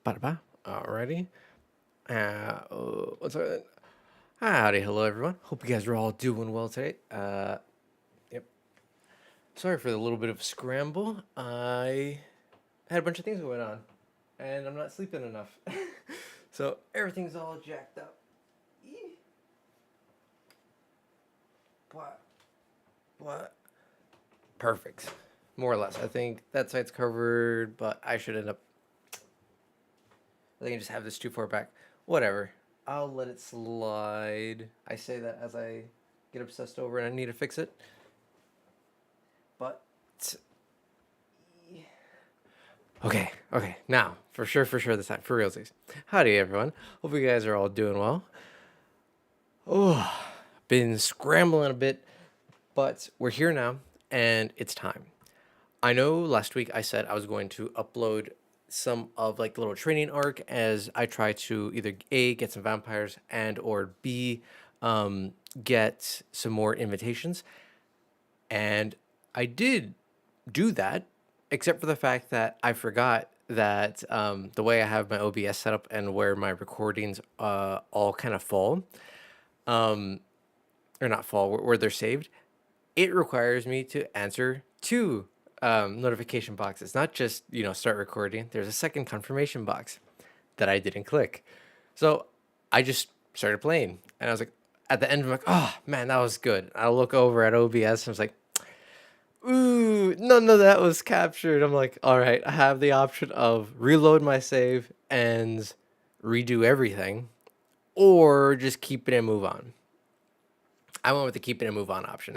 Ba-da-ba. Alrighty. What's up? Howdy, hello everyone. Hope you guys are all doing well today. Yep. Sorry for the little bit of scramble. I had a bunch of things going on, and I'm not sleeping enough, so everything's all jacked up. Eeh. What? What? Perfect. More or less. I think that side's covered, but I should end up. I think I just have this too far back. Whatever. I'll let it slide. I say that as I get obsessed over and I need to fix it. But okay. Now, for sure this time, for realsies. Howdy everyone. Hope you guys are all doing well. Oh, been scrambling a bit, but we're here now and it's time. I know last week I said I was going to upload some of like the little training arc as I try to either A, get some vampires, and or B, get some more invitations. And I did do that, except for the fact that I forgot that the way I have my OBS set up and where my recordings all kind of fall, or not fall, where they're saved, it requires me to answer two notification boxes, not just, start recording. There's a second confirmation box that I didn't click. So I just started playing and I was like, at the end, I'm like, oh man, that was good. I look over at OBS and I was like, ooh, none of that was captured. I'm like, all right, I have the option of reload my save and redo everything or just keep it and move on. I went with the keep it and move on option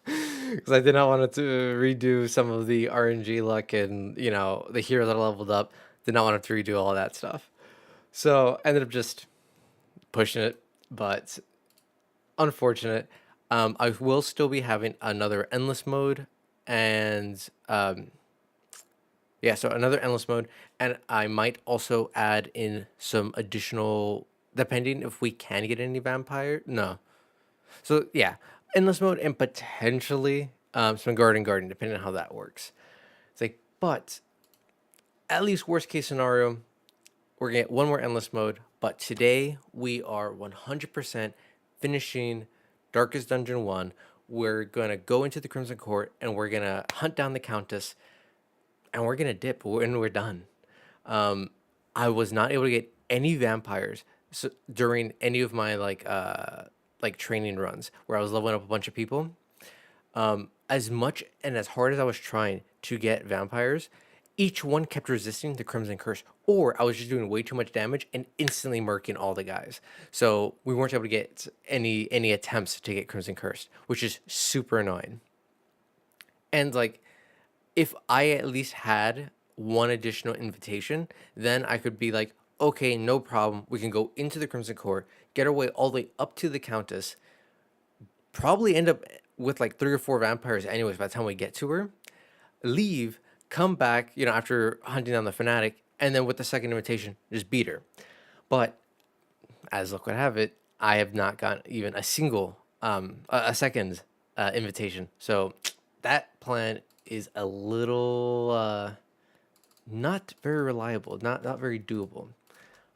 because I did not want to redo some of the RNG luck and the hero that I leveled up. Did not want to redo all that stuff, so I ended up just pushing it. But unfortunate. I will still be having another endless mode, and yeah, so another endless mode, and I might also add in some additional, depending if we can get any vampire. No, so yeah, endless mode and potentially some guarding, depending on how that works. It's like, but at least worst case scenario, we're gonna get one more endless mode. But today we are 100% finishing Darkest Dungeon 1. We're gonna go into the Crimson Court and we're gonna hunt down the Countess, and we're gonna dip when we're done. I was not able to get any vampires during any of my like training runs where I was leveling up a bunch of people. As much and as hard as I was trying to get vampires, each one kept resisting the Crimson Curse, or I was just doing way too much damage and instantly murking all the guys. So we weren't able to get any attempts to get Crimson Curse, which is super annoying. And like, if I at least had one additional invitation, then I could be like, okay, no problem. We can go into the Crimson Court, get our way all the way up to the Countess, probably end up with like 3 or 4 vampires anyways by the time we get to her, leave, come back, after hunting down the fanatic, and then with the second invitation, just beat her. But as luck would have it, I have not gotten even a single, a second invitation. So that plan is a little not very reliable, not very doable.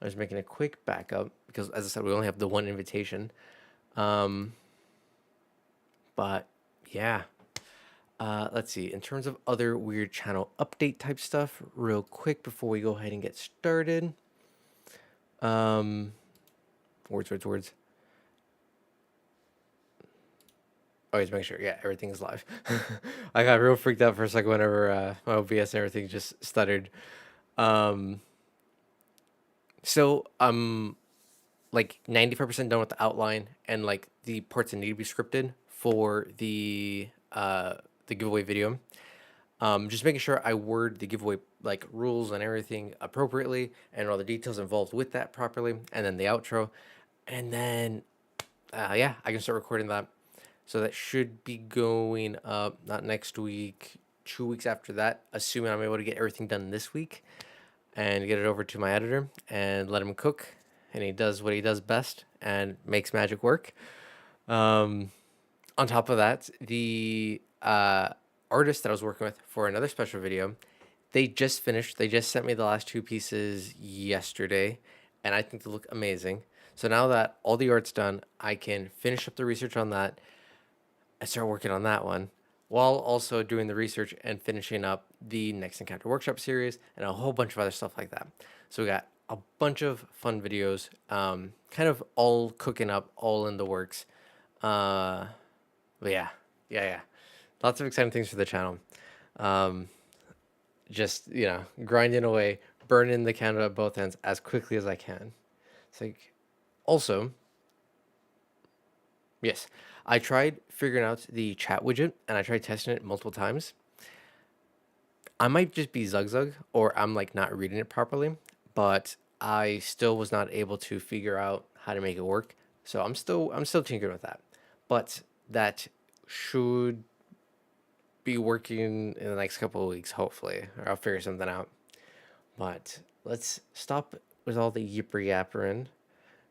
I was making a quick backup because, as I said, we only have the one invitation. But yeah, let's see. In terms of other weird channel update type stuff, real quick before we go ahead and get started. Words. Oh, just make sure. Yeah, everything's live. I got real freaked out for a second whenever my OBS and everything just stuttered. So I'm like 95% done with the outline and like the parts that need to be scripted for the giveaway video. Just making sure I word the giveaway like rules and everything appropriately and all the details involved with that properly, and then the outro, and then yeah, I can start recording that. So that should be going up not next week, 2 weeks after that, assuming I'm able to get everything done this week and get it over to my editor and let him cook. And he does what he does best and makes magic work. On top of that, the artist that I was working with for another special video They just finished. They just sent me the last two pieces yesterday, and I think they look amazing. So now that all the art's done, I can finish up the research on that and start working on that one while also doing the research and finishing up the next Encounter Workshop series and a whole bunch of other stuff like that. So we got a bunch of fun videos, kind of all cooking up, all in the works. But yeah. Lots of exciting things for the channel. Just, grinding away, burning the candle at both ends as quickly as I can. It's like, also, yes, I tried figuring out the chat widget and I tried testing it multiple times. I might just be Zug or I'm like not reading it properly, but I still was not able to figure out how to make it work. So I'm still tinkering with that. But that should be working in the next couple of weeks, hopefully, or I'll figure something out. But let's stop with all the yipper yappering,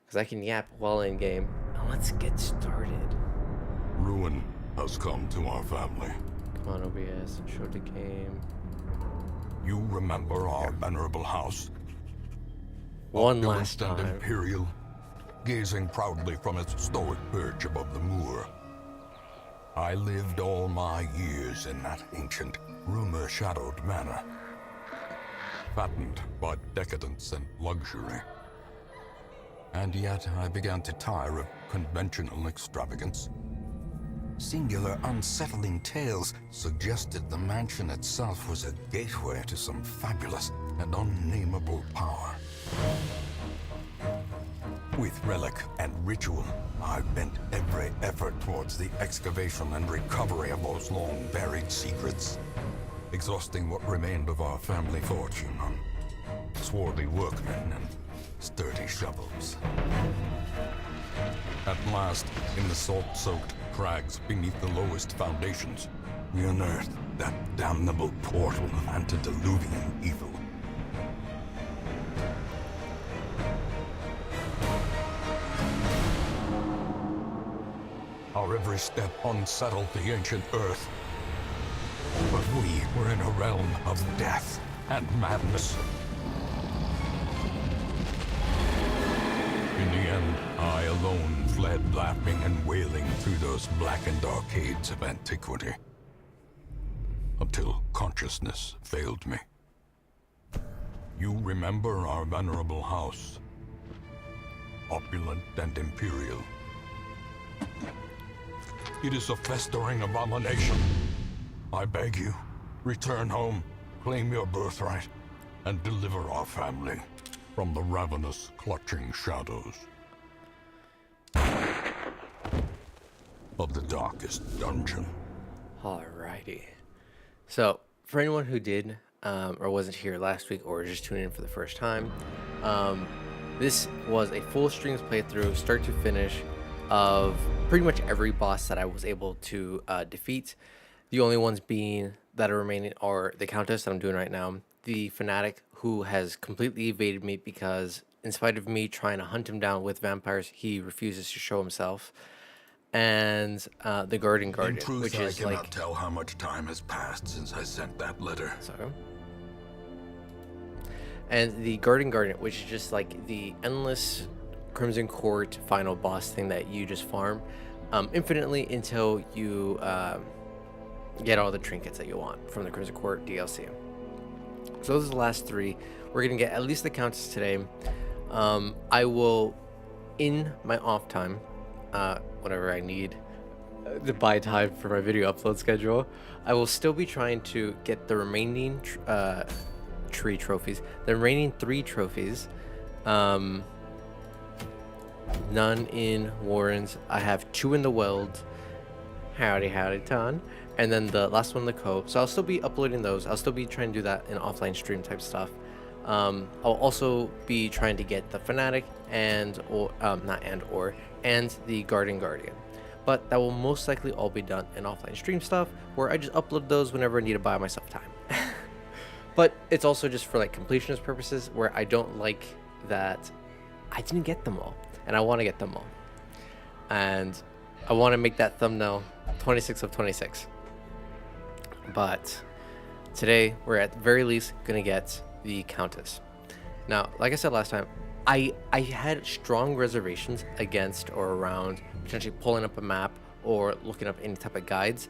because I can yap while in game. And let's get started. Ruin has come to our family. Come on, OBS, show the game. You remember our venerable house? One last Opulent time. and imperial, gazing proudly from its stoic perch above the moor. I lived all my years in that ancient, rumor-shadowed manor, fattened by decadence and luxury. And yet I began to tire of conventional extravagance. Singular, unsettling tales suggested the mansion itself was a gateway to some fabulous and unnameable power. With relic and ritual, I bent every effort towards the excavation and recovery of those long-buried secrets, exhausting what remained of our family fortune on swarthy workmen and sturdy shovels. At last, in the salt-soaked crags beneath the lowest foundations, we unearthed that damnable portal of antediluvian evil. Our every step unsettled the ancient earth. But we were in a realm of death and madness. In the end, I alone fled laughing and wailing through those blackened arcades of antiquity. Until consciousness failed me. You remember our venerable house. Opulent and imperial. It is a festering abomination. I beg you, return home, claim your birthright, and deliver our family from the ravenous, clutching shadows of the darkest dungeon. Alrighty. So, for anyone who did or wasn't here last week or just tuning in for the first time, this was a full streams playthrough, start to finish, of pretty much every boss that I was able to defeat. The only ones being that are remaining are the Countess that I'm doing right now, the Fanatic who has completely evaded me because in spite of me trying to hunt him down with vampires, he refuses to show himself, and the Guardian, In truth, which is I cannot like... tell how much time has passed since I sent that letter. Sorry. And the Guardian, which is just like the endless Crimson Court final boss thing that you just farm infinitely until you get all the trinkets that you want from the Crimson Court DLC. So those are the last three. We're gonna get at least the Countess today. I will, in my off time, whenever I need to buy time for my video upload schedule, I will still be trying to get the remaining tree trophies, the remaining 3 trophies. None in Warrens. I have 2 in the Weld. Howdy ton. And then the last one in the Cove. So I'll still be uploading those. I'll still be trying to do that in offline stream type stuff. I'll also be trying to get the Fanatic and the Guardian. But that will most likely all be done in offline stream stuff, where I just upload those whenever I need to buy myself time. But it's also just for like completionist purposes, where I don't like that I didn't get them all, and I want to get them all. And I want to make that thumbnail 26 of 26. But Today, we're at the very least gonna get the Countess. Now, like I said last time, I had strong reservations against or around potentially pulling up a map or looking up any type of guides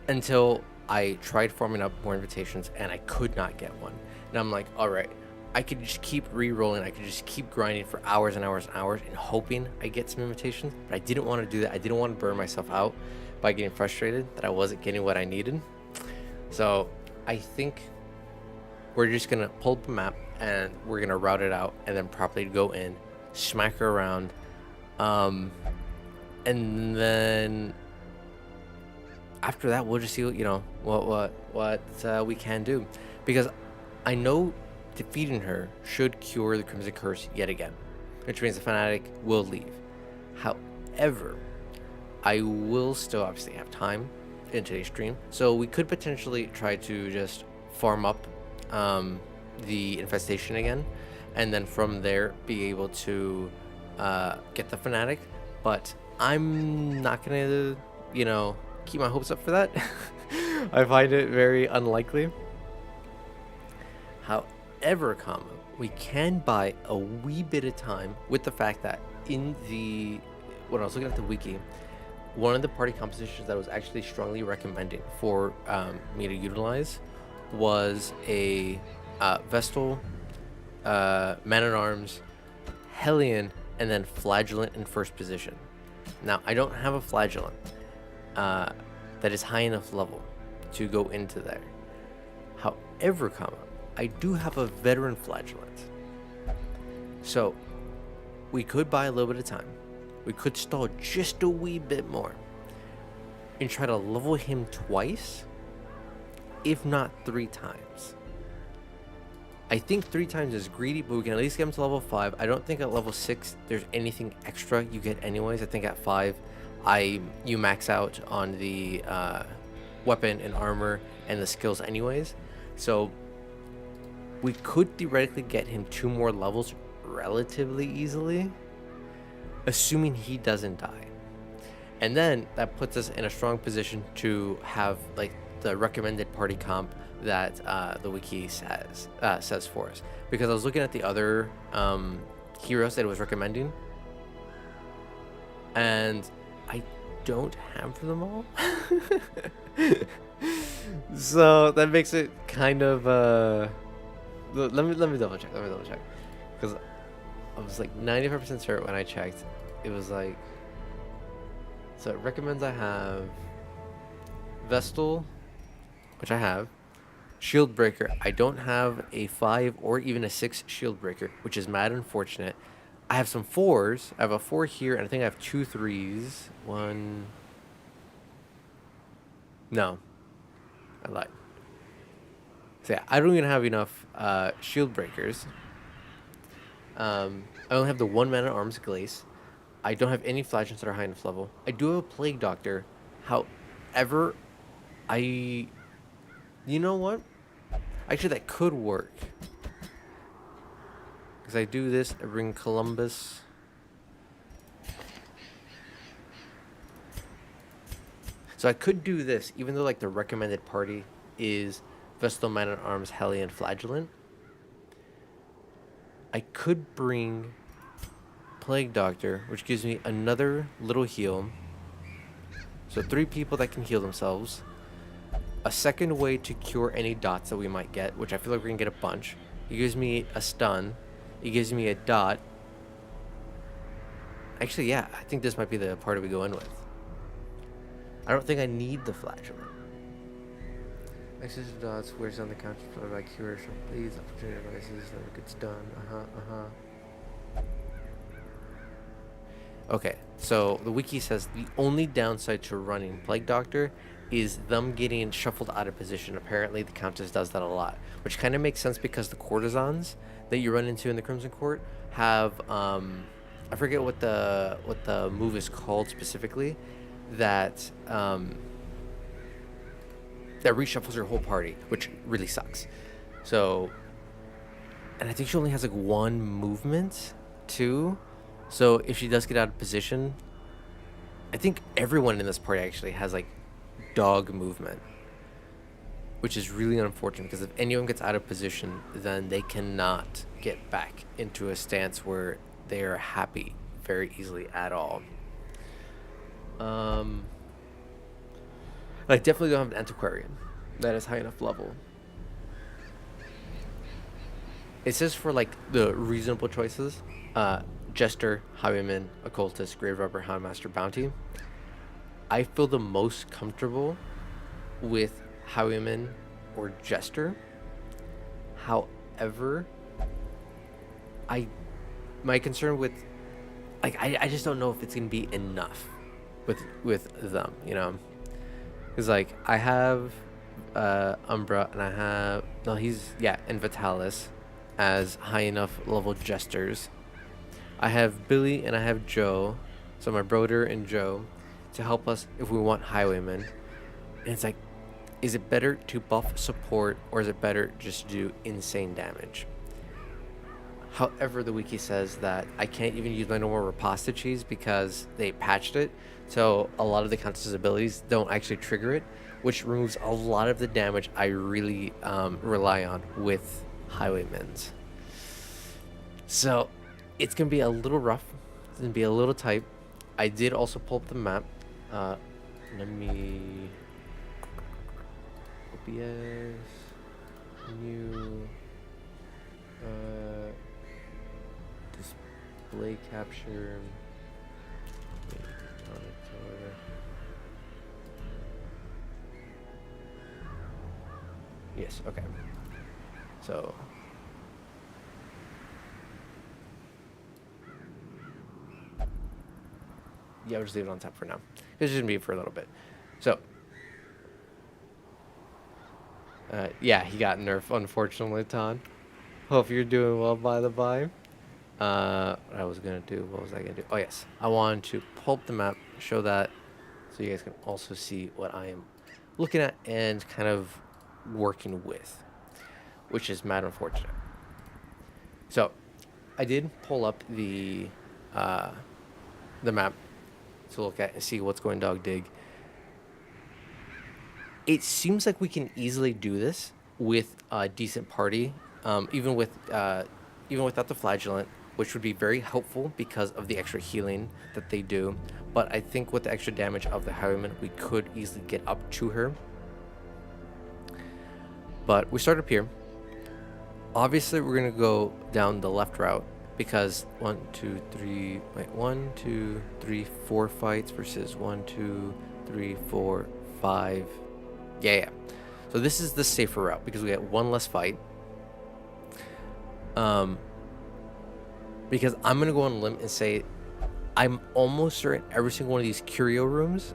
until I tried forming up more invitations and I could not get one. And I'm like, all right, I could just keep re-rolling. I could just keep grinding for hours and hours and hours and hoping I get some invitations. But I didn't want to do that. I didn't want to burn myself out by getting frustrated that I wasn't getting what I needed. So I think we're just gonna pull up a map and we're gonna route it out and then properly go in, smack her around, and then after that we'll just see what we can do, because I know defeating her should cure the Crimson Curse yet again, which means the fanatic will leave. However, I will still obviously have time in today's stream, so we could potentially try to just farm up the infestation again, and then from there be able to get the fanatic. But I'm not gonna keep my hopes up for that. I find it very unlikely. However, we can buy a wee bit of time with the fact that when I was looking at the wiki, one of the party compositions that was actually strongly recommending for me to utilize was a Vestal, Man-at-Arms, Hellion, and then Flagellant in first position. Now, I don't have a Flagellant that is high enough level to go into there. However, I do have a Veteran Flagellant. So, we could buy a little bit of time. We could stall just a wee bit more and try to level him twice, if not 3 times. I think 3 times is greedy, but we can at least get him to level 5. I don't think at level 6 there's anything extra you get anyways. I think at 5 you max out on the weapon and armor and the skills anyways. So we could theoretically get him 2 more levels relatively easily, assuming he doesn't die. And then that puts us in a strong position to have like the recommended party comp that the wiki says for us. Because I was looking at the other heroes that it was recommending, and I don't have them all. So that makes it kind of let me double check. Because I was like 95% certain when I checked. It was like, so it recommends I have Vestal, which I have. Shield Breaker, I don't have a 5 or even a 6 Shield Breaker, which is mad unfortunate. I have some 4s. I have a 4 here, and I think I have 2 3s. No, I lied. So yeah, I don't even have enough Shield Breakers. I only have the 1 Man-at-Arms Glace. I don't have any Flagellants that are high enough level. I do have a Plague Doctor. However, you know what? Actually, that could work. Because I do this, I bring Columbus. So I could do this, even though like the recommended party is Vestal, Man-at-Arms, Hellion, Flagellant. I could bring Plague Doctor, which gives me another little heal. So 3 people that can heal themselves. A second way to cure any dots that we might get, which I feel like we're going to get a bunch. It gives me a stun. It gives me a dot. Actually, yeah, I think this might be the party we go in with. I don't think I need the Flagellant. Access to dots, wears on the counter by cure. Please, opportunity devices, never gets done. Okay, so the wiki says the only downside to running Plague Doctor is them getting shuffled out of position. Apparently the Countess does that a lot, which kind of makes sense because the courtesans that you run into in the Crimson Court have I forget what the move is called specifically, that reshuffles your whole party, which really sucks. So, and I think she only has like 1 movement too. So if she does get out of position, I think everyone in this party actually has like dog movement. which is really unfortunate because if anyone gets out of position, then they cannot get back into a stance where they are happy very easily at all. I definitely don't have an antiquarian that is high enough level. It says for like the reasonable choices, Jester, Highwayman, Occultist, Grave Robber, Houndmaster, Bounty. I feel the most comfortable with Highwayman or Jester. However, my concern with like I just don't know if it's gonna be enough with them, you know, because like I have Umbra and I have and Vitalis as high enough level jesters. I have Billy and I have Joe, so my brother and Joe, to help us if we want Highwaymen. And it's like, is it better to buff support or is it better just to do insane damage? However, the wiki says that I can't even use my normal Riposta cheese because they patched it, so a lot of the Countess' abilities don't actually trigger it, which removes a lot of the damage I really rely on with Highwaymen's. So it's going to be a little rough. It's going to be a little tight. I did also pull up the map. Let me... OBS... New... display capture... Wait, monitor... Yes, okay. So... yeah, we'll just leave it on top for now. It's just gonna be for a little bit. So, yeah, he got nerfed, unfortunately, Ton. Hope you're doing well, by the by. What I was gonna do, what was I gonna do? Oh, yes. I wanted to pull up the map, show that, so you guys can also see what I am looking at and kind of working with, which is mad unfortunate. So, I did pull up the map to look at and see what's going dog dig. It seems like we can easily do this with a decent party, even without the flagellant, which would be very helpful because of the extra healing that they do. But I think with the extra damage of the Highwayman, we could easily get up to her. But we start up here. Obviously, we're gonna go down the left route because 4 fights versus 1, 2, 3, 4, 5. Yeah. So this is the safer route because we get one less fight. Because I'm gonna go on a limb and say I'm almost certain every single one of these curio rooms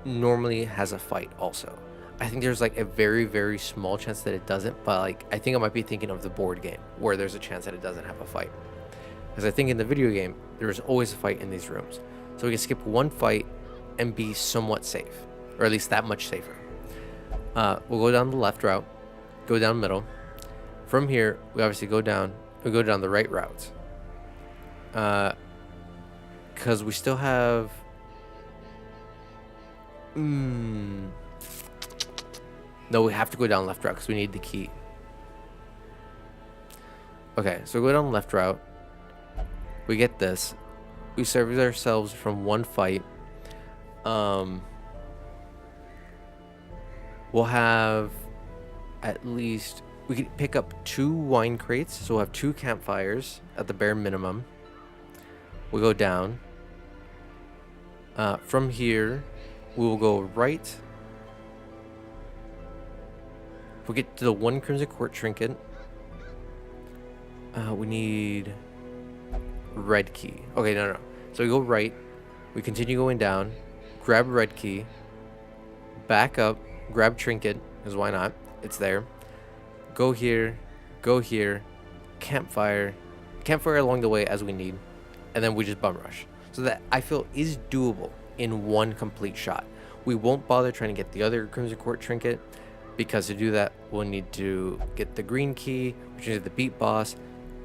normally has a fight also. I think there's like a very, very small chance that it doesn't, but like I think I might be thinking of the board game where there's a chance that it doesn't have a fight. Because I think in the video game, there's always a fight in these rooms. So we can skip one fight and be somewhat safe, or at least that much safer. We'll go down the left route, go down middle. From here, we obviously go down the right route. Because we still have... No, we have to go down left route because we need the key. Okay, so go down left route. We get this. We save ourselves from one fight. We'll have at least... we can pick up 2 wine crates, so we'll have 2 campfires at the bare minimum. We'll go down. From here, we will go right. We'll get to the 1 Crimson Court trinket. We need red key. Okay, no. So we go right. We continue going down. Grab red key. Back up. Grab trinket, because why not? It's there. Go here. Go here. Campfire. Campfire along the way as we need. And then we just bum rush. So that I feel is doable in one complete shot. We won't bother trying to get the other Crimson Court trinket, because to do that, we'll need to get the green key, which is the beat boss,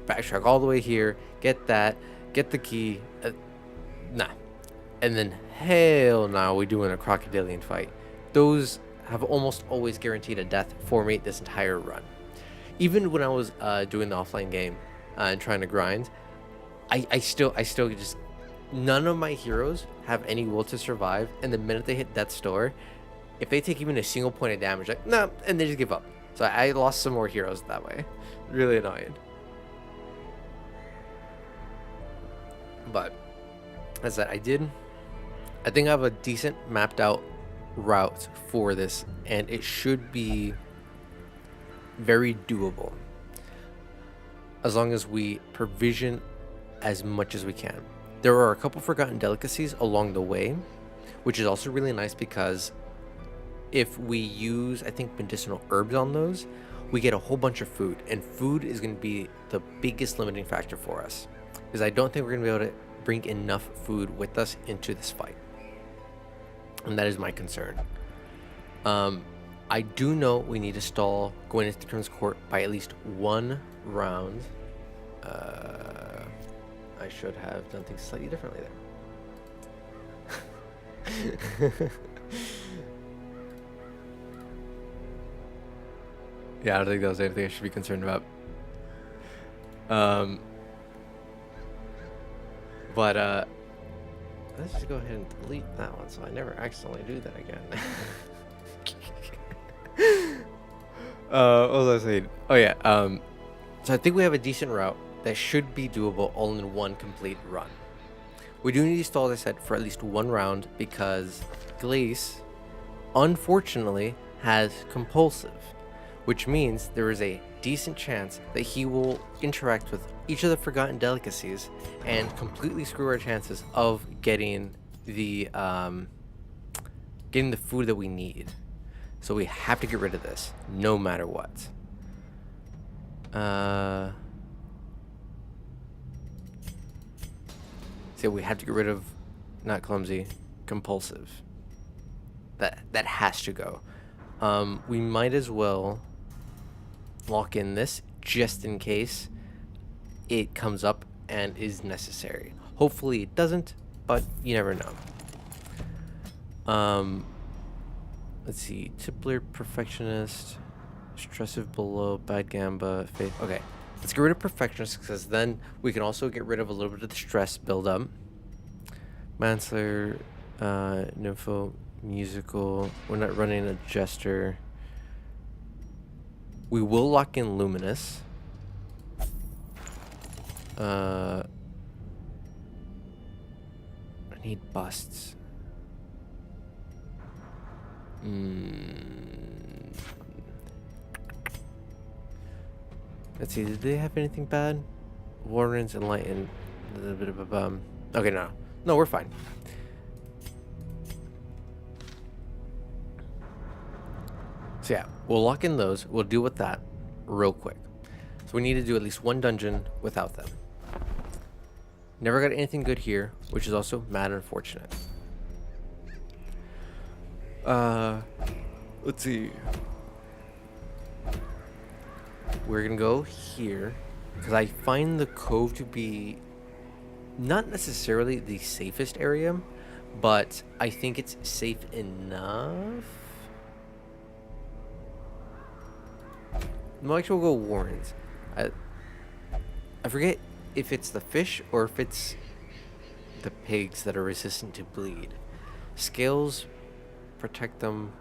backtrack all the way here, get that, get the key, nah. And then, hell no, we're doing a crocodilian fight. Those have almost always guaranteed a death for me this entire run. Even when I was doing the offline game and trying to grind, I still just, none of my heroes have any will to survive. And the minute they hit death's door, if they take even a single point of damage, like no, and they just give up. So I lost some more heroes that way. Really annoying. But as I said, I think I have a decent mapped out route for this, and it should be very doable as long as we provision as much as we can. There are a couple forgotten delicacies along the way, which is also really nice because if we use, I think, medicinal herbs on those, we get a whole bunch of food, and food is going to be the biggest limiting factor for us, because I don't think we're going to be able to bring enough food with us into this fight, and that is my concern. I do know we need to stall going into the Crimson Court by at least one round. I should have done things slightly differently there. Yeah, I don't think that was anything I should be concerned about. But let's just go ahead and delete that one so I never accidentally do that again. What was I saying? Oh yeah. So I think we have a decent route that should be doable all in one complete run. We do need to stall, as I said, for at least one round because Glace, unfortunately, has compulsive, which means there is a decent chance that he will interact with each of the forgotten delicacies and completely screw our chances of getting the food that we need. So we have to get rid of this no matter what. So we have to get rid of not clumsy, compulsive. That has to go. We might as well lock in this just in case it comes up and is necessary. Hopefully it doesn't, but you never know. Let's see. Tippler, Perfectionist, Stressive Below, Bad Gamba, Faith. Okay, let's get rid of Perfectionist because then we can also get rid of a little bit of the stress buildup. Manslayer, Nympho, Musical. We're not running a Jester. We will lock in Luminous. I need busts. Let's see, did they have anything bad? Warrens, Enlighten, a little bit of a bum. Okay, no, we're fine. So yeah, we'll lock in those. We'll deal with that real quick. So we need to do at least one dungeon without them. Never got anything good here, which is also mad unfortunate. Let's see. We're gonna go here because I find the cove to be not necessarily the safest area, but I think it's safe enough. No, actually, we'll go Warrens. I forget if it's the fish or if it's the pigs that are resistant to bleed. Scales protect them,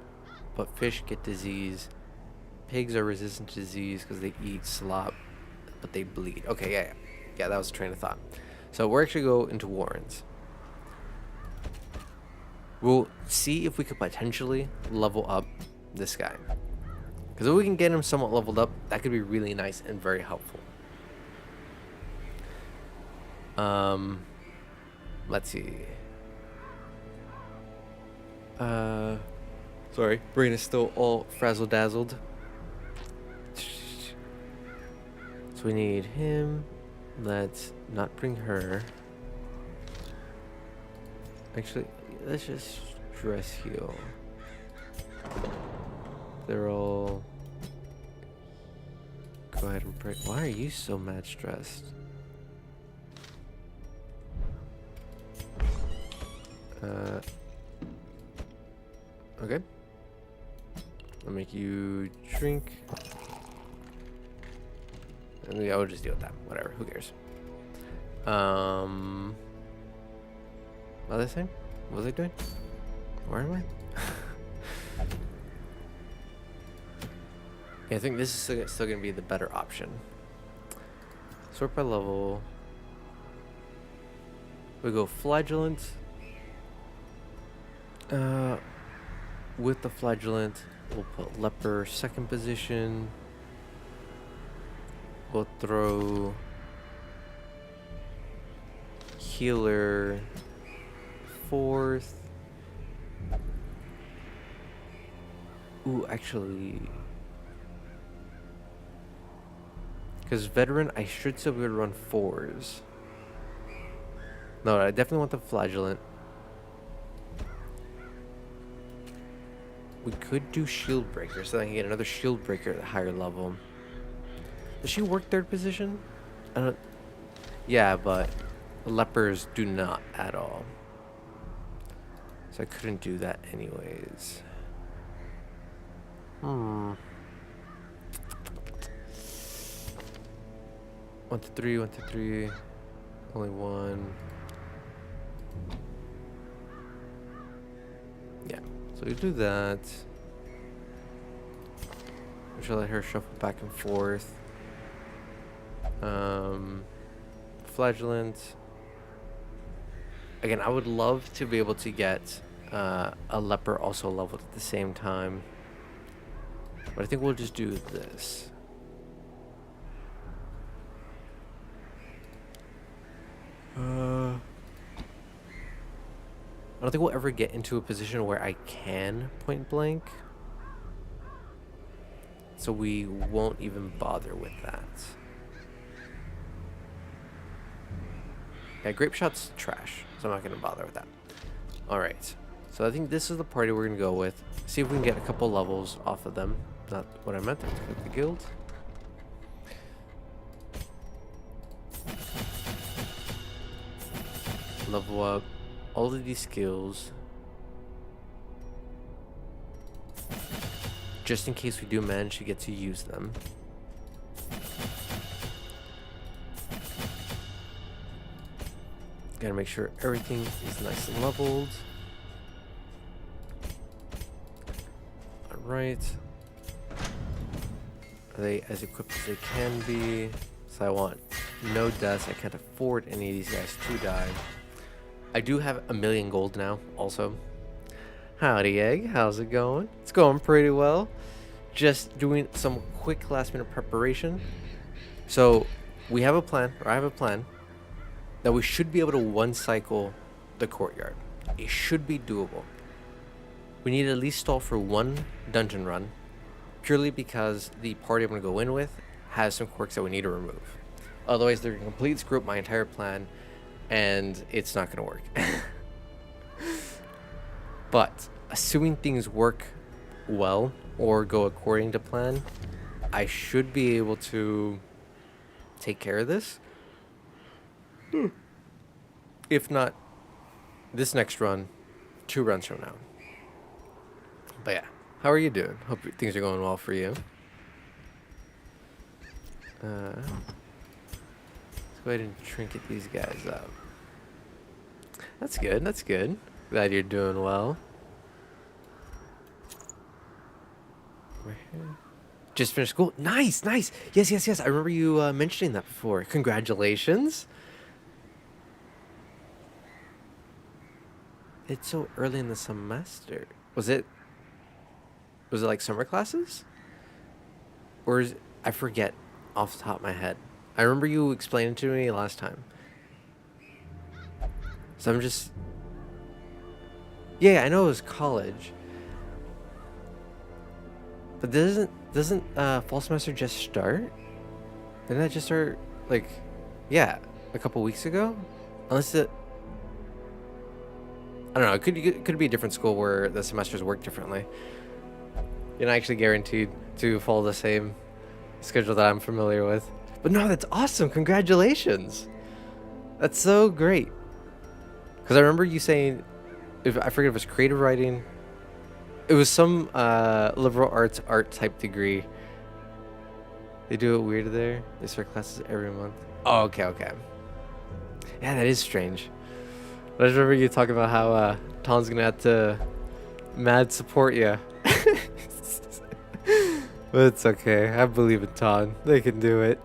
but fish get disease. Pigs are resistant to disease because they eat slop, but they bleed. Okay, yeah, that was a train of thought. So we're actually go into Warrens. We'll see if we could potentially level up this guy. Because if we can get him somewhat leveled up, that could be really nice and very helpful. Let's see. Sorry, brain is still all frazzle dazzled. So we need him. Let's not bring her. Actually, let's just stress heal. They're all. Go ahead and pray. Why are you so mad stressed? Okay. I'll make you drink. And I will just deal with that. Whatever. Who cares? Other thing? What was I doing? Where am I? Yeah, I think this is still going to be the better option. Sort by level. We go flagellant. With the flagellant, we'll put leper second position. We'll throw healer fourth. Ooh, actually, because veteran, I should still be able to run fours. No, I definitely want the flagellant. We could do shield breaker so that I can get another shield breaker at a higher level. Does she work third position? I don't. Yeah, but lepers do not at all. So I couldn't do that anyways. 1 to 3, 1 to 3. Only one. Yeah, so we do that. We should let her shuffle back and forth. Flagellant. Again, I would love to be able to get a leper also leveled at the same time. But I think we'll just do this. I don't think we'll ever get into a position where I can point blank. So we won't even bother with that. Yeah, grape shot's trash, so I'm not going to bother with that. Alright, so I think this is the party we're going to go with. See if we can get a couple levels off of them. Not what I meant, to get the guild. Level up all of these skills. Just in case we do manage to get to use them. Gotta make sure everything is nice and leveled. Alright. Are they as equipped as they can be? So I want no deaths. I can't afford any of these guys to die. I do have 1,000,000 gold now, also. Howdy, Egg. How's it going? It's going pretty well. Just doing some quick last-minute preparation. So we have a plan, or I have a plan, that we should be able to one-cycle the courtyard. It should be doable. We need to at least stall for one dungeon run, purely because the party I'm going to go in with has some quirks that we need to remove. Otherwise, they're going to completely screw up my entire plan, and it's not going to work. But assuming things work well or go according to plan, I should be able to take care of this. If not this next run, 2 runs from now. But yeah, how are you doing? Hope things are going well for you. Let's go ahead and trinket these guys up. That's good, that's good. Glad you're doing well. We're here. Just finished school. Nice, nice. Yes, yes, yes. I remember you mentioning that before. Congratulations. It's so early in the semester. Was it like summer classes? Or is I forget off the top of my head. I remember you explaining to me last time. So I'm just... Yeah, I know it was college. But doesn't fall semester just start? Didn't that just start, like, yeah, a couple weeks ago? Unless it... I don't know, it could be a different school where the semesters work differently. You're not actually guaranteed to follow the same schedule that I'm familiar with. But no, that's awesome. Congratulations. That's so great. Because I remember you saying, I forget if it was creative writing. It was some liberal arts art type degree. They do it weird there. They start classes every month. Oh, okay, okay. Yeah, that is strange. But I just remember you talking about how Tom's gonna have to mad support you. But it's okay. I believe in Ton. They can do it.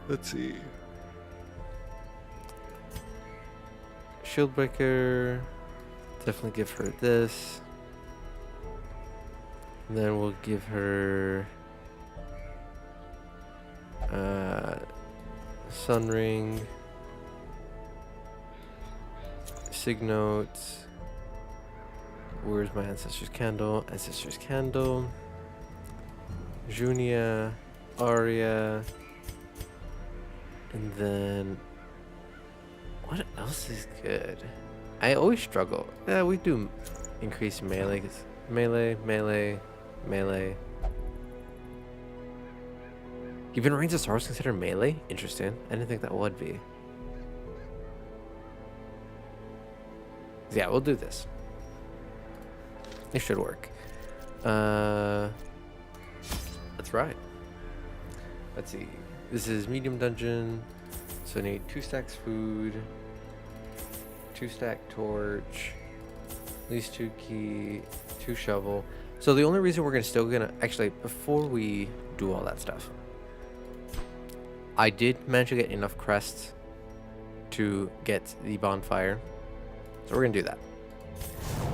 Let's see. Shieldbreaker. Definitely give her this. And then we'll give her Sun Ring. Signote. Where's my Ancestor's Candle? Ancestor's Candle. Junia. Arya. And then... what else is good? I always struggle. Yeah, we do increase melee. Melee, melee, melee. Even Reigns of Sorrow is considered melee? Interesting. I didn't think that would be. Yeah, we'll do this. It should work. That's right. Let's see. This is medium dungeon. So I need 2 stacks food, 2 stack torch, at least 2 key, 2 shovel. So the only reason we're still gonna actually, before we do all that stuff, I did manage to get enough crests to get the bonfire. So we're gonna do that.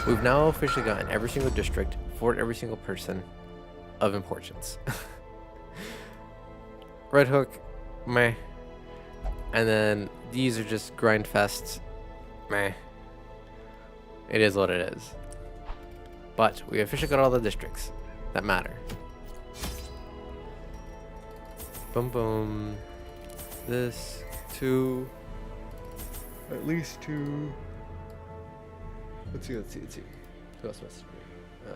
We've now officially gotten every single district for every single person of importance. Red Hook, meh. And then these are just grind fests, meh. It is what it is. But we officially got all the districts that matter. Boom, boom. This, 2. At least 2. Let's see. Who else messaged me?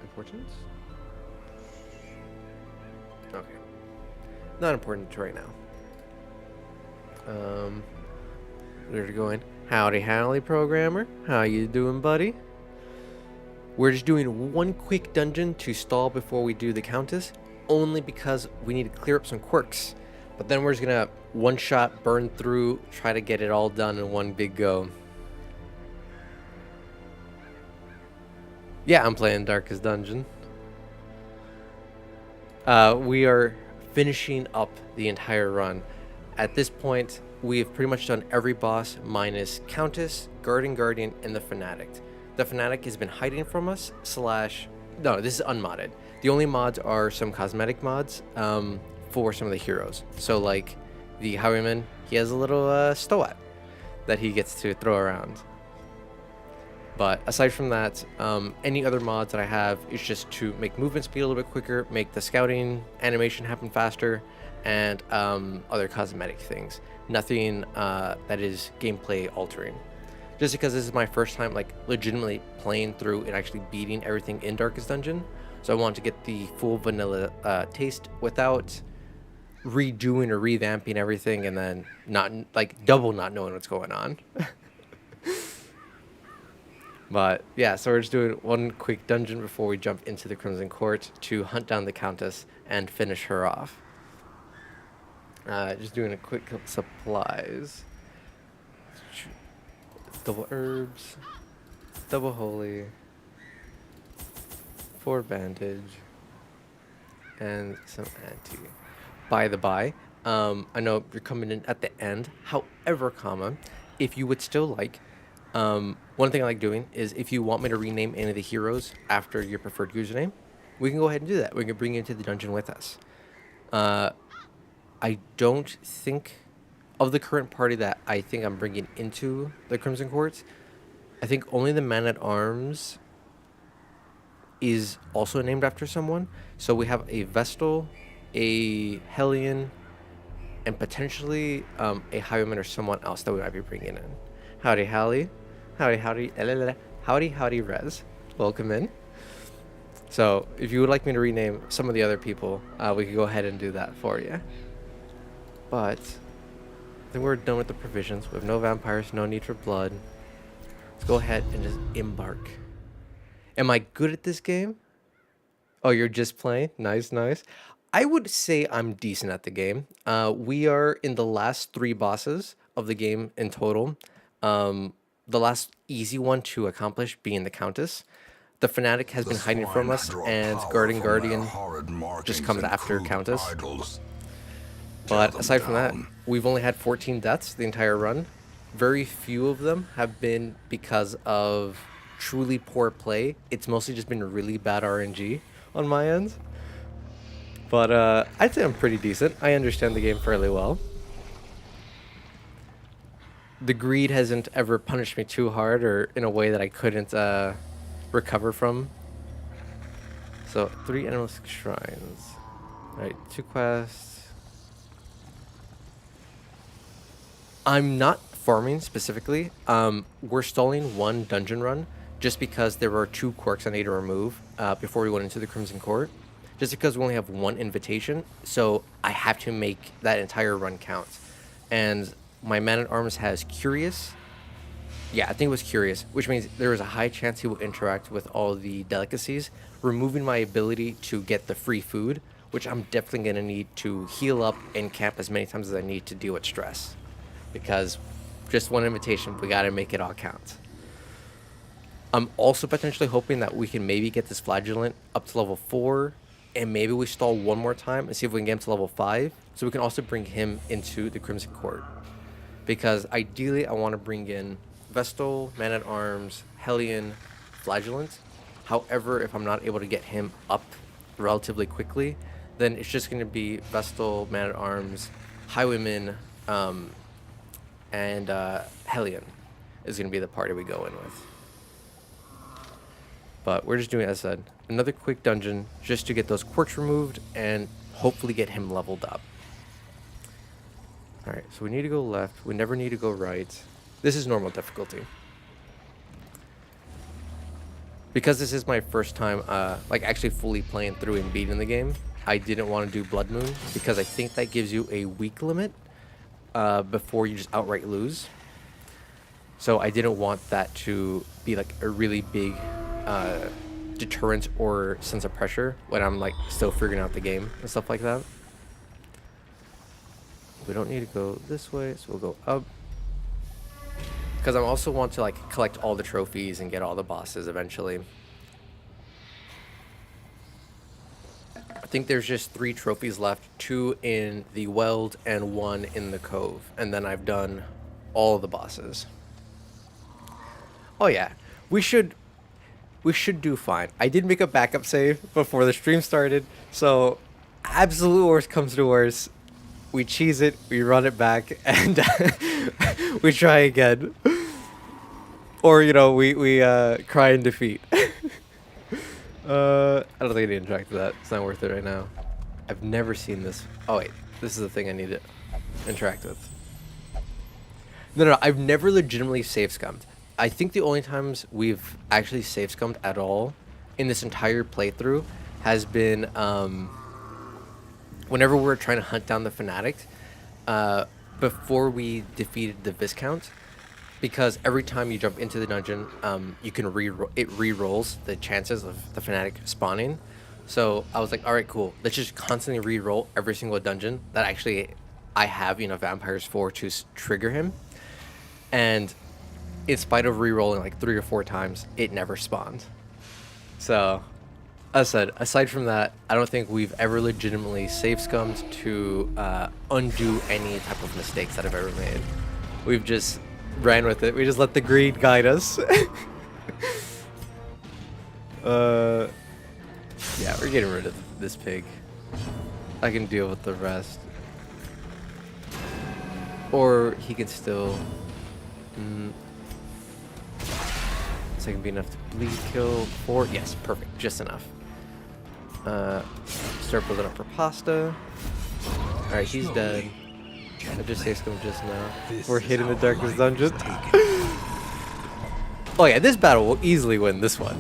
Importance? Okay. Not important right now. Where to go in? Howdy, howdy, programmer. How you doing, buddy? We're just doing one quick dungeon to stall before we do the Countess, only because we need to clear up some quirks. But then we're just gonna one-shot burn through, try to get it all done in one big go. Yeah, I'm playing Darkest Dungeon. We are finishing up the entire run. At this point, we have pretty much done every boss minus Countess, Guardian, and the Fanatic. The Fanatic has been hiding from us, no, this is unmodded. The only mods are some cosmetic mods for some of the heroes. So like the Highwayman, he has a little stoat that he gets to throw around. But aside from that, any other mods that I have is just to make movement speed a little bit quicker, make the scouting animation happen faster, and other cosmetic things. Nothing that is gameplay altering. Just because this is my first time like legitimately playing through and actually beating everything in Darkest Dungeon. So I want to get the full vanilla taste without redoing or revamping everything and then not not knowing what's going on. But yeah, so we're just doing one quick dungeon before we jump into the Crimson Court to hunt down the Countess and finish her off. Just doing a quick supplies. Double herbs, double holy, 4 bandage, and some anti. By the by, I know you're coming in at the end. However, if you would still like, one thing I like doing is if you want me to rename any of the heroes after your preferred username, we can go ahead and do that. We can bring you into the dungeon with us. I don't think of the current party that I think I'm bringing into the Crimson Court. I think only the Man-at-Arms is also named after someone. So we have a Vestal, a Hellion, and potentially a Highwayman or someone else that we might be bringing in. Howdy, Hallie. Howdy, Rez. Welcome in. So if you would like me to rename some of the other people, we could go ahead and do that for you. But I think we're done with the provisions. We have no vampires, no need for blood. Let's go ahead and just embark. Am I good at this game? Oh, you're just playing? Nice, nice. I would say I'm decent at the game. We are in the last three bosses of the game in total. The last easy one to accomplish being the Countess. The Fanatic has The been hiding from swine us, draw and power Guardian from their Guardian horrid just markings comes and after crude Countess. idols. Tear But them aside from that, down. we've only had 14 deaths the entire run. Very few of them have been because of truly poor play. It's mostly just been really bad RNG on my end. But I'd say I'm pretty decent. I understand the game fairly well. The greed hasn't ever punished me too hard or in a way that I couldn't recover from. So 3 animalistic shrines. Alright, 2 quests. I'm not farming specifically. We're stalling 1 dungeon run just because there were 2 quirks I need to remove before we went into the Crimson Court. Just because we only have 1 invitation, so I have to make that entire run count. And my man-at-arms has Curious. Yeah, I think it was Curious, which means there is a high chance he will interact with all the delicacies, removing my ability to get the free food, which I'm definitely going to need to heal up and camp as many times as I need to deal with stress. Because just 1 invitation, we got to make it all count. I'm also potentially hoping that we can maybe get this Flagellant up to level 4, and maybe we stall 1 more time and see if we can get him to level 5, so we can also bring him into the Crimson Court. Because ideally, I want to bring in Vestal, Man-at-Arms, Hellion, Flagellant. However, if I'm not able to get him up relatively quickly, then it's just going to be Vestal, Man-at-Arms, Highwayman, and Hellion is going to be the party we go in with. But we're just doing, as I said, another quick dungeon just to get those quirks removed and hopefully get him leveled up. Alright, so we need to go left. We never need to go right. This is normal difficulty. Because this is my first time, like actually fully playing through and beating the game, I didn't want to do Blood Moon because I think that gives you a week limit before you just outright lose. So I didn't want that to be like a really big deterrent or sense of pressure when I'm like still figuring out the game and stuff like that. We don't need to go this way, so we'll go up. Because I also want to like collect all the trophies and get all the bosses eventually. I think there's just 3 trophies left, 2 in the Weld and 1 in the Cove. And then I've done all the bosses. Oh yeah, we should do fine. I did make a backup save before the stream started, so absolute worst comes to worst, we cheese it, we run it back, and we try again. Or, you know, we cry in defeat. I don't think I need to interact with that. It's not worth it right now. I've never seen this. Oh wait, this is the thing I need to interact with. No, I've never legitimately save scummed. I think the only times we've actually save scummed at all in this entire playthrough has been whenever we're trying to hunt down the Fanatic before we defeated the Viscount. Because every time you jump into the dungeon, you can re-rolls the chances of the Fanatic spawning. So I was like, all right, cool. Let's just constantly re-roll every single dungeon that actually I have, vampires for to trigger him. And in spite of re-rolling like 3 or 4 times, it never spawned. So, as I said, aside from that, I don't think we've ever legitimately save scummed to undo any type of mistakes that I've ever made. We've just ran with it. We just let the greed guide us. Yeah, we're getting rid of this pig. I can deal with the rest. Or he can still... So it can be enough to bleed kill 4. Yes, perfect. Just enough. Start building up for pasta. Alright, he's dead. I just saved him just now. We're hitting the darkest dungeon. Oh yeah, this battle will easily win this one.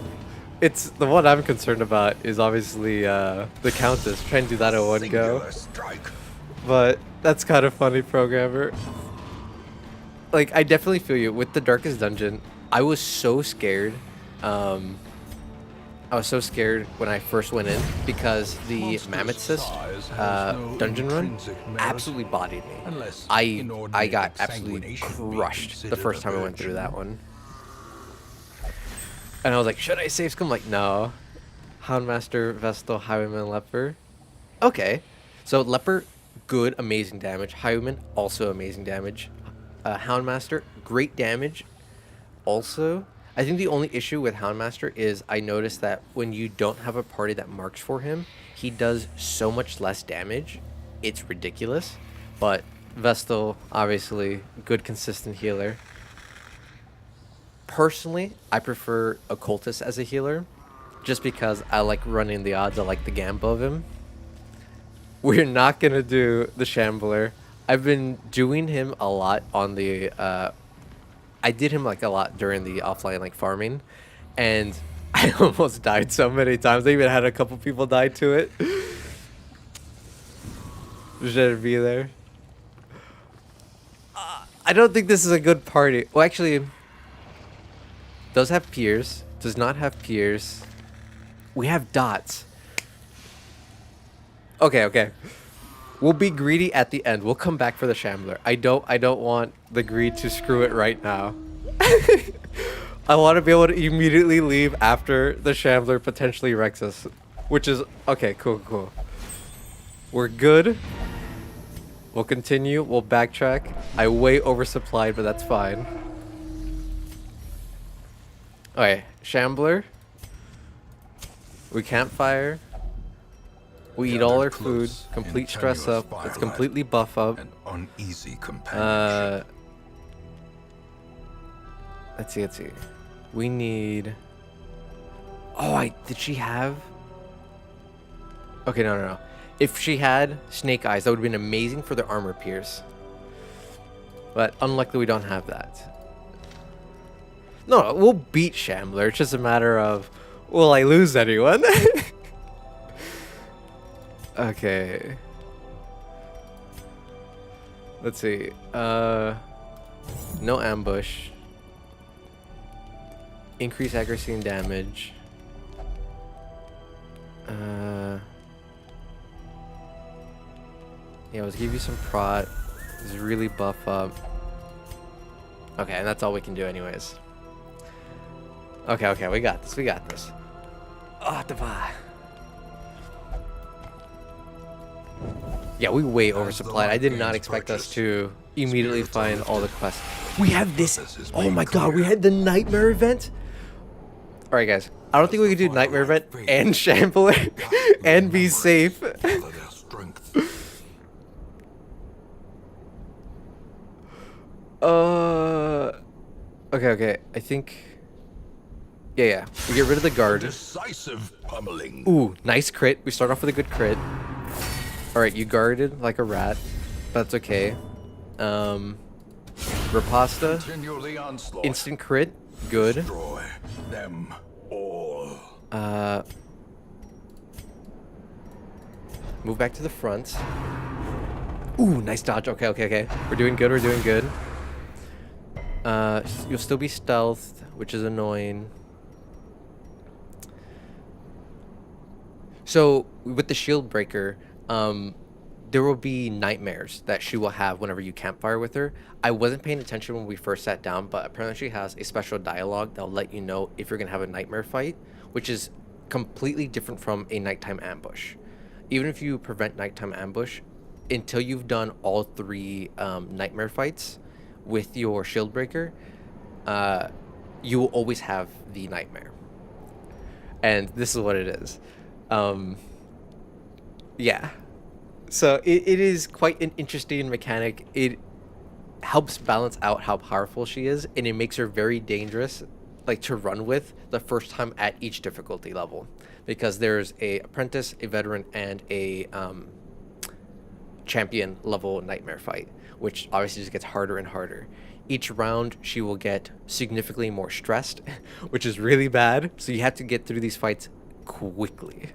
It's the one I'm concerned about is obviously the Countess. Trying to do that at one go. But that's kind of funny, programmer. Like, I definitely feel you with the Darkest Dungeon. I was so scared. Um, I was so scared when I first went in because the Mammoth Monstrous Cyst size has no dungeon run intrinsic merit, absolutely bodied me. unless I inordinate got absolutely exsanguination be crushed the considered first a time I went through virtue. that one. And I was like, should I save scum? Like, no. Houndmaster, Vestal, Highwayman, Leper. Okay. So Leper, good, amazing damage. Highwayman, also amazing damage. Houndmaster, great damage. Also, I think the only issue with Houndmaster is I noticed that when you don't have a party that marks for him, he does so much less damage. It's ridiculous. But Vestal, obviously, good consistent healer. Personally, I prefer Occultist as a healer, just because I like running the odds. I like the gamble of him. We're not gonna do the Shambler. I've been doing him a lot on the. I did him like a lot during the offline like farming, and I almost died so many times. I even had a couple people die to it. Should be there. I don't think this is a good party. Well, actually, does have peers. Does not have peers. We have dots. Okay, okay. We'll be greedy at the end. We'll come back for the Shambler. I don't want the greed to screw it right now. I want to be able to immediately leave after the Shambler potentially wrecks us. Which is okay, cool, cool. We're good. We'll continue. We'll backtrack. I way oversupplied, but that's fine. Okay, Shambler. We campfire. We eat all our food. Close in Complete stress tenuous up. Let's firelight, completely buff up. An uneasy companionship. Let's see, let's see. We need. Oh, did she have? Okay, no. If she had Snake Eyes, that would have been amazing for the armor pierce. But unluckily, we don't have that. No, we'll beat Shambler. It's just a matter of, will I lose anyone? Okay. Let's see. No ambush. Increase accuracy and damage. Yeah, let's give you some prot. Just really buff up. Okay, and that's all we can do anyways. Okay, we got this. We got this. Ah, Devi. Yeah, we way oversupplied. I did not expect us to immediately find all the quests. We have this. Oh my god, we had the Nightmare event. All right, guys. I don't think we can do Nightmare event and Shambler and be safe. Okay. I think. Yeah. We get rid of the guard. Decisive pummeling. Ooh, nice crit. We start off with a good crit. All right, you guarded like a rat. That's okay. Riposta. Instant crit. Good. Destroy them all. Move back to the front. Ooh, nice dodge. Okay. We're doing good. You'll still be stealthed, which is annoying. So with the shield breaker, there will be nightmares that she will have whenever you campfire with her. I wasn't paying attention when we first sat down, but apparently she has a special dialogue that'll let you know if you're gonna have a nightmare fight, which is completely different from a nighttime ambush. Even if you prevent nighttime ambush, until you've done all three nightmare fights with your shield breaker, you will always have the nightmare. And this is what it is. Yeah. So it is quite an interesting mechanic. It helps balance out how powerful she is, and it makes her very dangerous, like to run with the first time at each difficulty level, because there's a apprentice, a veteran, and a champion level nightmare fight, which obviously just gets harder and harder. Each round she will get significantly more stressed, which is really bad. So you have to get through these fights quickly.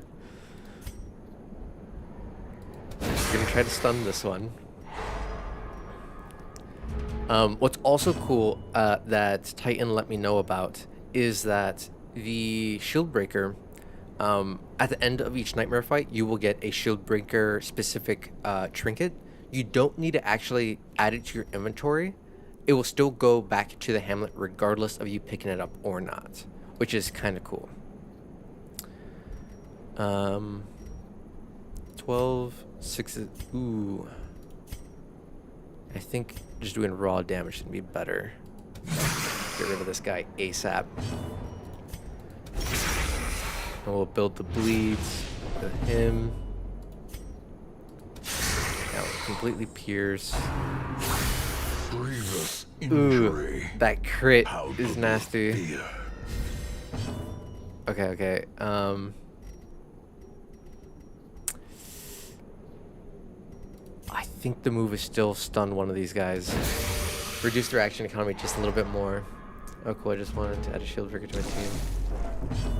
I'm gonna try to stun this one. What's also cool that Titan let me know about is that the shield breaker, at the end of each nightmare fight, you will get a shield breaker specific trinket. You don't need to actually add it to your inventory. It will still go back to the hamlet regardless of you picking it up or not, which is kind of cool. 12, 6. Ooh. I think just doing raw damage would be better. Get rid of this guy ASAP. And we'll build the bleeds with him. Now we'll completely pierce. Grievous Ooh, injury. that crit How is to nasty. fear. Okay. I think the move is still stun one of these guys. Reduce their action economy just a little bit more. Oh, cool. I just wanted to add a shield breaker to my team.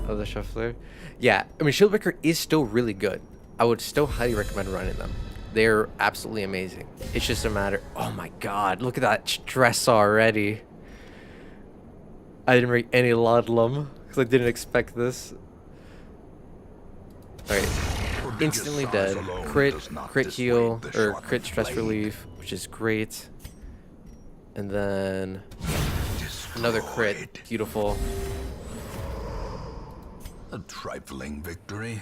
Oh, the shuffler. Yeah, I mean, shield breaker is still really good. I would still highly recommend running them. They're absolutely amazing. It's just a matter. Oh my god, look at that stress already. I didn't bring any Ludlum because I didn't expect this. Alright. Instantly dead. Crit heal, or crit stress relief, which is great. And then another crit. Beautiful. A trifling victory,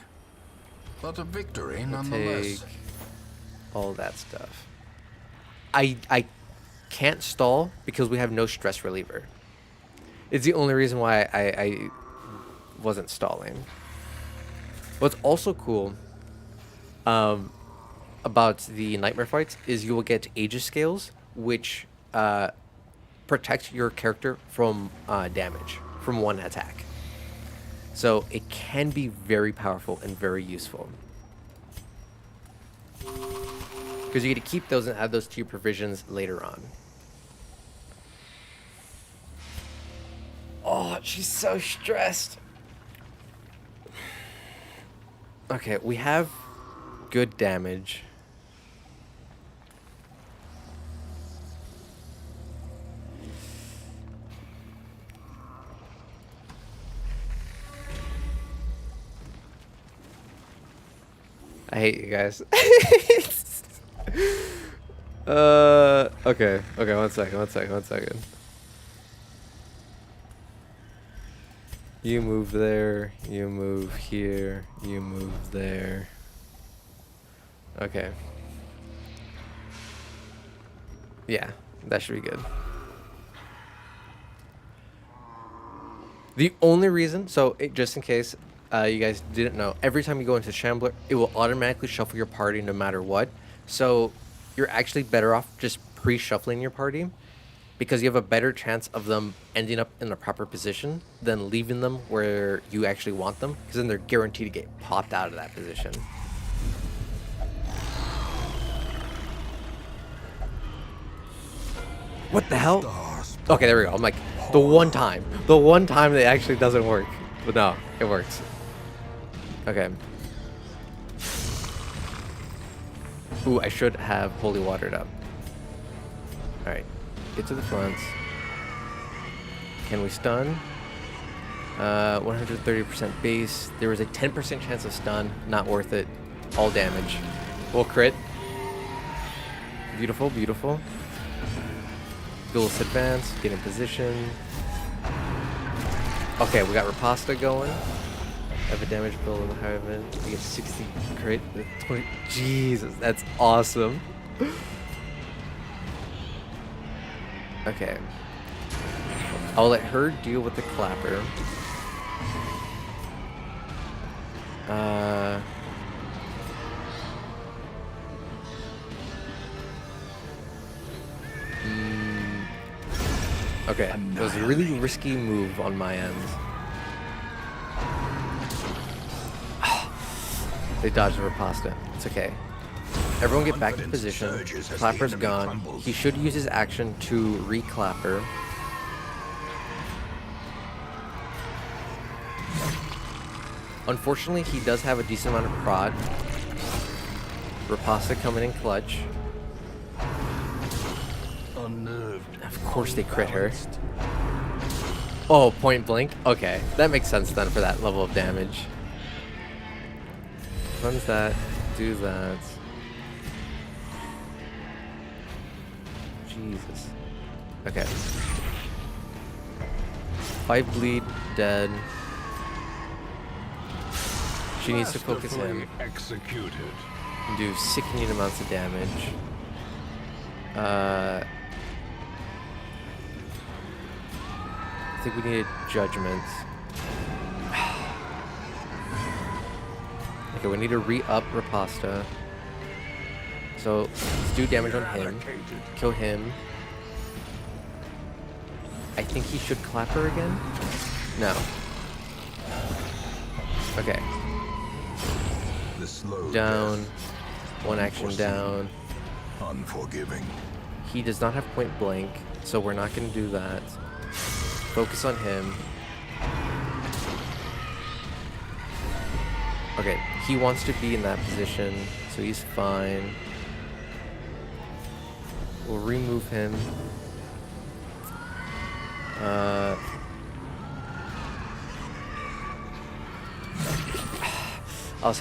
but a victory Take nonetheless. all that stuff. I can't stall because we have no stress reliever. It's the only reason why I wasn't stalling. What's also cool about the nightmare fights is you will get Aegis scales, which protect your character from damage from one attack. So it can be very powerful and very useful. Because you get to keep those and add those to your provisions later on. Oh, she's so stressed. Okay, we have good damage. I hate you guys. Okay, one second. You move there, you move here, you move there. Okay. Yeah, that should be good. The only reason, just in case you guys didn't know, every time you go into Shambler, it will automatically shuffle your party no matter what. So you're actually better off just pre-shuffling your party because you have a better chance of them ending up in the proper position than leaving them where you actually want them, because then they're guaranteed to get popped out of that position. What the hell? Okay, there we go. I'm like, the one time that it actually doesn't work. But no, it works. Okay. Ooh, I should have holy watered up. Alright. Get to the front. Can we stun? 130% base. There was a 10% chance of stun. Not worth it. All damage. We'll crit. Beautiful, beautiful. Duelist advance. Get in position. Okay, we got Riposta going. Have a damage bill in the higher event. We get 60 crit. 20. Jesus, that's awesome. Okay. I'll let her deal with the clapper. Okay, it was a really risky move on my end. They dodged the Riposta. It's okay. Everyone get back to position. Clapper's gone. He should use his action to re-clapper. Unfortunately, he does have a decent amount of prod. Riposta coming in clutch. unnerved. Of course they crit her. Oh, point blank? Okay, that makes sense then for that level of damage. Runs that, do that. Jesus. Okay. 5 bleed, dead. She needs to focus him. Executed. And do sickening amounts of damage. I think we need a judgment. Okay, we need to re-up Riposta. So let's do damage on him. Kill him. I think he should clap her again. No. Okay. Down. One action down. Unforgiving. He does not have point blank, so we're not going to do that. Focus on him. Okay, he wants to be in that position, so he's fine. We'll remove him. I was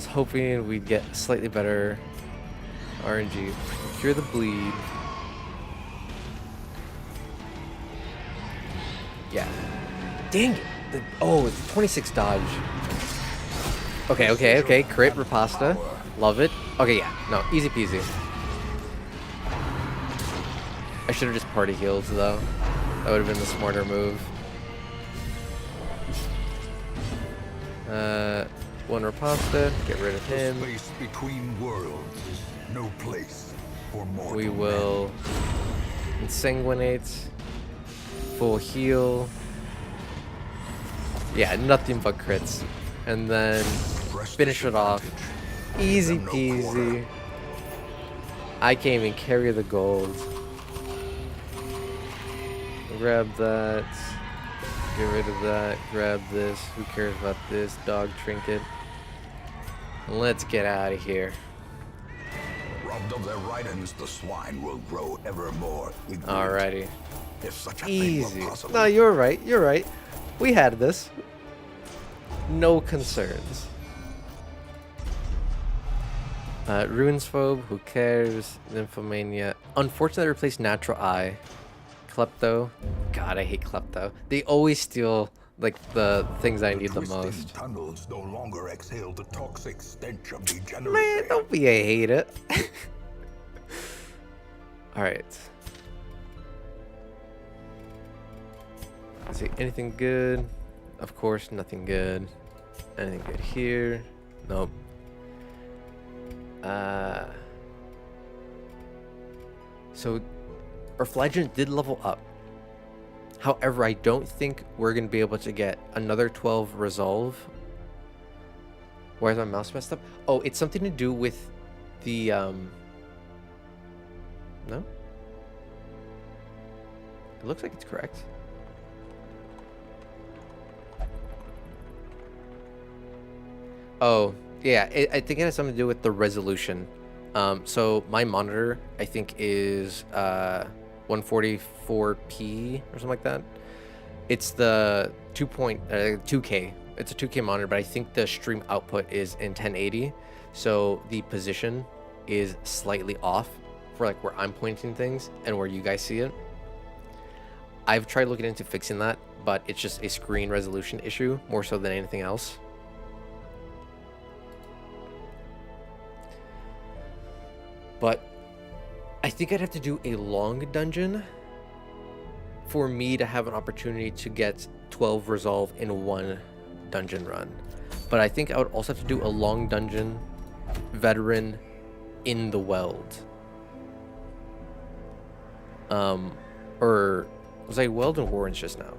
hoping we'd get slightly better RNG. Cure the bleed. Yeah. Dang it. Oh, it's 26 dodge. Okay. Crit Riposta. Love it. Okay, yeah. No, easy peasy. I should have just party healed, though. That would have been the smarter move. One Riposta. Get rid of him. Space between worlds is no place for mortal We will Insanguinate. Full heal. Yeah, nothing but crits. And then finish it off. Easy peasy. I can't even carry the gold. Grab that. Get rid of that. Grab this. Who cares about this? Dog trinket. Let's get out of here. Robbed of their ridings, the swine will grow ever more ignorant. Alrighty. If such a thing Easy. were possible. No, you're right. You're right. We had this. No concerns. Ruinsphobe, who cares? Nymphomania. Unfortunately, replaced Natural Eye. Klepto. God, I hate Klepto. They always steal, like, the things I need the Twisting most. tunnels no longer exhale the toxic stench of degeneracy. Man, don't be a hater. Alright. Let's see, anything good? Of course, nothing good. Anything good here? Nope. So, our Flagellant did level up. However, I don't think we're going to be able to get another 12 resolve. Why is my mouse messed up? Oh, it's something to do with the, No? It looks like it's correct. Oh, yeah, I think it has something to do with the resolution. So my monitor, I think, is 144p or something like that. It's the 2K. It's a 2K monitor, but I think the stream output is in 1080. So the position is slightly off for like where I'm pointing things and where you guys see it. I've tried looking into fixing that, but it's just a screen resolution issue more so than anything else. But I think I'd have to do a long dungeon for me to have an opportunity to get 12 resolve in one dungeon run. But I think I would also have to do a long dungeon veteran in the Weld. Or was I Weld and Warrens just now?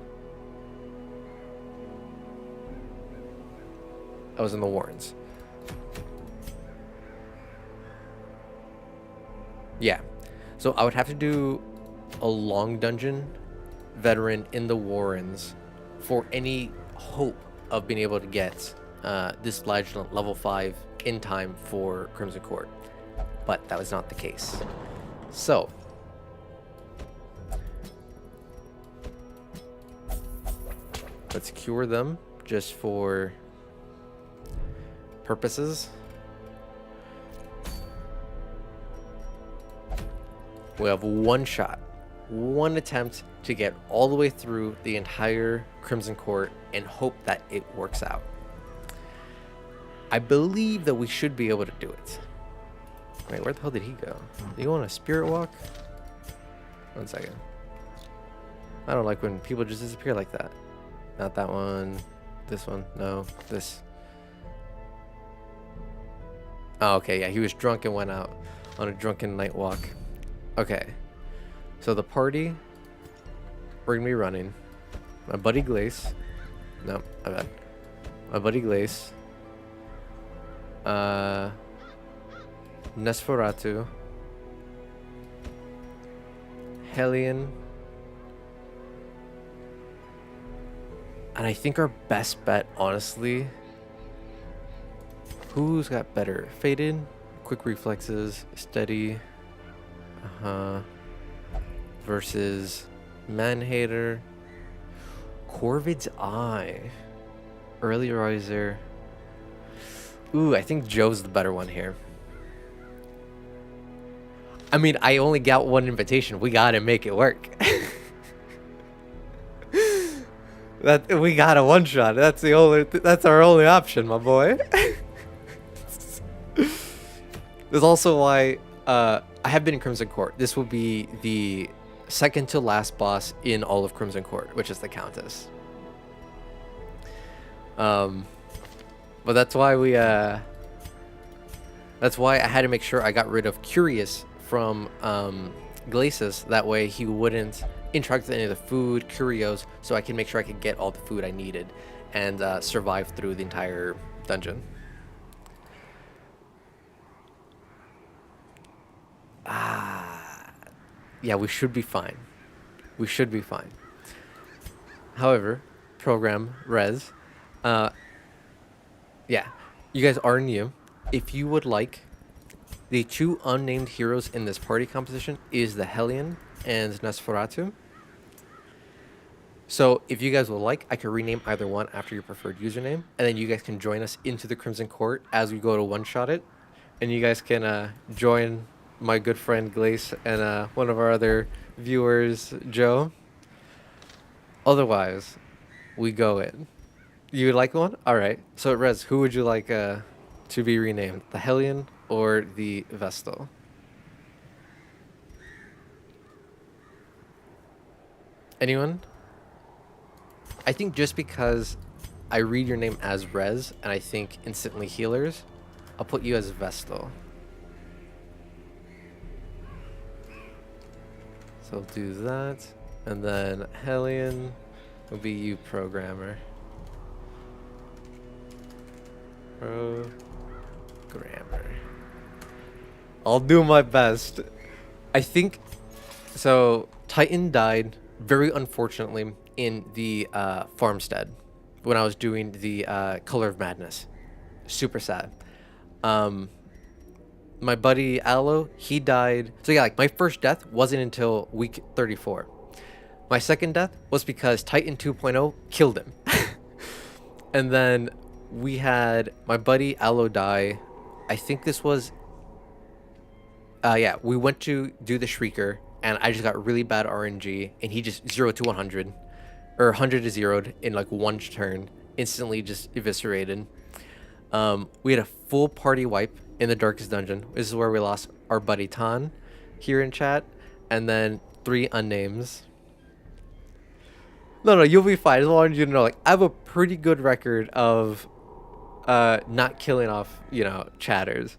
I was in the Warrens. Yeah, so I would have to do a long dungeon veteran in the Warrens for any hope of being able to get this Flagellant level 5 in time for Crimson Court. but that was not the case. So let's cure them just for purposes. We have one shot, one attempt to get all the way through the entire Crimson Court and hope that it works out. I believe that we should be able to do it. Wait, where the hell did he go? Did he go on a spirit walk? 1 second. I don't like when people just disappear like that. Not that one. This one. No. This. Oh, okay. Yeah, he was drunk and went out on a drunken night walk. Okay. So the party, we're going to be running. My buddy Glace. No, my bad. My buddy Glace. Nosferatu. Hellion. And I think our best bet, honestly, who's got better? Faded, quick reflexes, steady, versus Manhater, Corvid's Eye, Early Riser. Ooh, I think Joe's the better one here. I mean, I only got one invitation. We gotta make it work. That we got a one shot. That's the only. That's our only option, my boy. There's also why I have been in Crimson Court. This will be the second to last boss in all of Crimson Court, which is the Countess. But that's why we. That's why I had to make sure I got rid of Curious from Glacis. That way he wouldn't interact with any of the food, curios, so I can make sure I could get all the food I needed and survive through the entire dungeon. Yeah, we should be fine. We should be fine. However, program res, yeah, you guys are new. If you would like, the two unnamed heroes in this party composition is the Hellion and Nosferatu. So if you guys would like, I could rename either one after your preferred username, and then you guys can join us into the Crimson Court as we go to one-shot it, and you guys can join my good friend Glace and one of our other viewers, Joe. Otherwise, we go in. You would like one? All right. So Rez, who would you like to be renamed? The Hellion or the Vestal? Anyone? I think just because I read your name as Rez and I think instantly healers, I'll put you as Vestal. So I'll do that. And then Hellion will be you, programmer. Programmer. I'll do my best. I think so. Titan died very unfortunately in the farmstead when I was doing the Color of Madness. Super sad. My buddy Aloe, he died. So yeah, like my first death wasn't until week 34. My second death was because Titan 2.0 killed him. And then we had my buddy Aloe die. I think this was yeah, we went to do the Shrieker and I just got really bad RNG and he just 0 to 100 or 100 to 0'd in like one turn, instantly just eviscerated. We had a full party wipe in the Darkest Dungeon. This is where we lost our buddy Tan here in chat, and then 3 unnames. No, you'll be fine. I just wanted you to know, like, I have a pretty good record of not killing off, you know, chatters.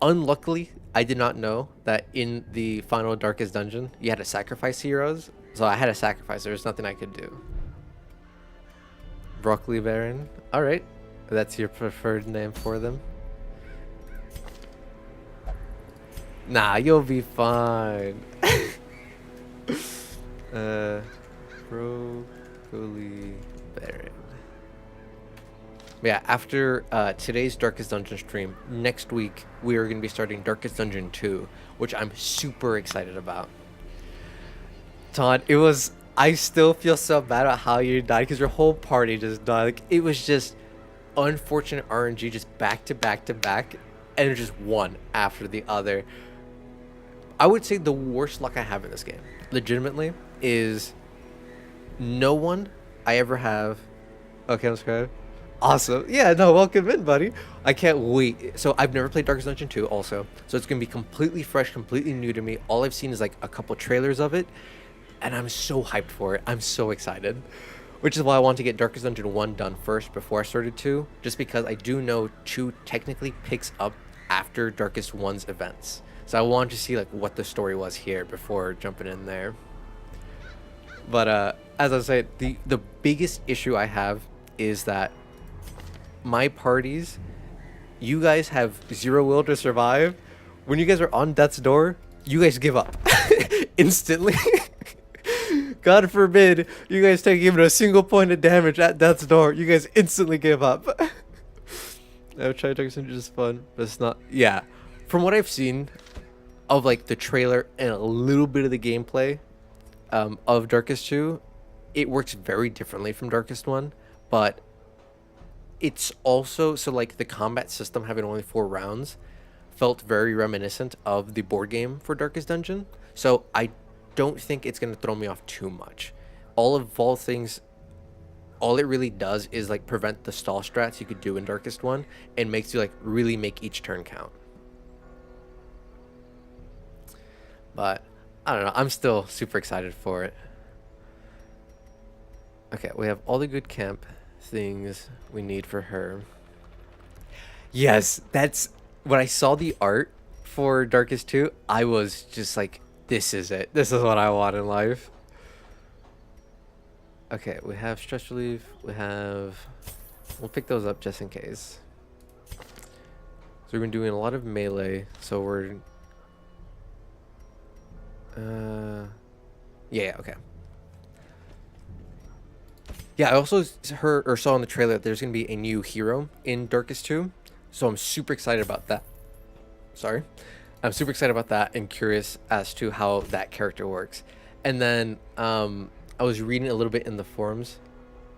Unluckily, I did not know that in the final Darkest Dungeon, you had to sacrifice heroes. So I had to sacrifice. There was nothing I could do. Broccoli Baron. All right. That's your preferred name for them. Nah, you'll be fine. Broccoli Baron. Yeah, after today's Darkest Dungeon stream, next week we are going to be starting Darkest Dungeon 2, which I'm super excited about. Todd, it was. I still feel so bad about how you died because your whole party just died. Like, it was just unfortunate RNG, just back to back to back, and just one after the other. I would say the worst luck I have in this game, legitimately, is no one I ever have. Okay, I'm subscribed. Awesome. Yeah, no, welcome in, buddy. I can't wait. So I've never played Darkest Dungeon 2 also. So it's going to be completely fresh, completely new to me. All I've seen is like a couple trailers of it, and I'm so hyped for it. I'm so excited. Which is why I want to get Darkest Dungeon 1 done first before I started 2, just because I do know 2 technically picks up after Darkest 1's events. So I wanted to see like what the story was here before jumping in there. But as I said, the biggest issue I have is that my parties, you guys have zero will to survive. When you guys are on death's door, you guys give up instantly. God forbid you guys take even a single point of damage at death's door. You guys instantly give up. I've tried to some just fun, but it's not. Yeah, from what I've seen of like the trailer and a little bit of the gameplay of Darkest 2, it works very differently from Darkest 1, but it's also so like the combat system having only 4 rounds felt very reminiscent of the board game for Darkest Dungeon. So I don't think it's gonna throw me off too much. All things, all it really does is like prevent the stall strats you could do in Darkest 1 and makes you like really make each turn count. But I don't know, I'm still super excited for it. Okay, we have all the good camp things we need for her. Yes, that's when I saw the art for Darkest 2, I was just like, this is it. This is what I want in life. Okay, we have stress relief. We'll pick those up just in case. So we've been doing a lot of melee. So we're... Yeah, okay. Yeah, I also heard or saw in the trailer that there's going to be a new hero in Darkest 2. So I'm super excited about that. Sorry. I'm super excited about that and curious as to how that character works. And then I was reading a little bit in the forums.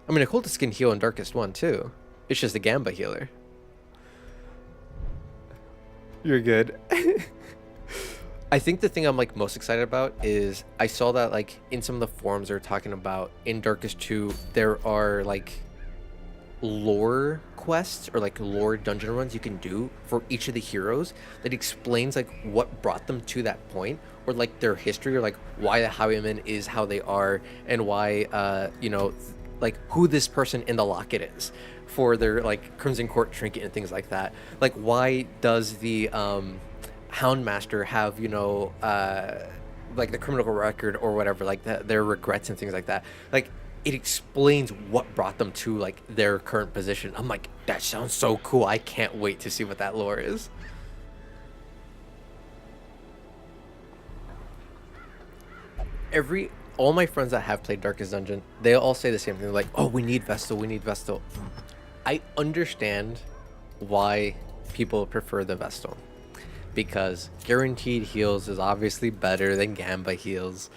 I mean, Occultist can heal in Darkest 1 too. It's just a Gamba healer. You're good. I think the thing I'm like most excited about is I saw that like in some of the forums they're talking about in Darkest 2 there are like lore quests or like lore dungeon runs you can do for each of the heroes that explains like what brought them to that point or like their history or like why the Highwaymen is how they are and why you know like who this person in the locket is for their like Crimson Court trinket and things like that. Like why does the Houndmaster have, you know, like the criminal record or whatever, like their regrets and things like that. Like it explains what brought them to like their current position. I'm like, that sounds so cool. I can't wait to see what that lore is. All my friends that have played Darkest Dungeon, they all say the same thing. They're like, oh, we need Vestal, we need Vestal. I understand why people prefer the Vestal. Because guaranteed heals is obviously better than Gamba heals.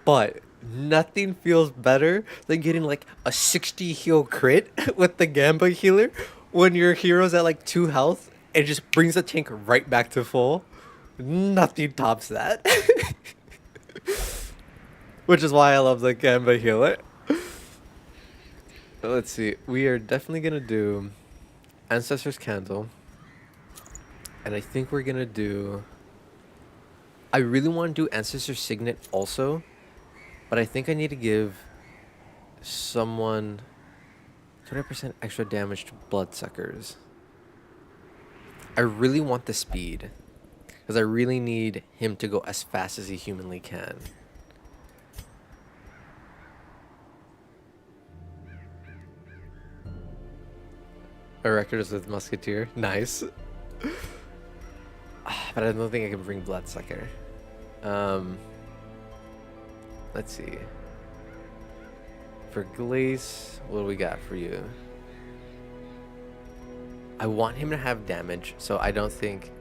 But nothing feels better than getting like a 60 heal crit with the Gamba healer when your hero's at like 2 health. It just brings the tank right back to full. Nothing tops that. Which is why I love the Gamba healer. Let's see. We are definitely going to do Ancestor's Candle. And I think we're gonna do... I really want to do Ancestor's Signet also. But I think I need to give someone 20% extra damage to Bloodsuckers. I really want the speed. Because I really need him to go as fast as he humanly can. A record is with Musketeer. Nice. But I don't think I can bring Bloodsucker. Let's see. For Glace, what do we got for you? I want him to have damage, so I don't think...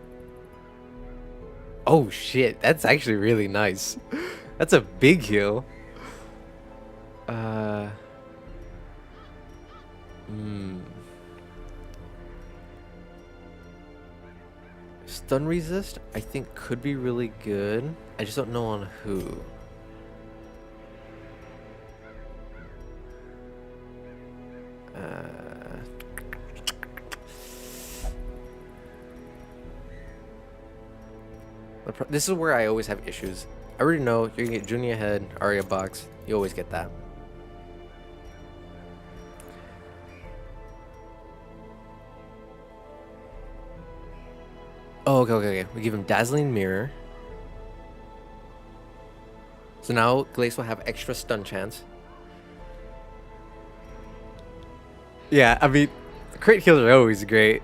Oh shit, that's actually really nice. That's a big heal. Uh... Hmm. Stun resist, I think could be really good. I just don't know on who. This is where I always have issues. I already know you're gonna get Junia Head, Arya Box. You always get that. Oh, okay. We give him Dazzling Mirror. So now Glace will have extra stun chance. Yeah, I mean, crit heals are always great.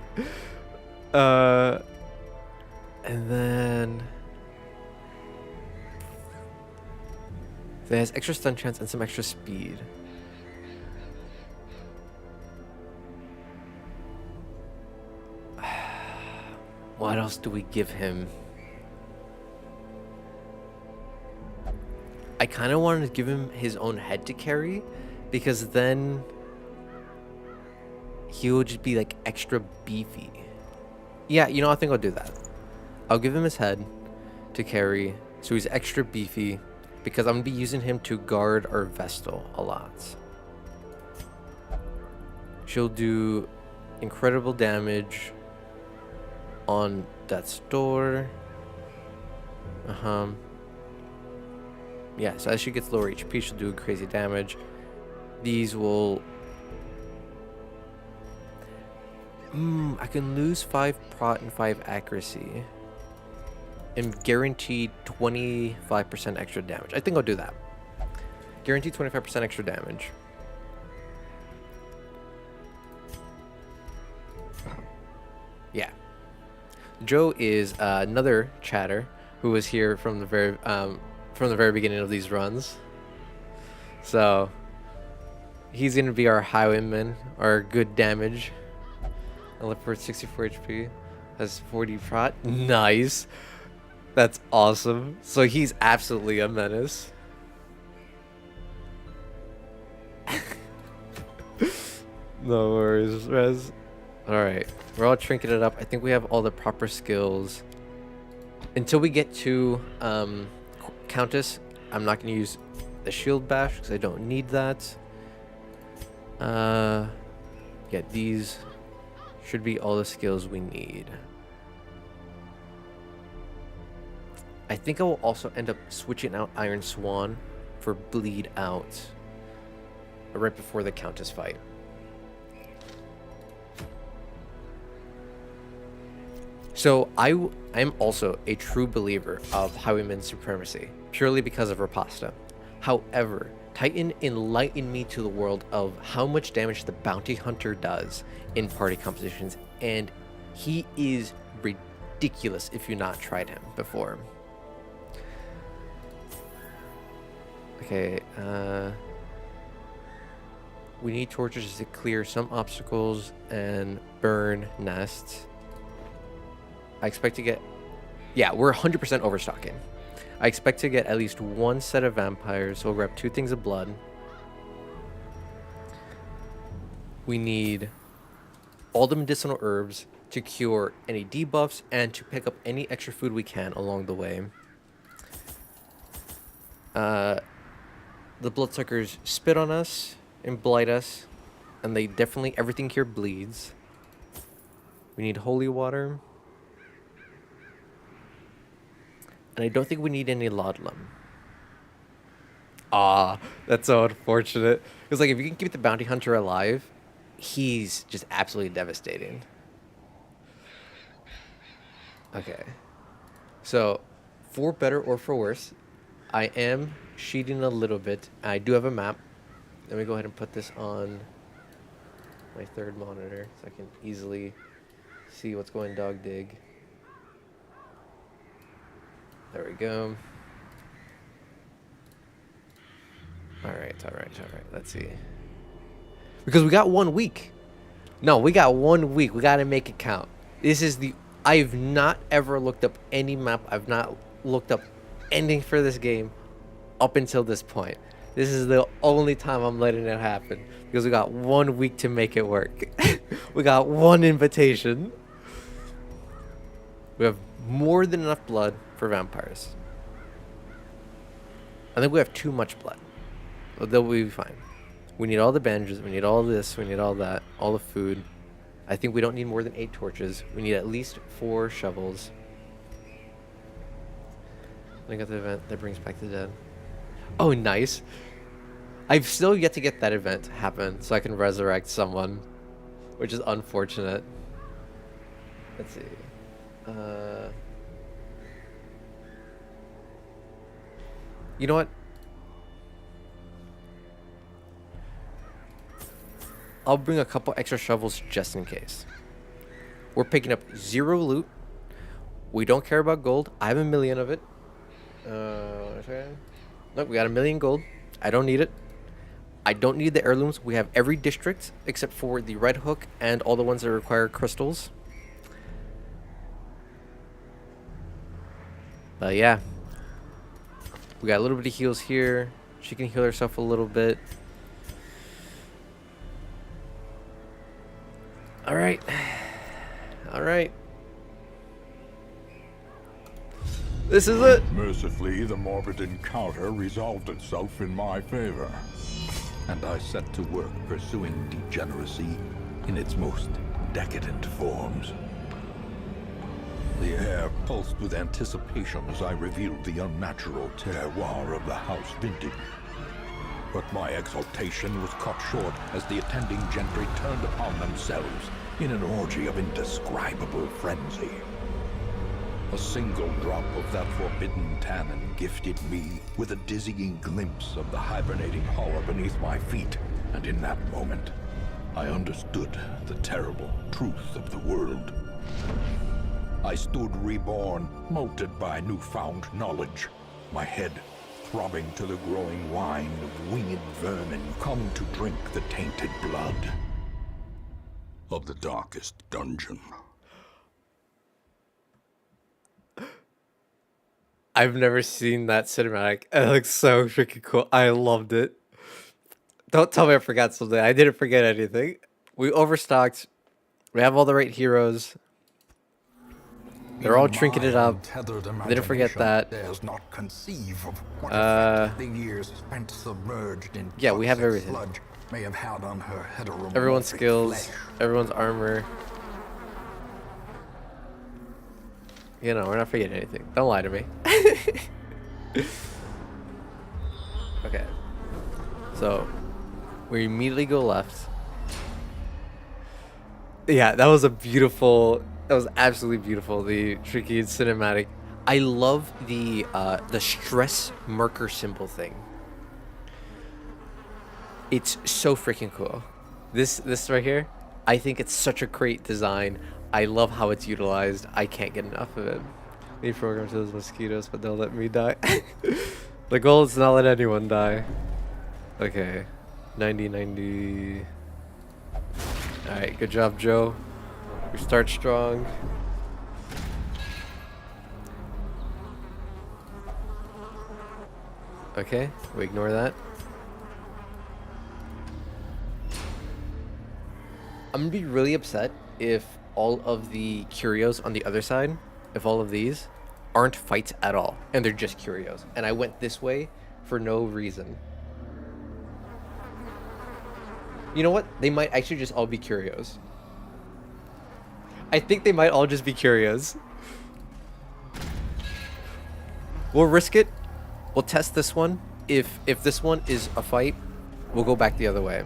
And then... So it has extra stun chance and some extra speed. What else do we give him? I kind of wanted to give him his own head to carry, because then he will just be like extra beefy. Yeah, you know, I think I'll do that. I'll give him his head to carry, so he's extra beefy, because I'm gonna be using him to guard our Vestal a lot. She'll do incredible damage on Death's Door. Yeah, so as she gets lower HP, she'll do crazy damage. These will... I can lose 5 prot and 5 accuracy. And guaranteed 25% extra damage. I think I'll do that. Guaranteed 25% extra damage. Yeah. Joe is another chatter who was here from the very beginning of these runs. So he's gonna be our highwayman, our good damage. I live for 64 HP, has 40 prot. Nice. That's awesome. So he's absolutely a menace. No worries, Rez. Alright, we're all trinketed up. I think we have all the proper skills. Until we get to Countess, I'm not going to use the shield bash because I don't need that. Yeah, these should be all the skills we need. I think I will also end up switching out Iron Swan for Bleed Out right before the Countess fight. So I'm also a true believer of Highwayman supremacy, purely because of Riposta. However, Titan enlightened me to the world of how much damage the Bounty Hunter does in party compositions, and he is ridiculous if you've not tried him before. Okay, we need torches to clear some obstacles and burn nests. I expect to get... Yeah, we're 100% overstocking. I expect to get at least one set of vampires, so we'll grab 2 things of blood. We need all the medicinal herbs to cure any debuffs and to pick up any extra food we can along the way. The bloodsuckers spit on us and blight us, and they definitely... Everything here bleeds. We need holy water. And I don't think we need any Laudanum. Ah, that's so unfortunate. Because, like, if you can keep the Bounty Hunter alive, he's just absolutely devastating. Okay. So, for better or for worse, I am cheating a little bit. I do have a map. Let me go ahead and put this on my third monitor so I can easily see what's going dog dig. There we go. All right. Let's see. Because we got 1 week. No, we got 1 week. We gotta make it count. This is the. I've not ever looked up any map. I've not looked up anything for this game up until this point. This is the only time I'm letting it happen because we got 1 week to make it work. We got one invitation. We have more than enough blood for vampires. I think we have too much blood. They'll be fine. We need all the bandages. We need all this. We need all that. All the food. I think we don't need more than 8 torches. We need at least 4 shovels. I got the event that brings back the dead. Oh, nice. I've still yet to get that event happen so I can resurrect someone, which is unfortunate. Let's see. You know what? I'll bring a couple extra shovels just in case. We're picking up 0 loot. We don't care about gold. I have 1,000,000 of it. Look, we got 1,000,000 gold. I don't need it. I don't need the heirlooms. We have every district except for the Red Hook and all the ones that require crystals. But yeah. We got a little bit of heals here. She can heal herself a little bit. Alright. Alright. This is it. Mercifully, the morbid encounter resolved itself in my favor, and I set to work pursuing degeneracy in its most decadent forms. The air pulsed with anticipation as I revealed the unnatural terroir of the house vintage. But my exultation was cut short as the attending gentry turned upon themselves in an orgy of indescribable frenzy. A single drop of that forbidden tannin gifted me with a dizzying glimpse of the hibernating horror beneath my feet, and in that moment, I understood the terrible truth of the world. I stood reborn, molded by newfound knowledge, my head throbbing to the growing wine of winged vermin come to drink the tainted blood of the darkest dungeon. I've never seen that cinematic. It looks so freaking cool. I loved it. Don't tell me I forgot something. I didn't forget anything. We overstocked. We have all the right heroes. They're all trinketed up. Didn't forget that. Dares not conceive of what effect the years spent submerged in Yeah, we have toxic everything. sludge may have had on her heteromorphic Everyone's skills, flesh. everyone's armor. You know, we're not forgetting anything. Don't lie to me. Okay. So, we immediately go left. Yeah, that was a beautiful... That was absolutely beautiful. The tricky cinematic. I love the stress marker symbol thing. It's so freaking cool. This right here, I think it's such a great design. I love how it's utilized. I can't get enough of it. Need programs to those mosquitoes, but they'll let me die. The goal is to not let anyone die. Okay, 90. All right, good job, Joe. We start strong. Okay, we ignore that. I'm gonna be really upset if all of the curios on the other side, if all of these aren't fights at all, and they're just curios. And I went this way for no reason. You know what? They might actually just all be curios. I think they might all just be curios. We'll risk it. We'll test this one. If this one is a fight, we'll go back the other way.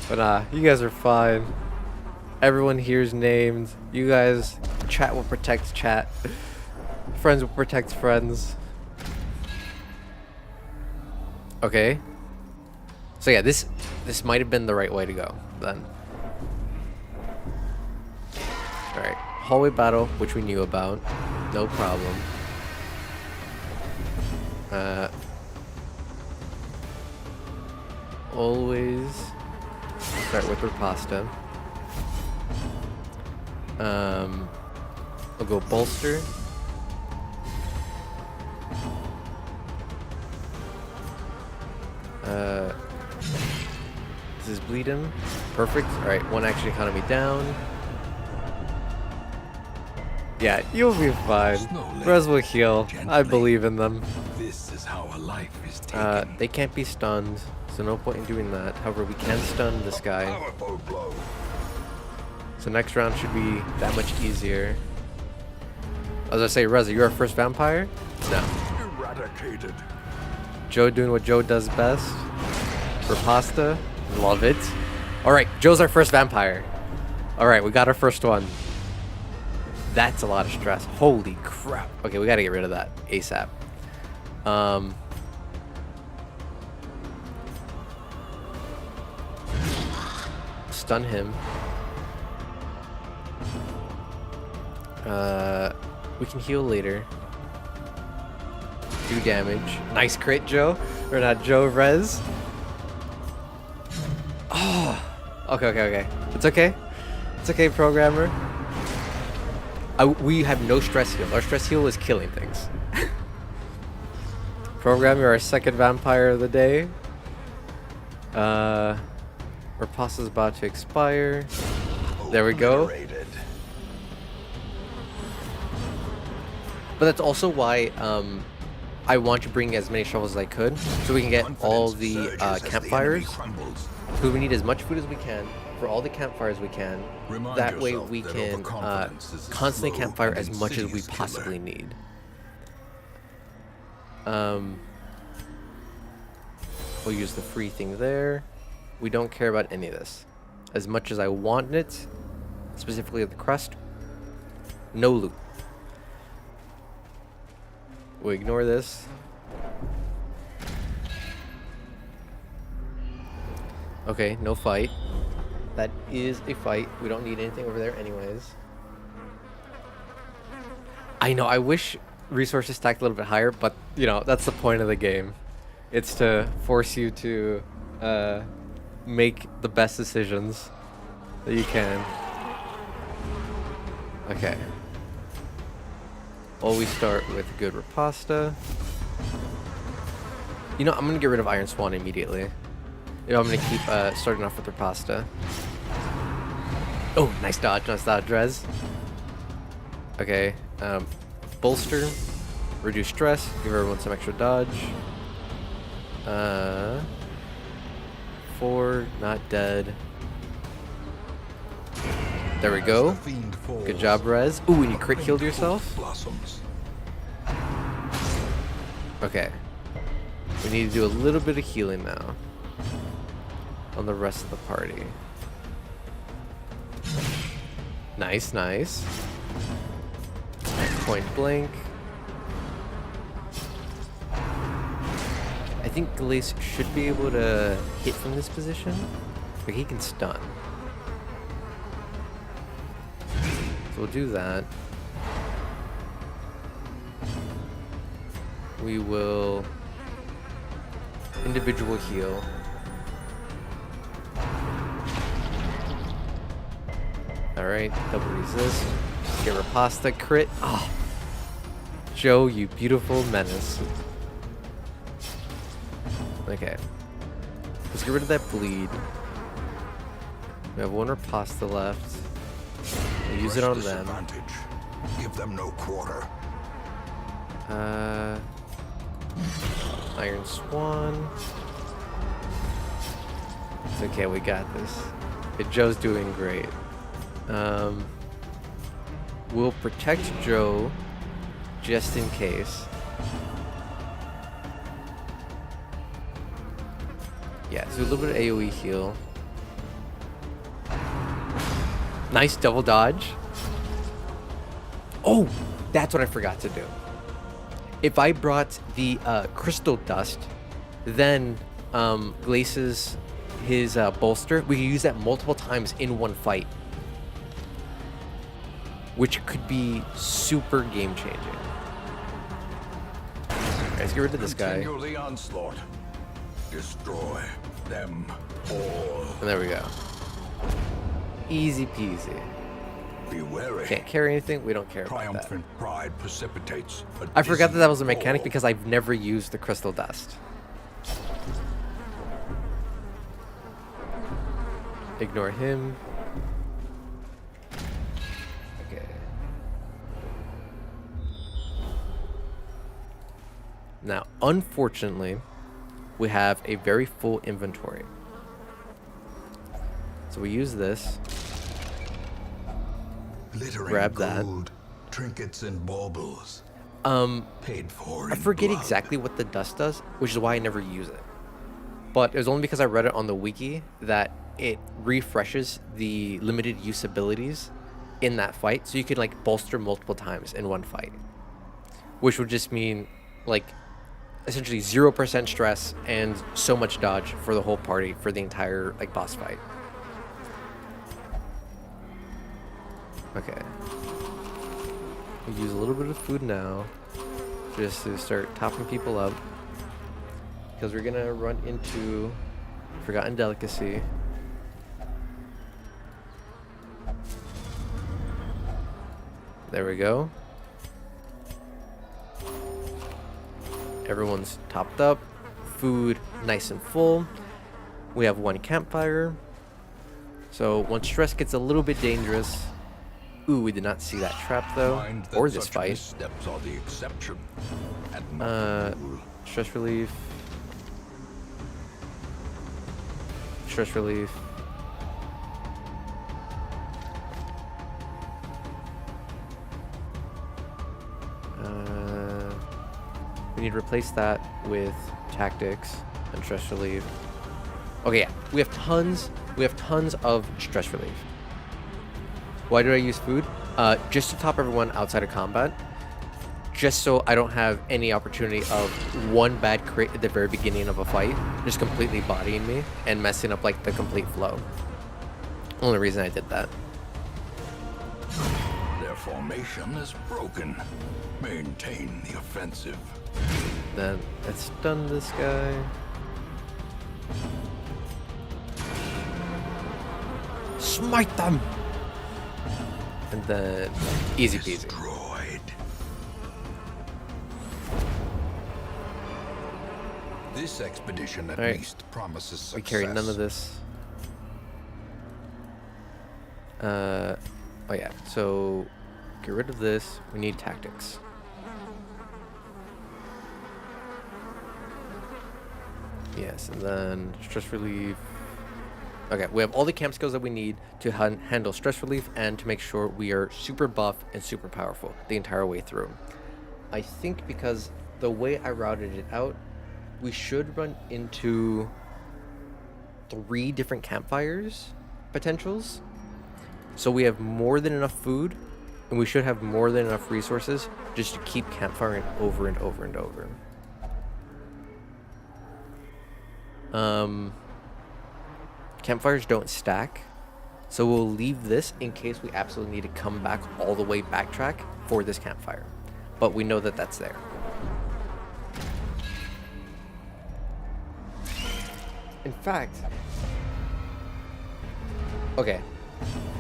But you guys are fine. Everyone here's named. You guys, chat will protect chat. Friends will protect friends. Okay. So yeah, this might have been the right way to go then. All right, hallway battle, which we knew about, no problem. always start with riposta. I'll go bolster. This is bleed him. Perfect. Alright, 1 action economy down. Yeah, you'll be fine. Rez will heal. I believe in them. This is how a life is taken. They can't be stunned, so no point in doing that. However, we can stun this guy. Powerful blow. So next round should be that much easier. As I say, Rez, are you our first vampire? No. Eradicated. Joe doing what Joe does best. Riposta. Love it. Alright, Joe's our first vampire. Alright, we got our first one. That's a lot of stress. Holy crap. Okay, we gotta get rid of that ASAP. Stun him. We can heal later. Do damage. Nice crit, Joe. Or not Joe, Rez. Oh. Okay. It's okay. It's okay, programmer. We have no stress heal. Our stress heal is killing things. Programmer, our second vampire of the day. Riposta's about to expire. There we go. But that's also why I want to bring as many shovels as I could, so we can get all the campfires. Because we need as much food as we can for all the campfires we can. That way we can constantly campfire as much as we possibly need. We'll use the free thing there. We don't care about any of this. As much as I want it, specifically the crust, no loot. We ignore this. Okay, no fight. That is a fight. We don't need anything over there anyways. I know, I wish resources stacked a little bit higher, but, you know, that's the point of the game. It's to force you to make the best decisions that you can. Okay. Always start with good riposta. You know, I'm going to get rid of Iron Swan immediately. You know, I'm going to keep starting off with riposta. Oh, nice dodge, Rez. Okay, bolster, reduce stress, give everyone some extra dodge. 4, not dead. There we go. Good job, Rez. Ooh, and you crit healed yourself? Okay. We need to do a little bit of healing now on the rest of the party. Nice, nice. Point blank. I think Glace should be able to hit from this position, but he can stun. So we'll do that. We will individual heal. Alright, double resist. Get riposta crit. Oh. Joe, you beautiful menace. Okay. Let's get rid of that bleed. We have 1 riposta left. We'll use it on them. Give them no quarter. Iron Swan. It's okay, we got this. Okay, Joe's doing great. We'll protect Joe just in case. Yeah, so a little bit of AoE heal. Nice double dodge. Oh, that's what I forgot to do. If I brought the crystal dust, then Glace's his bolster, we could use that multiple times in one fight, which could be super game changing. Let's get rid of this guy. The onslaught. Destroy them all. And there we go. Easy peasy. Be wary. Can't carry anything. We don't care about that. Triumphant pride precipitates. I forgot that that was a mechanic because I've never used the crystal dust. Ignore him. Okay. Now, unfortunately, we have a very full inventory. So we use this. Glittering Grab that. gold, trinkets and baubles. Paid for. I forget exactly what the dust does, which is why I never use it. But it was only because I read it on the wiki that it refreshes the limited use abilities in that fight, so you can like bolster multiple times in one fight, which would just mean like essentially 0% stress and so much dodge for the whole party for the entire like boss fight. Okay. We use a little bit of food now just to start topping people up, because we're gonna run into Forgotten Delicacy. There we go. Everyone's topped up. Food nice and full. We have one campfire. So once stress gets a little bit dangerous. Ooh, we did not see that trap though. Or this fight. Steps are the exception. And not the rule. Stress relief. Stress relief. We need to replace that with tactics and stress relief. Okay, yeah, we have tons of stress relief. Why do I use food? Just to top everyone outside of combat. Just so I don't have any opportunity of one bad crit at the very beginning of a fight just completely bodying me and messing up like the complete flow. Only reason I did that. Their formation is broken. Maintain the offensive. Then let's stun this guy. Smite them! And then easy peasy. Destroyed. This expedition at Alright. least promises success. We carry none of this. Oh yeah, so get rid of this. We need tactics. Yes, and then stress relief. Okay, we have all the camp skills that we need to handle stress relief and to make sure we are super buff and super powerful the entire way through. I think because the way I routed it out, we should run into 3 different campfires potentials. So we have more than enough food, and we should have more than enough resources just to keep campfiring over and over and over. Campfires don't stack, so we'll leave this in case we absolutely need to come back all the way backtrack for this campfire. But we know that that's there. In fact, okay,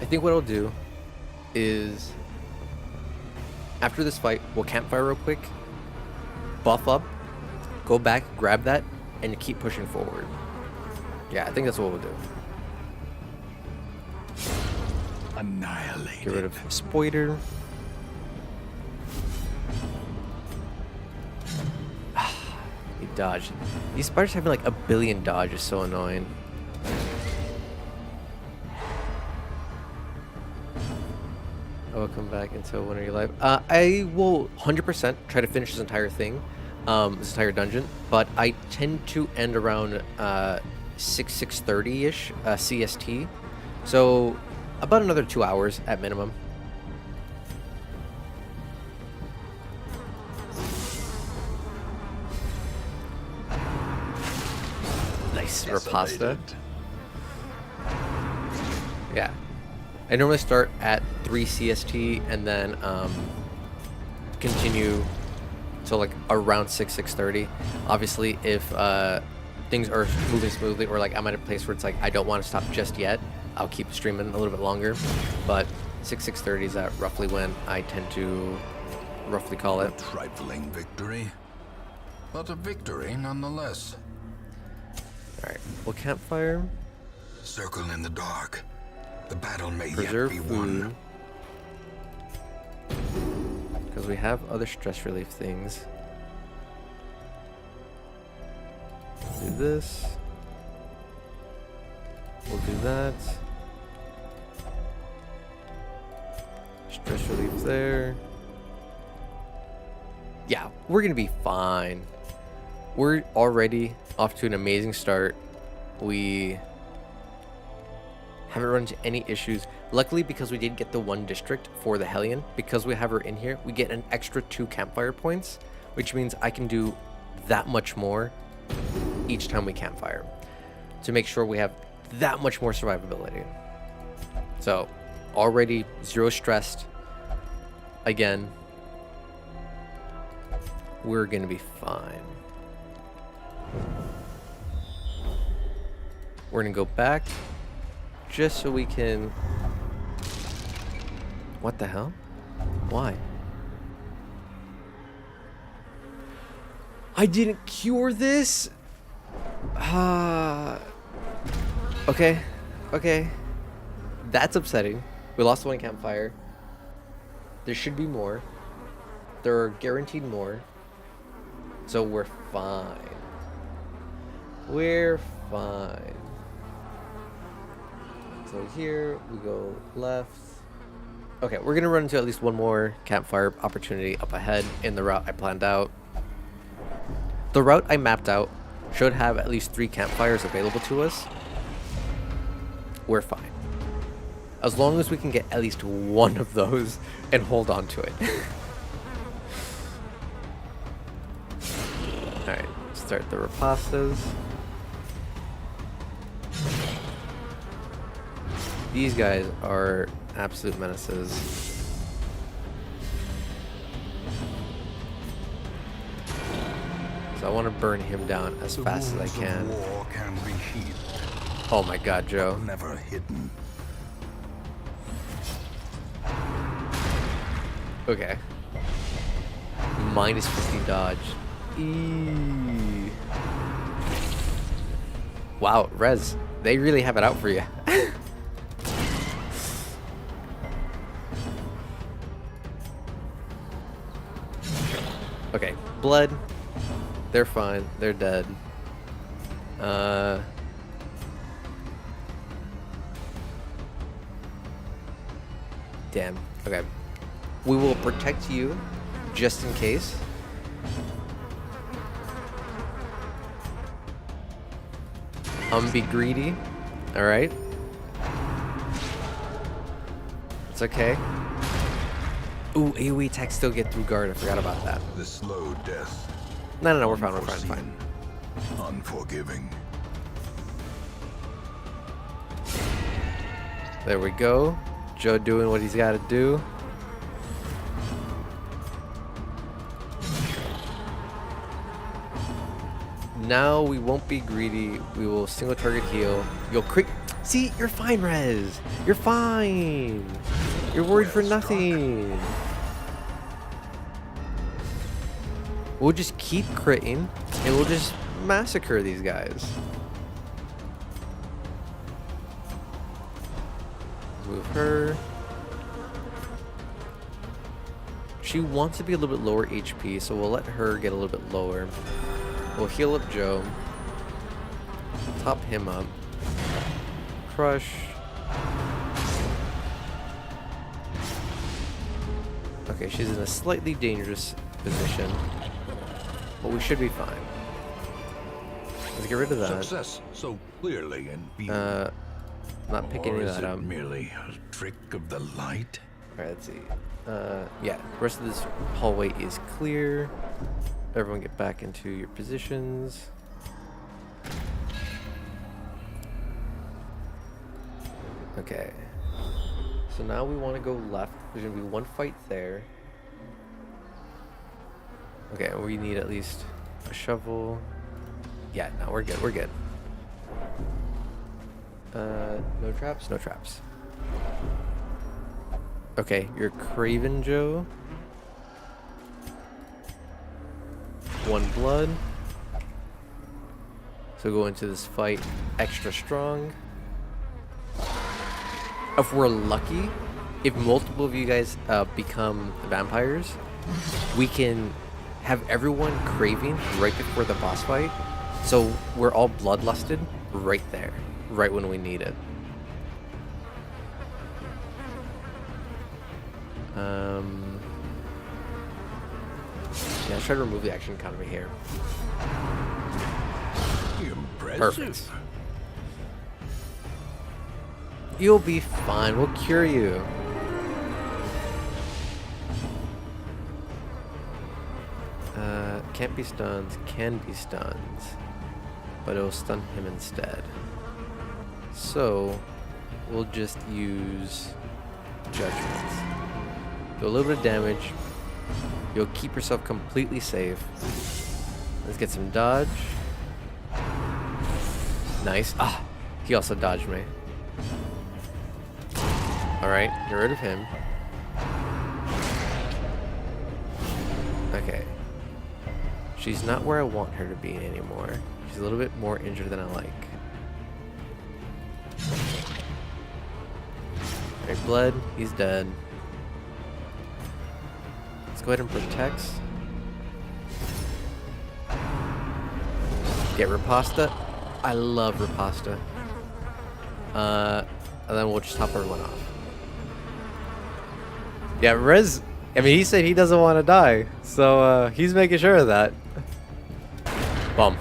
I think what I'll do is after this fight, we'll campfire real quick, buff up, go back, grab that, and keep pushing forward. Yeah, I think that's what we'll do. Annihilated. Get rid of Spoiter. He dodged. These spiders having like a billion dodge is so annoying. I will come back until when are you live? I will 100% try to finish this entire thing, this entire dungeon, but I tend to end around 6:30-ish CST, so about another 2 hours at minimum. Nice riposta. Yeah, I normally start at 3 CST and then continue till like around 6:30. Obviously, if things are moving smoothly, or like I'm at a place where it's like I don't want to stop just yet, I'll keep streaming a little bit longer. But 6:30 is at roughly when I tend to roughly call it. A trifling victory, but a victory nonetheless. All right, well, campfire. Circle in the dark. The battle may Preserve yet be food. won. Because we have other stress relief things. Do this. We'll do that. Stress relief there. Yeah, we're gonna be fine. We're already off to an amazing start. We haven't run into any issues. Luckily, because we did get the one district for the Hellion, because we have her in here, we get an extra 2 campfire points, which means I can do that much more each time we campfire to make sure we have that much more survivability. So, already 0 stressed. Again, we're gonna be fine. We're gonna go back just so we can... What the hell? Why? I didn't cure this? Okay. Okay. That's upsetting. We lost 1 campfire. There should be more. There are guaranteed more. So we're fine. We're fine. So here we go left. Okay, we're gonna run into at least 1 more campfire opportunity up ahead in the route I planned out. The route I mapped out should have at least 3 campfires available to us. We're fine. As long as we can get at least 1 of those and hold on to it. Alright, start the repastas. These guys are absolute menaces. So I want to burn him down as fast as I can. War can be healed, Oh my god, Joe. never hidden. Okay. Minus 50 dodge. Eee. Wow, Rez. They really have it out for you. Okay, blood. They're fine. They're dead. Damn. Okay. We will protect you just in case. Be greedy. Alright. It's okay. Ooh, AoE attacks still get through guard. I forgot about that. The slow death. No, we're fine, we're fine, fine. Unforgiving. There we go. Joe doing what he's got to do. Now we won't be greedy. We will single target heal. You'll crit. See, you're fine, Rez. You're fine. You're worried for nothing. We'll just keep critting, and we'll just massacre these guys. Move her. She wants to be a little bit lower HP, so we'll let her get a little bit lower. We'll heal up Joe. Top him up. Crush. Okay, she's in a slightly dangerous position, but we should be fine. Let's get rid of that. Success so clearly in view. Not picking any of that up. Merely a trick of the light. All right, let's see. Yeah, the rest of this hallway is clear. Everyone get back into your positions. Okay. So now we want to go left. There's going to be 1 fight there. Okay, we need at least a shovel. Yeah, no, we're good. We're good. No traps? No traps. Okay, you're Craven Joe. 1 blood. So go into this fight extra strong. If we're lucky, if multiple of you guys become vampires, we can have everyone craving right before the boss fight. So we're all bloodlusted right there, right when we need it. Yeah, let's try to remove the action economy here. Impressive. Perfect. You'll be fine. We'll cure you. Can't be stunned. Can be stunned. But it'll stun him instead. So, we'll just use Judgment. Do a little bit of damage. You'll keep yourself completely safe. Let's get some dodge. Nice. Ah, he also dodged me. Alright, get rid of him. Okay. She's not where I want her to be anymore. She's a little bit more injured than I like. Alright, blood. He's dead. Let's go ahead and protect. Get Riposta. I love Riposta. And then we'll just top everyone off. Yeah, Rez, I mean, he said he doesn't want to die. So, he's making sure of that. Bum.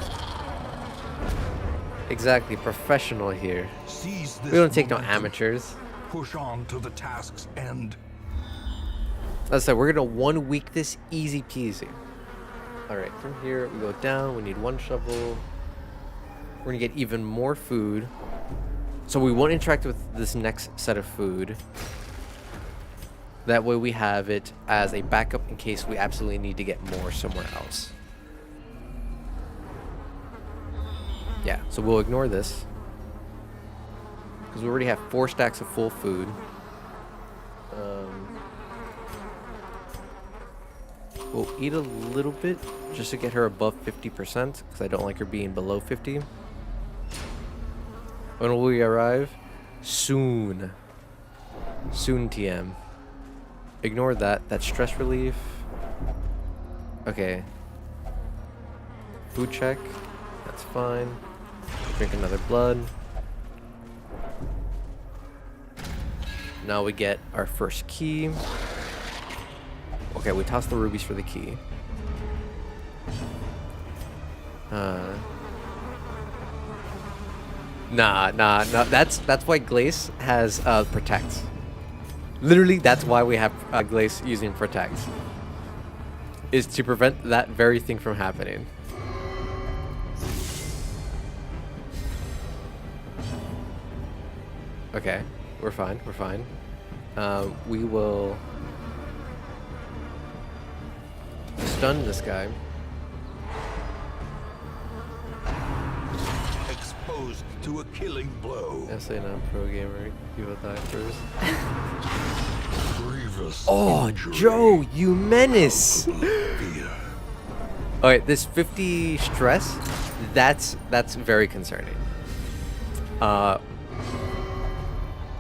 Exactly, professional here. We don't take no amateurs. Push on to the task's end. Let's say we're gonna 1 week this easy peasy. Alright, from here we go down, we need 1 shovel. We're gonna get even more food. So we won't interact with this next set of food. That way we have it as a backup in case we absolutely need to get more somewhere else. Yeah, so we'll ignore this. Because we already have 4 stacks of full food. We'll eat a little bit just to get her above 50% because I don't like her being below 50. When will we arrive? Soon. Soon, TM. Ignore that. That's stress relief. Okay. Food check. That's fine. Drink another blood. Now we get our first key. Okay, we toss the rubies for the key. Nah. That's why Glace has protect. Literally, that's why we have Glace using protect. Is to prevent that very thing from happening. Okay, we're fine. We're fine. We will stun this guy. Exposed to a killing blow. Yes, I know, pro gamer. You will die first. Grievous Oh, injury. Joe, you menace! Fear. Alright, this 50 stress, that's very concerning.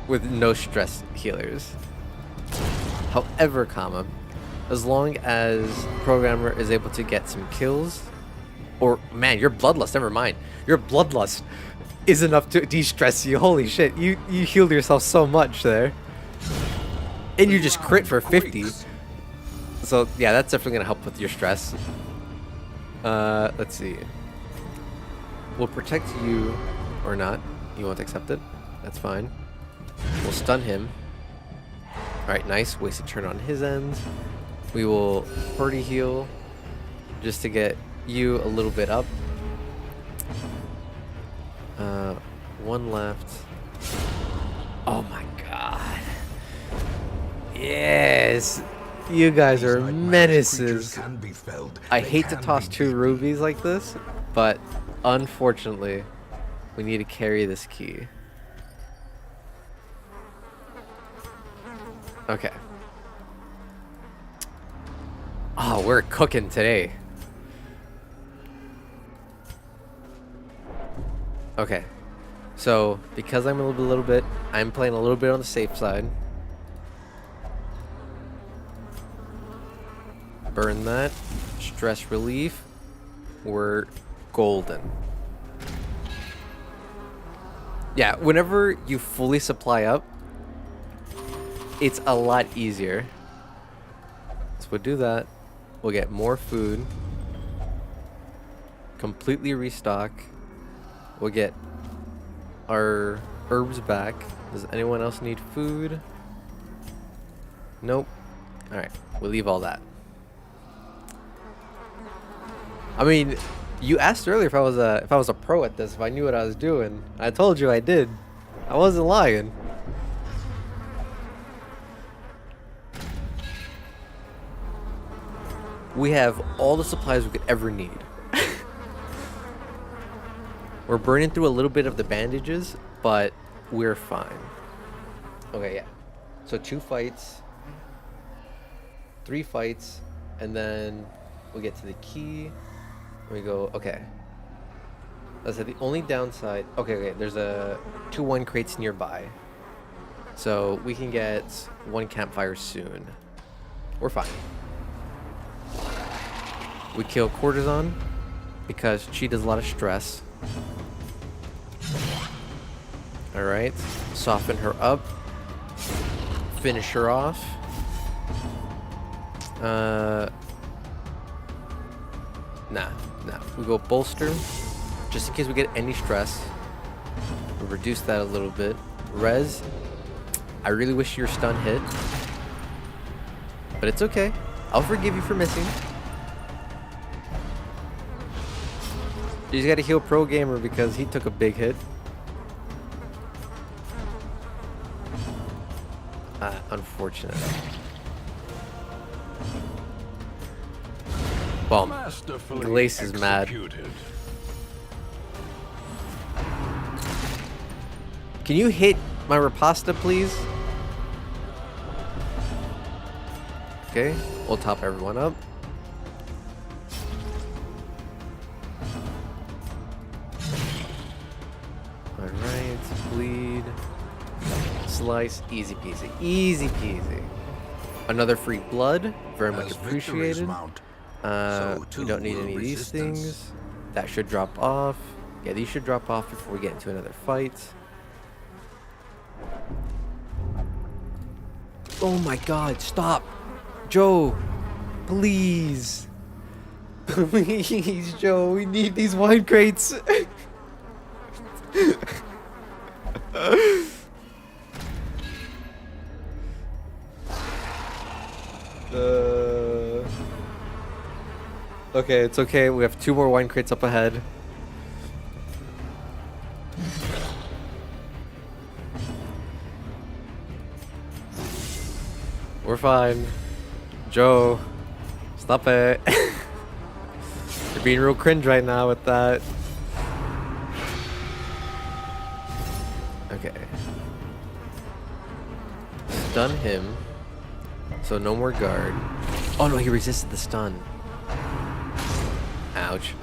With no stress healers. However, comma, as long as programmer is able to get some kills, or man, your bloodlust, never mind. Your bloodlust is enough to de-stress you. Holy shit, you healed yourself so much there. And you just crit for 50. So yeah, that's definitely gonna help with your stress. Let's see. We'll protect you or not. You won't accept it. That's fine. We'll stun him. Alright, nice. Wasted turn on his end. We will party heal just to get you a little bit up. 1 left. Oh my god. Yes. You guys are menaces. Can be felled. I They hate to can toss be 2 rubies like this, but Unfortunately, we need to carry this key. Okay. Oh, we're cooking today. Okay. So, because I'm I'm playing a little bit on the safe side. Burn that. Stress relief. We're golden. Yeah, whenever you fully supply up, it's a lot easier. So we'll do that. We'll get more food. Completely restock. We'll get our herbs back. Does anyone else need food? Nope. Alright, we'll leave all that. I mean, you asked earlier if I was a pro at this, if I knew what I was doing. I told you I did. I wasn't lying. We have all the supplies we could ever need. We're burning through a little bit of the bandages, but we're fine. Okay, yeah. So 2 fights, 3 fights, and then we get to the key. We go, okay. That's the only downside. Okay, there's 2 wine crates nearby. So we can get 1 campfire soon. We're fine. We kill Courtesan because she does a lot of stress. Alright. Soften her up. Finish her off. Nah. We go bolster. Just in case we get any stress. We'll reduce that a little bit. Res. I really wish your stun hit. But it's okay. I'll forgive you for missing. You just gotta heal Pro Gamer because he took a big hit. Unfortunate. Well, Glace is mad. Can you hit my Rapasta, please? Okay, we'll top everyone up. Alright, bleed. Slice, easy peasy. Easy peasy. Another free blood, very much appreciated. We don't need any of these things. That should drop off. Yeah, these should drop off before we get into another fight. Oh my god, stop! Joe! Please! Please, Joe, we need these wine crates! Okay, it's okay. We have 2 more wine crates up ahead. We're fine. Joe, stop it. You're being real cringe right now with that. Okay. Stun him. So no more guard. Oh no, he resisted the stun. Ouch.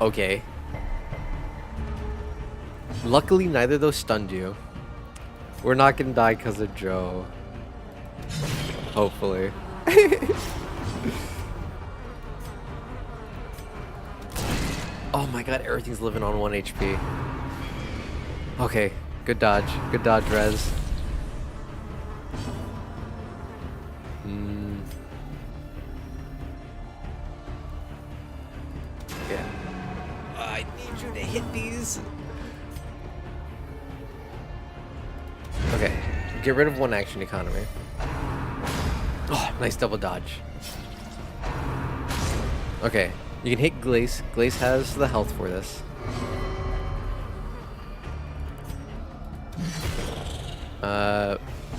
Okay. Luckily, neither of those stunned you. We're not gonna die because of Joe. Hopefully. Oh my god, everything's living on 1 HP. Okay, good dodge. Good dodge, Rez. Yeah. I need you to hit these. Okay, get rid of 1 action economy. Oh, nice double dodge. Okay, you can hit Glace. Glace has the health for this.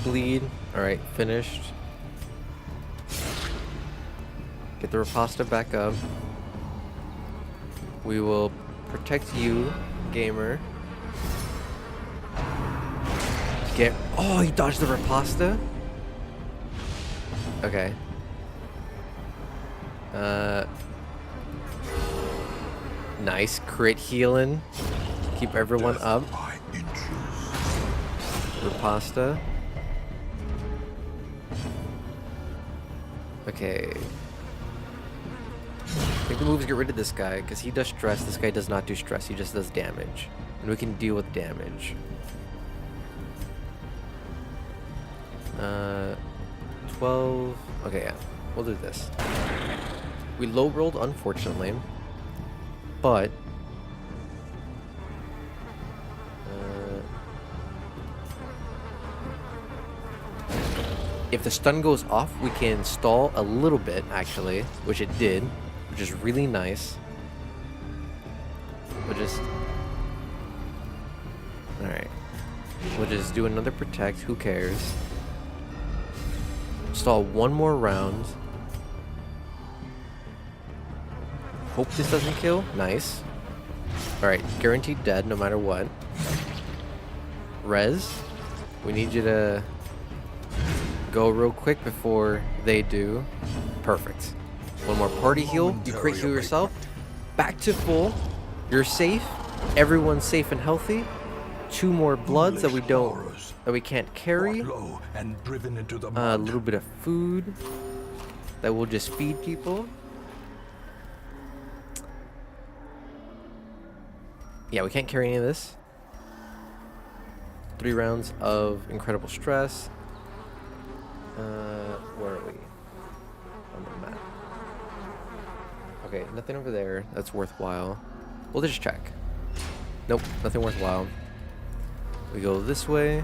Bleed. Alright, finished. Get the Rapasta back up. We will protect you, gamer. Get. Oh, he dodged the riposta. Okay. Nice crit healing. Keep everyone up. Riposta. Okay. I think the move is get rid of this guy because he does stress. This guy does not do stress. He just does damage, and we can deal with damage. 12. Okay, yeah, we'll do this. We low rolled, unfortunately, but if the stun goes off, we can stall a little bit, actually, which it did, which is really nice. We'll just... Alright. We'll just do another protect, who cares. Stall one more round. Hope this doesn't kill. Nice. Alright, guaranteed dead no matter what. Rez, we need you to go real quick before they do. Perfect. One more party heal. You crit heal yourself. Back to full. You're safe. Everyone's safe and healthy. 2 more bloods that we can't carry. A little bit of food that will just feed people. Yeah, we can't carry any of this. 3 rounds of incredible stress. Where are we? On the map. Okay, nothing over there that's worthwhile. We'll just check. Nope, nothing worthwhile. We go this way.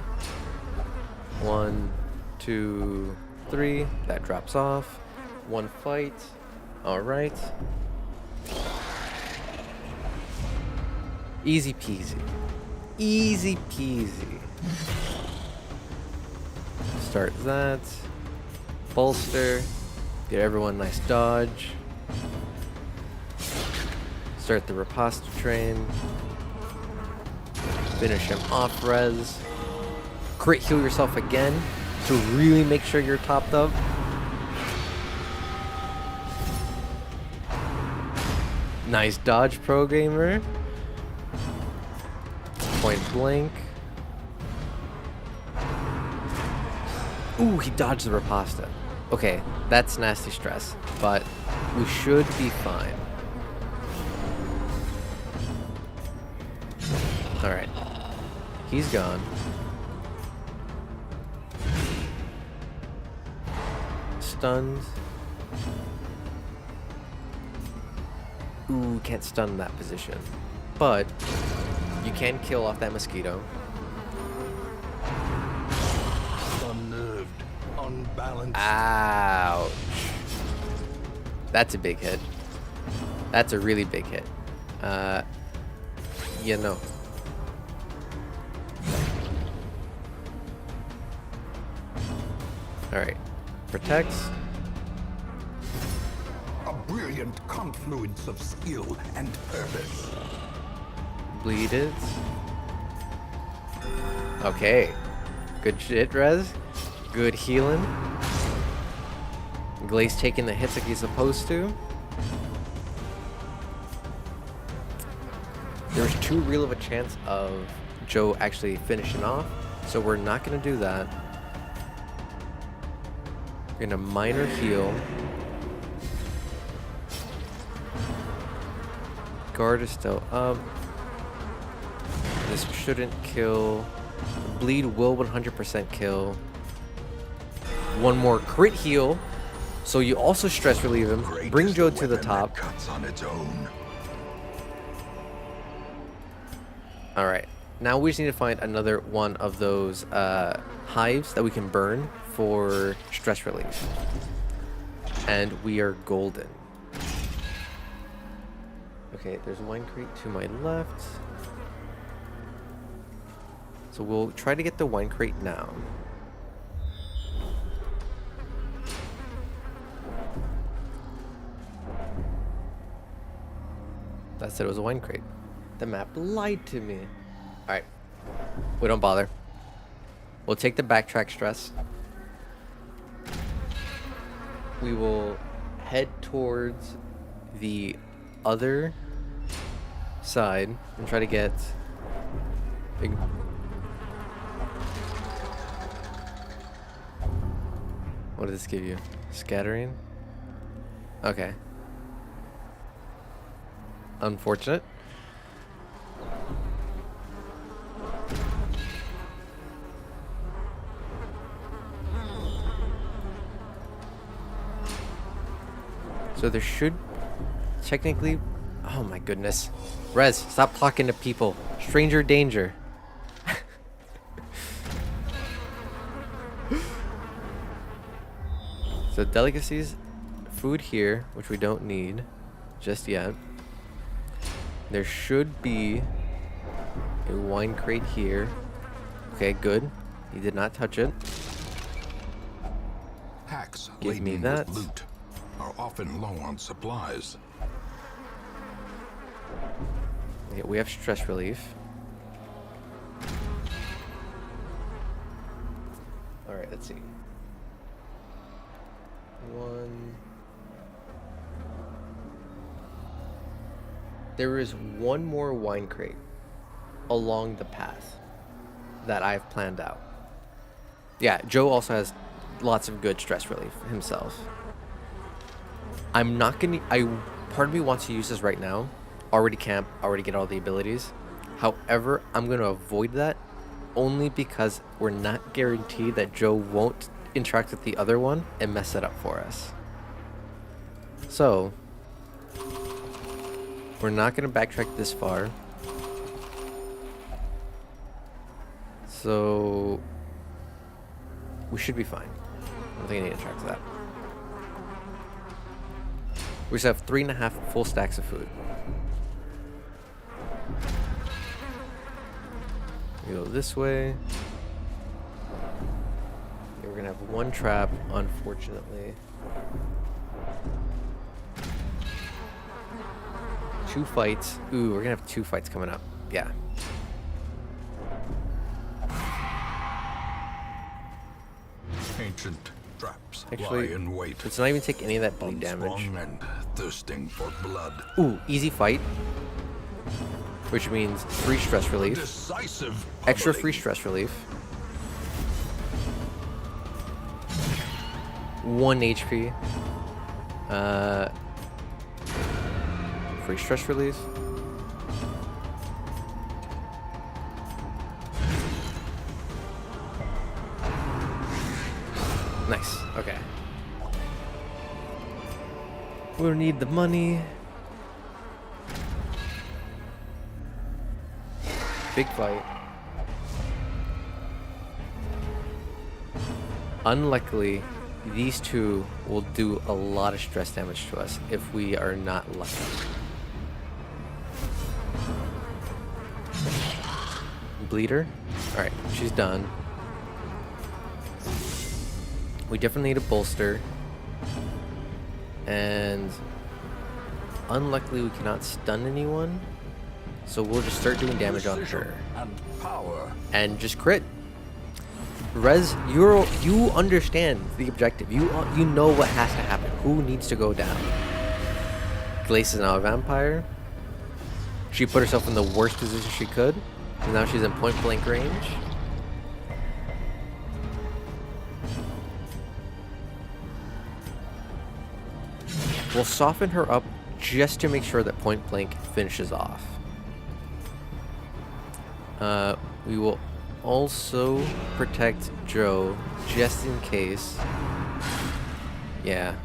1, 2, 3. That drops off. 1 fight. Alright. Easy peasy. Easy peasy. Start that. Bolster. Get everyone a nice dodge. Start the riposta train. Finish him off, Rez. Crit heal yourself again to really make sure you're topped up. Nice dodge, pro gamer. Point blank. Ooh, he dodged the riposta. Okay, that's nasty stress, but we should be fine. Alright. He's gone. Stunned. Ooh, can't stun in that position. But you can kill off that mosquito. Unnerved, unbalanced. Ouch. That's a big hit. That's a really big hit. You know. Alright. Protects. A brilliant confluence of skill and purpose. Bleed it. Okay. Good shit, Rez. Good healing. Glaze taking the hits like he's supposed to. There's too real of a chance of Joe actually finishing off, so we're not going to do that. We're going to minor heal. Guard is still up. This shouldn't kill. Bleed will 100% kill. One more crit heal. So you also stress relieve him. Bring Joe to the top. Cuts on its own. Alright. Now we just need to find another one of those hives that we can burn for stress relief. And we are golden. Okay, there's wine crate to my left. So we'll try to get the wine crate now. That's said it was a wine crate. The map lied to me. Alright. We don't bother. We'll take the backtrack stress. We will head towards the other side and try to get big. What does this give you? Scattering? Okay. Unfortunate. So there should technically... Oh my goodness. Rez, stop talking to people. Stranger danger. So delicacies, food here, which we don't need just yet. There should be a wine crate here. Okay, good. He did not touch it. Hacks Give me laden that. with loot are often low on supplies. Okay, we have stress relief. Alright, let's see. One. There is one more wine crate along the path that I've planned out. Yeah, Joe also has lots of good stress relief himself. I'm not gonna... part of me wants to use this right now. Already camp, already get all the abilities. However, I'm gonna avoid that only because we're not guaranteed that Joe won't interact with the other one and mess it up for us. So we're not going to backtrack this far. So we should be fine. I don't think I need to track that. We just have 3.5 full stacks of food. We go this way. Okay, we're gonna have one trap, unfortunately. 2 fights. Ooh, we're gonna have 2 fights coming up. Yeah. Ancient traps Actually, lie in wait. let's not even take any of that bleed damage. Unstrung and thirsting for blood. Ooh, easy fight. Which means free stress relief. Decisive Extra pummeling. free stress relief. 1 HP. Free stress relief. Nice. Okay. We'll need the money. Big fight. Unluckily, these two will do a lot of stress damage to us if we are not lucky. Bleeder. Alright, she's done. We definitely need a bolster. And unluckily we cannot stun anyone. So we'll just start doing damage on her. And power. And just crit. Rez, you understand the objective. You know what has to happen. Who needs to go down? Glace is now a vampire. She put herself in the worst position she could. And now she's in point blank range. We'll soften her up just to make sure that point blank finishes off. We will also protect Joe just in case. Yeah.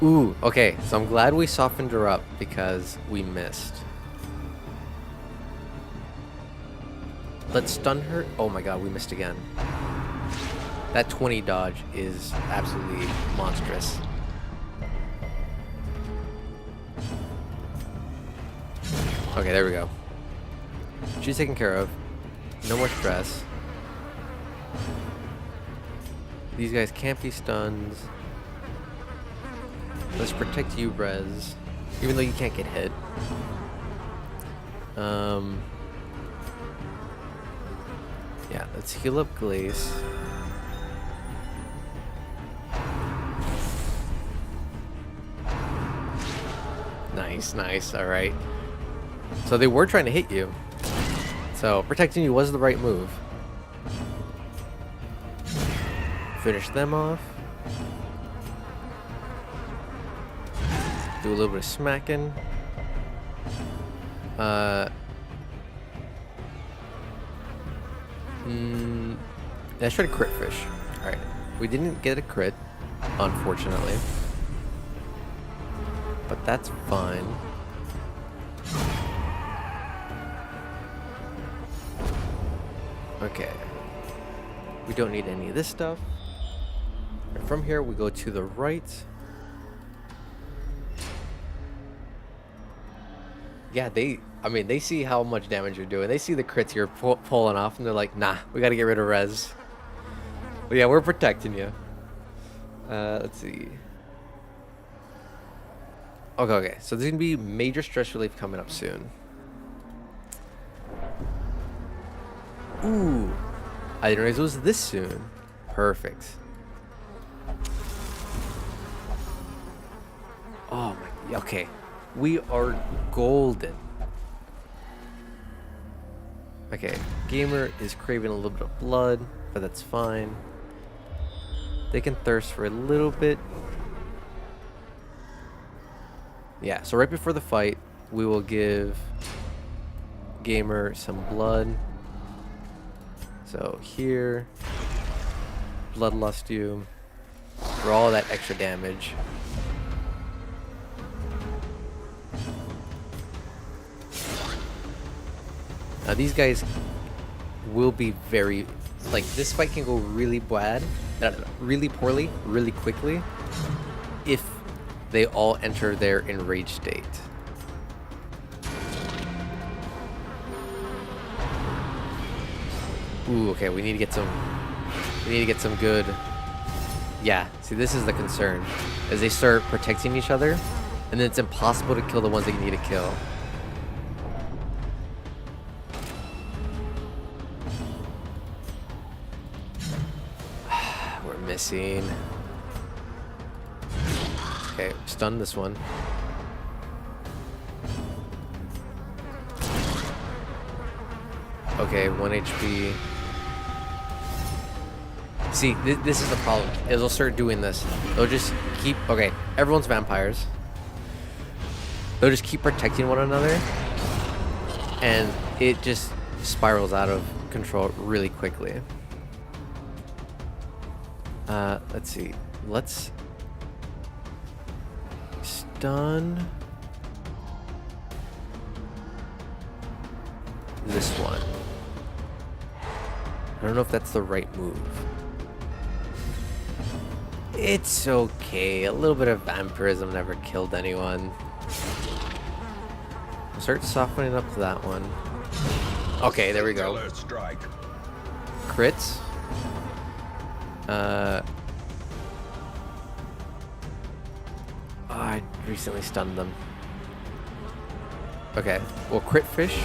Ooh, okay, so I'm glad we softened her up because we missed. Let's stun her. Oh my god, we missed again. That 20 dodge is absolutely monstrous. Okay, there we go. She's taken care of. No more stress. These guys can't be stunned. Let's protect you, Rez. Even though you can't get hit. Yeah, let's heal up Glaze. Nice, nice. All right. So they were trying to hit you. So protecting you was the right move. Finish them off. Do a little bit of smacking. Let's try to crit fish. Alright. We didn't get a crit, unfortunately. But that's fine. Okay. We don't need any of this stuff. And from here, we go to the right. Yeah, they see how much damage you're doing. They see the crits you're pulling off, and they're like, nah, we gotta get rid of Rez. But yeah, we're protecting you. Let's see. Okay. So there's gonna be major stress relief coming up soon. Ooh. I didn't realize it was this soon. Perfect. Oh my, okay. We are golden. Okay, Gamer is craving a little bit of blood, but that's fine. They can thirst for a little bit. Yeah, so right before the fight, we will give Gamer some blood. So here, Bloodlust you for all that extra damage. Now these guys will be very, like, this fight can go really bad, really poorly, really quickly, if they all enter their enraged state. Ooh, okay, we need to get some good. Yeah, see, this is the concern, as they start protecting each other, and then it's impossible to kill the ones that you need to kill. Missing. Okay, stun this one. Okay, 1 HP. See, this is the problem. Is they'll start doing this. They'll just keep. Okay, everyone's vampires. They'll just keep protecting one another, and it just spirals out of control really quickly. Let's see. Let's stun this one. I don't know if that's the right move. It's okay. A little bit of vampirism never killed anyone. I'll start softening up to that one. Okay, there we go. Crits. I recently stunned them. Okay, well, crit fish.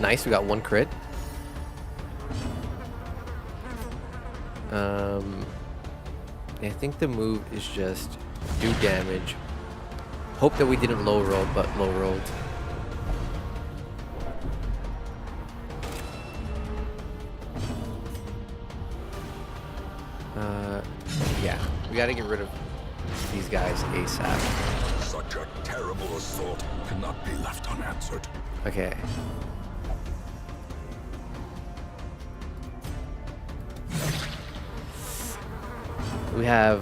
Nice, we got 1 crit. I think the move is just do damage. Hope that we didn't low roll, but low rolled. Yeah, we gotta get rid of these guys ASAP. Such a terrible assault cannot be left unanswered. Okay. We have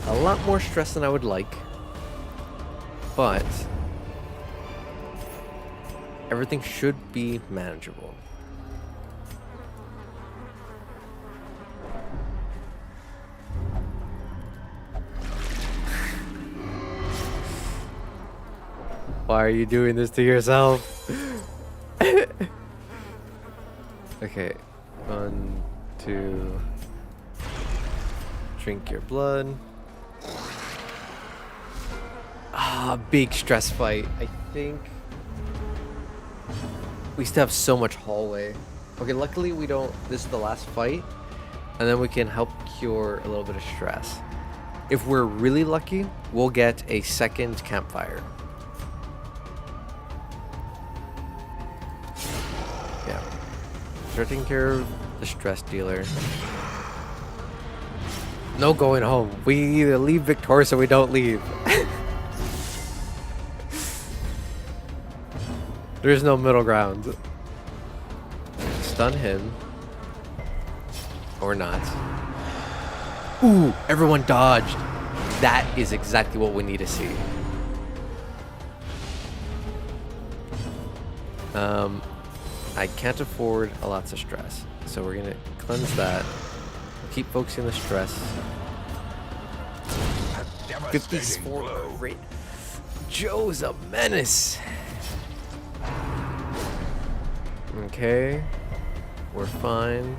a lot more stress than I would like, but everything should be manageable. Why are you doing this to yourself? Okay, 1, 2. Drink your blood. Ah, big stress fight. I think we still have so much hallway. Okay, luckily we don't. This is the last fight, and then we can help cure a little bit of stress. If we're really lucky, we'll get a second campfire. Yeah. Start taking care of the stress dealer. No going home. We either leave victorious or we don't leave. There's no middle ground. Stun him. Or not. Ooh, everyone dodged. That is exactly what we need to see. I can't afford a lots of stress. So we're gonna cleanse that. Keep focusing the stress. 54 rate. Joe's a menace. Okay. We're fine.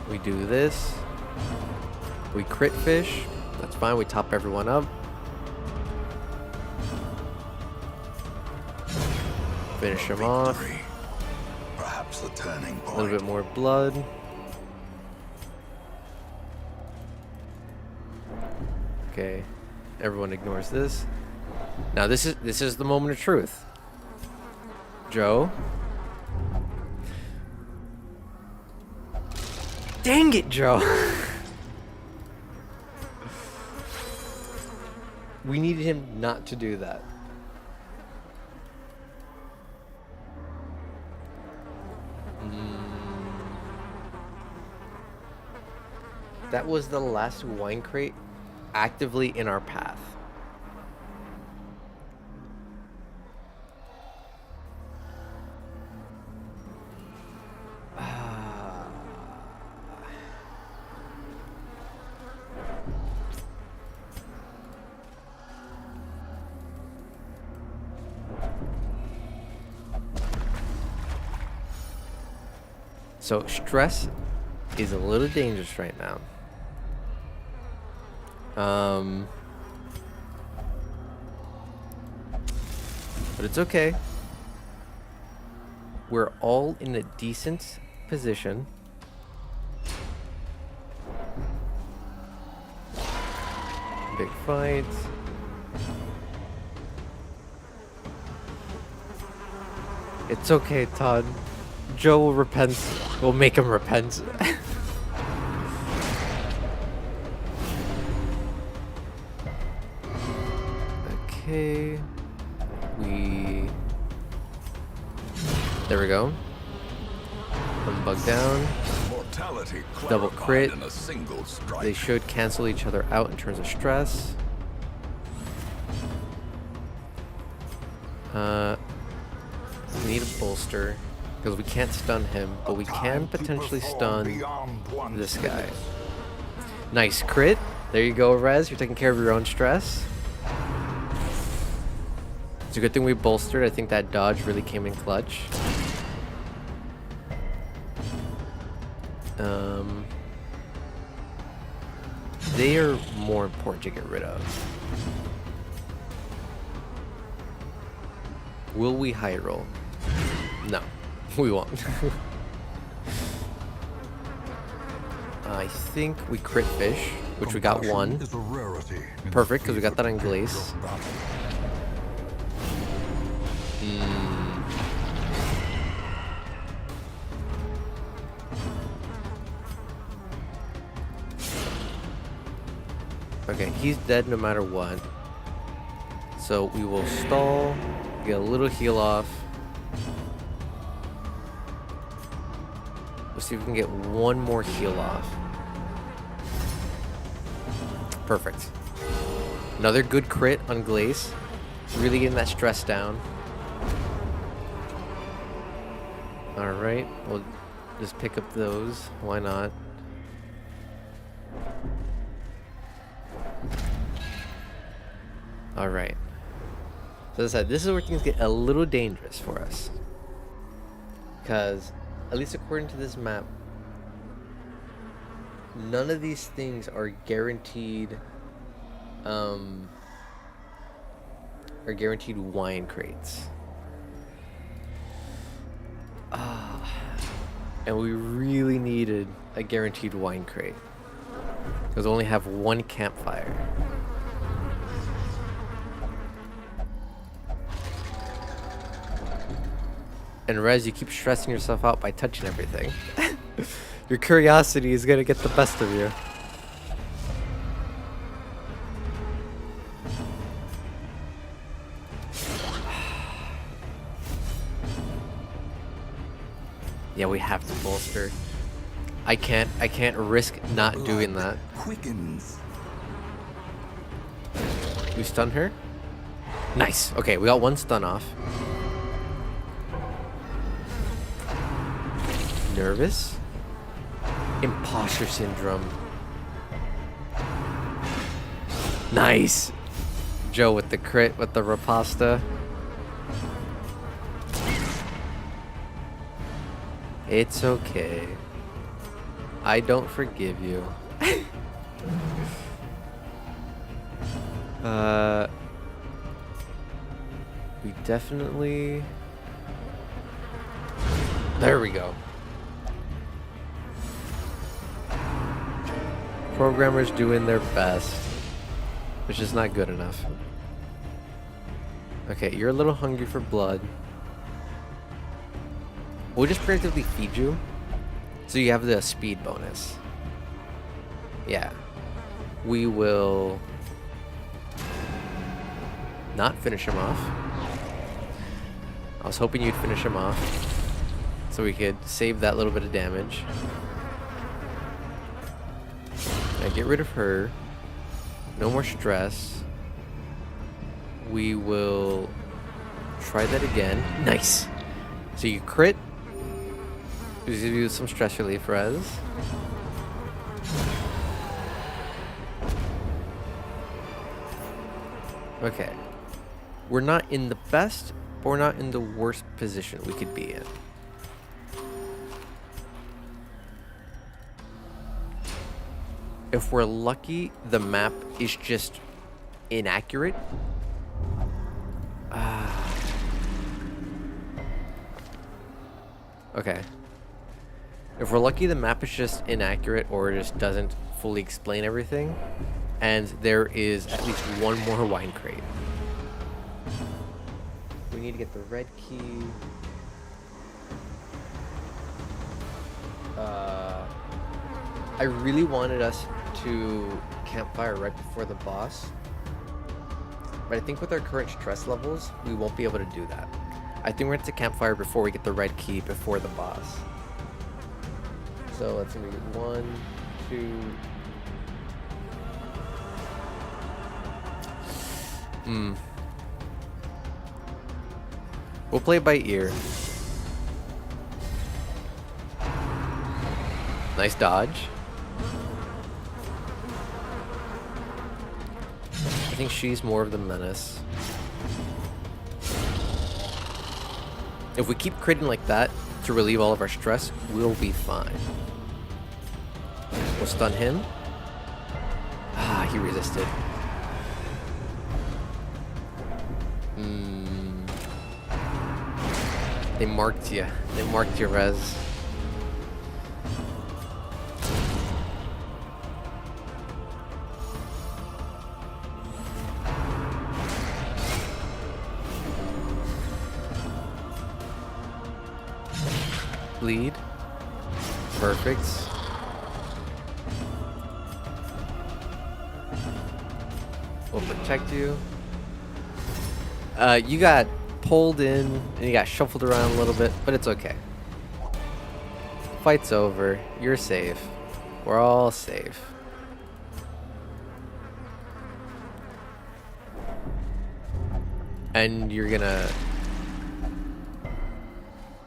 We do this. We crit fish. That's fine. We top everyone up. Finish him off. Perhaps the turning point. A little bit more blood. Okay. Everyone ignores this. Now this is the moment of truth. Joe. Dang it, Joe. We needed him not to do that. That was the last wine crate actively in our path. So stress is a little dangerous right now. But it's okay. We're all in a decent position. Big fight. It's okay, Todd. Joe will repent. We'll make him repent. Okay. There we go. One bug down. Double crit. They should cancel each other out in terms of stress. We need a bolster because we can't stun him, but we can potentially stun this guy. Nice crit. There you go, Rez. You're taking care of your own stress. It's a good thing we bolstered. I think that dodge really came in clutch. They are more important to get rid of. Will we high roll? No, we won't. I think we crit fish, which we got one. Perfect, because we got that on Glace. Okay, he's dead no matter what. So we will stall, get a little heal off. Let's see if we can get one more heal off. Perfect. Another good crit on Glace. Really getting that stress down. Alright, we'll just pick up those. Why not? Alright. So as I said, this is where things get a little dangerous for us. Because, at least according to this map, none of these things are guaranteed Or guaranteed wine crates. And we really needed a guaranteed wine crate. Because we only have one campfire. And Rez, you keep stressing yourself out by touching everything. Your curiosity is gonna get the best of you. Yeah, we have to bolster. I can't risk not doing that. Quickens. We stun her? Nice. Okay, we got one stun off. Nervous? Imposter syndrome. Nice. Joe with the crit with the riposta. It's okay. I don't forgive you. We definitely... There we go. Programmers doing their best. It's just not good enough. Okay, you're a little hungry for blood. We'll just preemptively feed you. So you have the speed bonus. Yeah. We will not finish him off. I was hoping you'd finish him off so we could save that little bit of damage. Now get rid of her. No more stress. We will try that again. Nice. So you crit. We do some stress relief, Rez. Okay. We're not in the best, but we're not in the worst position we could be in. If we're lucky, the map is just inaccurate. Okay. If we're lucky, the map is just inaccurate or just doesn't fully explain everything. And there is at least one more wine crate. We need to get the red key. I really wanted us to campfire right before the boss. But I think with our current stress levels, we won't be able to do that. I think we're going to campfire before we get the red key before the boss. So let's see, 1, 2. We'll play by ear. Nice dodge. I think she's more of the menace. If we keep critting like that to relieve all of our stress, we'll be fine. We'll stun him. Ah, he resisted. They marked you. They marked your res. Bleed. Perfect. We'll protect you. You got pulled in and you got shuffled around a little bit, but it's okay. Fight's over. You're safe. We're all safe. And you're gonna...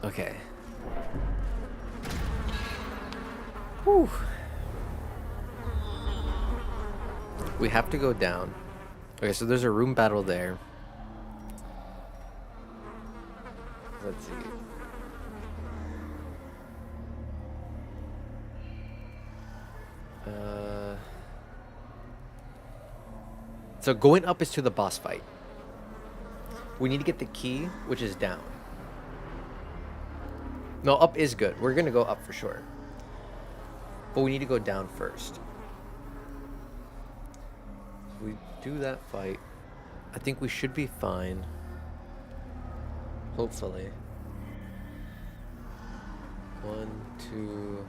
Okay. Whew. We have to go down. Okay, so there's a room battle there. Let's see. So going up is to the boss fight. We need to get the key, which is down. No, up is good. We're gonna go up for sure. But we need to go down first. If we do that fight, I think we should be fine. Hopefully. 1, 2.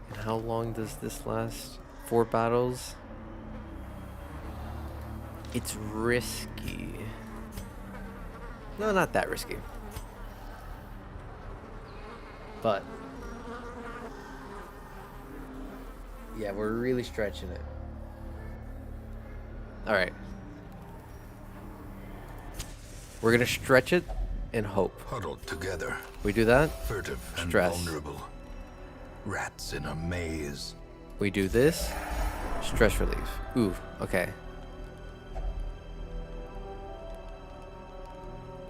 And how long does this last? 4 battles? It's risky. No, not that risky. But yeah, we're really stretching it. All right. We're going to stretch it and hope. Huddled together, We do that. furtive and Stress. vulnerable. Rats in a maze. We do this. Stress relief. Ooh, okay.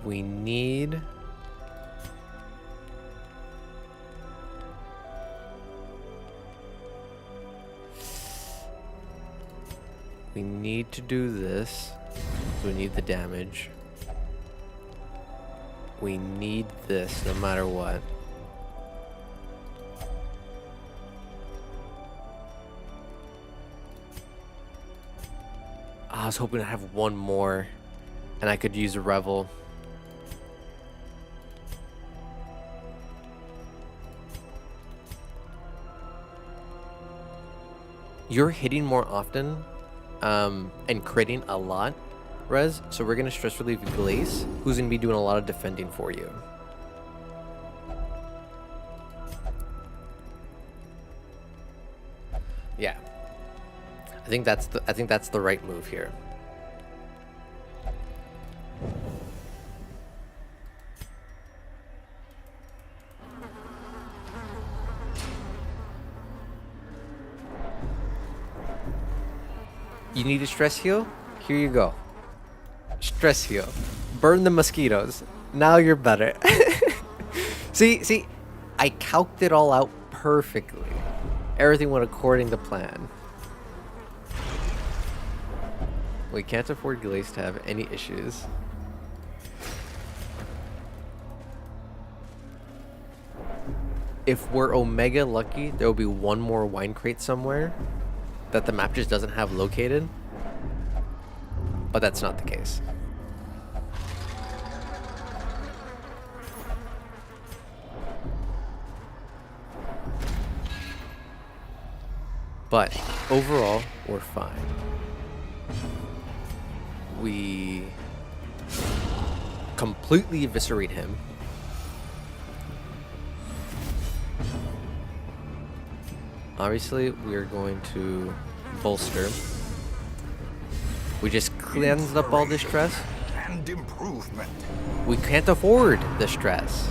We need... We need to do this. So we need the damage. We need this no matter what. I was hoping to have one more and I could use a Revel. You're hitting more often and critting a lot, Rez, so we're going to stress relieve Glace, who's going to be doing a lot of defending for you. Yeah. I think that's the right move here. You need a stress heal? Here you go. Stress heal. Burn the mosquitoes. Now you're better. See, I calced it all out perfectly. Everything went according to plan. We can't afford Glace to have any issues. If we're Omega lucky, there will be one more wine crate somewhere that the map just doesn't have located. But that's not the case. But overall, we're fine. We completely eviscerate him. Obviously, we are going to bolster. We just cleansed up all the stress. And improvement. We can't afford the stress.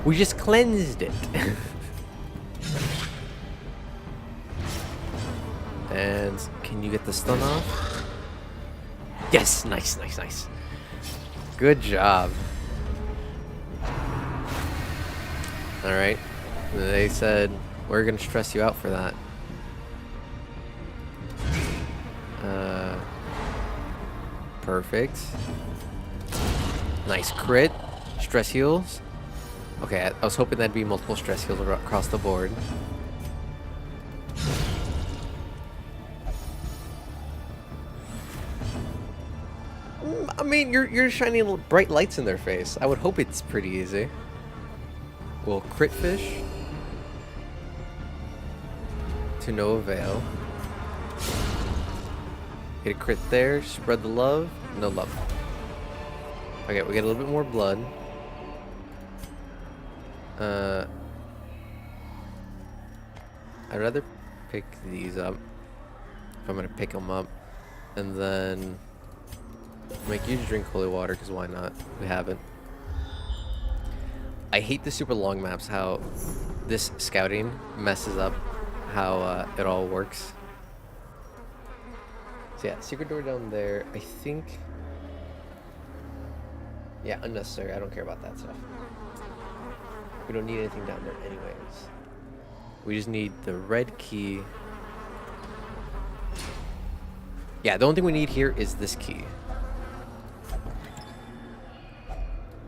We just cleansed it. And can you get the stun off? Yes, nice. Good job. All right. They said we're gonna stress you out for that. Perfect. Nice crit. Stress heals. Okay, I was hoping that'd be multiple stress heals across the board. I mean, you're shining bright lights in their face. I would hope it's pretty easy. We'll crit fish. To no avail. Get a crit there. Spread the love. No love. Okay, we get a little bit more blood. I'd rather pick these up. If I'm gonna pick them up. And then make you drink holy water, because why not? We haven't. I hate the super long maps, how this scouting messes up how it all works. So yeah, secret door down there. I think... Yeah, unnecessary. I don't care about that stuff. We don't need anything down there anyways. We just need the red key. Yeah, the only thing we need here is this key.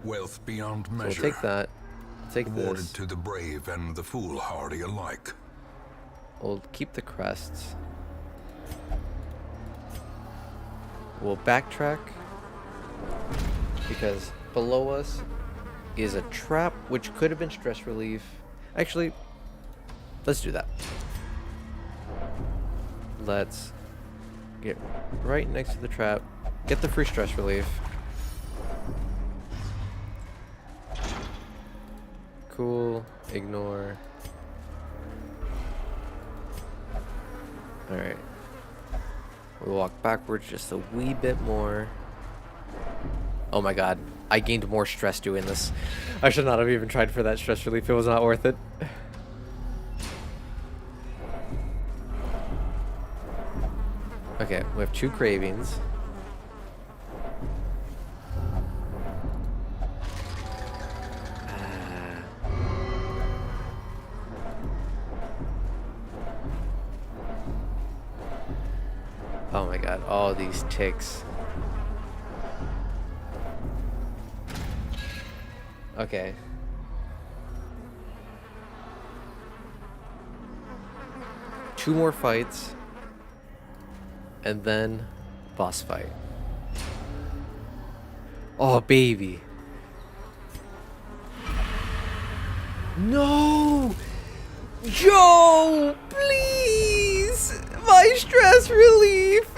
wealth beyond So we'll measure, take that. Take awarded this. to the brave and the foolhardy alike. We'll keep the crests. We'll backtrack because below us is a trap which could have been stress relief. Actually, let's do that. Let's get right next to the trap. Get the free stress relief. Cool. Ignore. Alright. We walk backwards just a wee bit more. Oh my god. I gained more stress doing this. I should not have even tried for that stress relief. It was not worth it. Okay, we have 2 cravings. Oh my god, all these ticks. Okay. Two more fights. And then boss fight. Oh, baby. No! Joe! Please! My stress relief!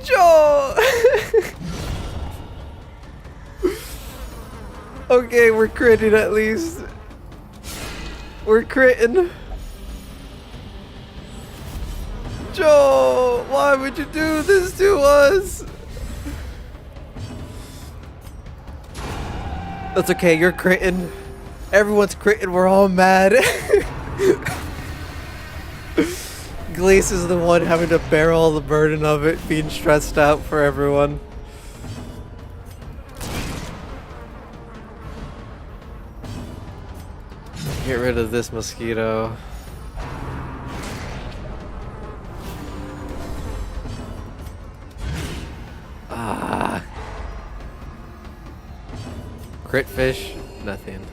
Joe! Okay, we're critting at least. We're critting. Joe, why would you do this to us? That's okay, you're critting. Everyone's critting, we're all mad. Glace is the one having to bear all the burden of it, being stressed out for everyone. Get rid of this mosquito. Ah. Crit fish, nothing.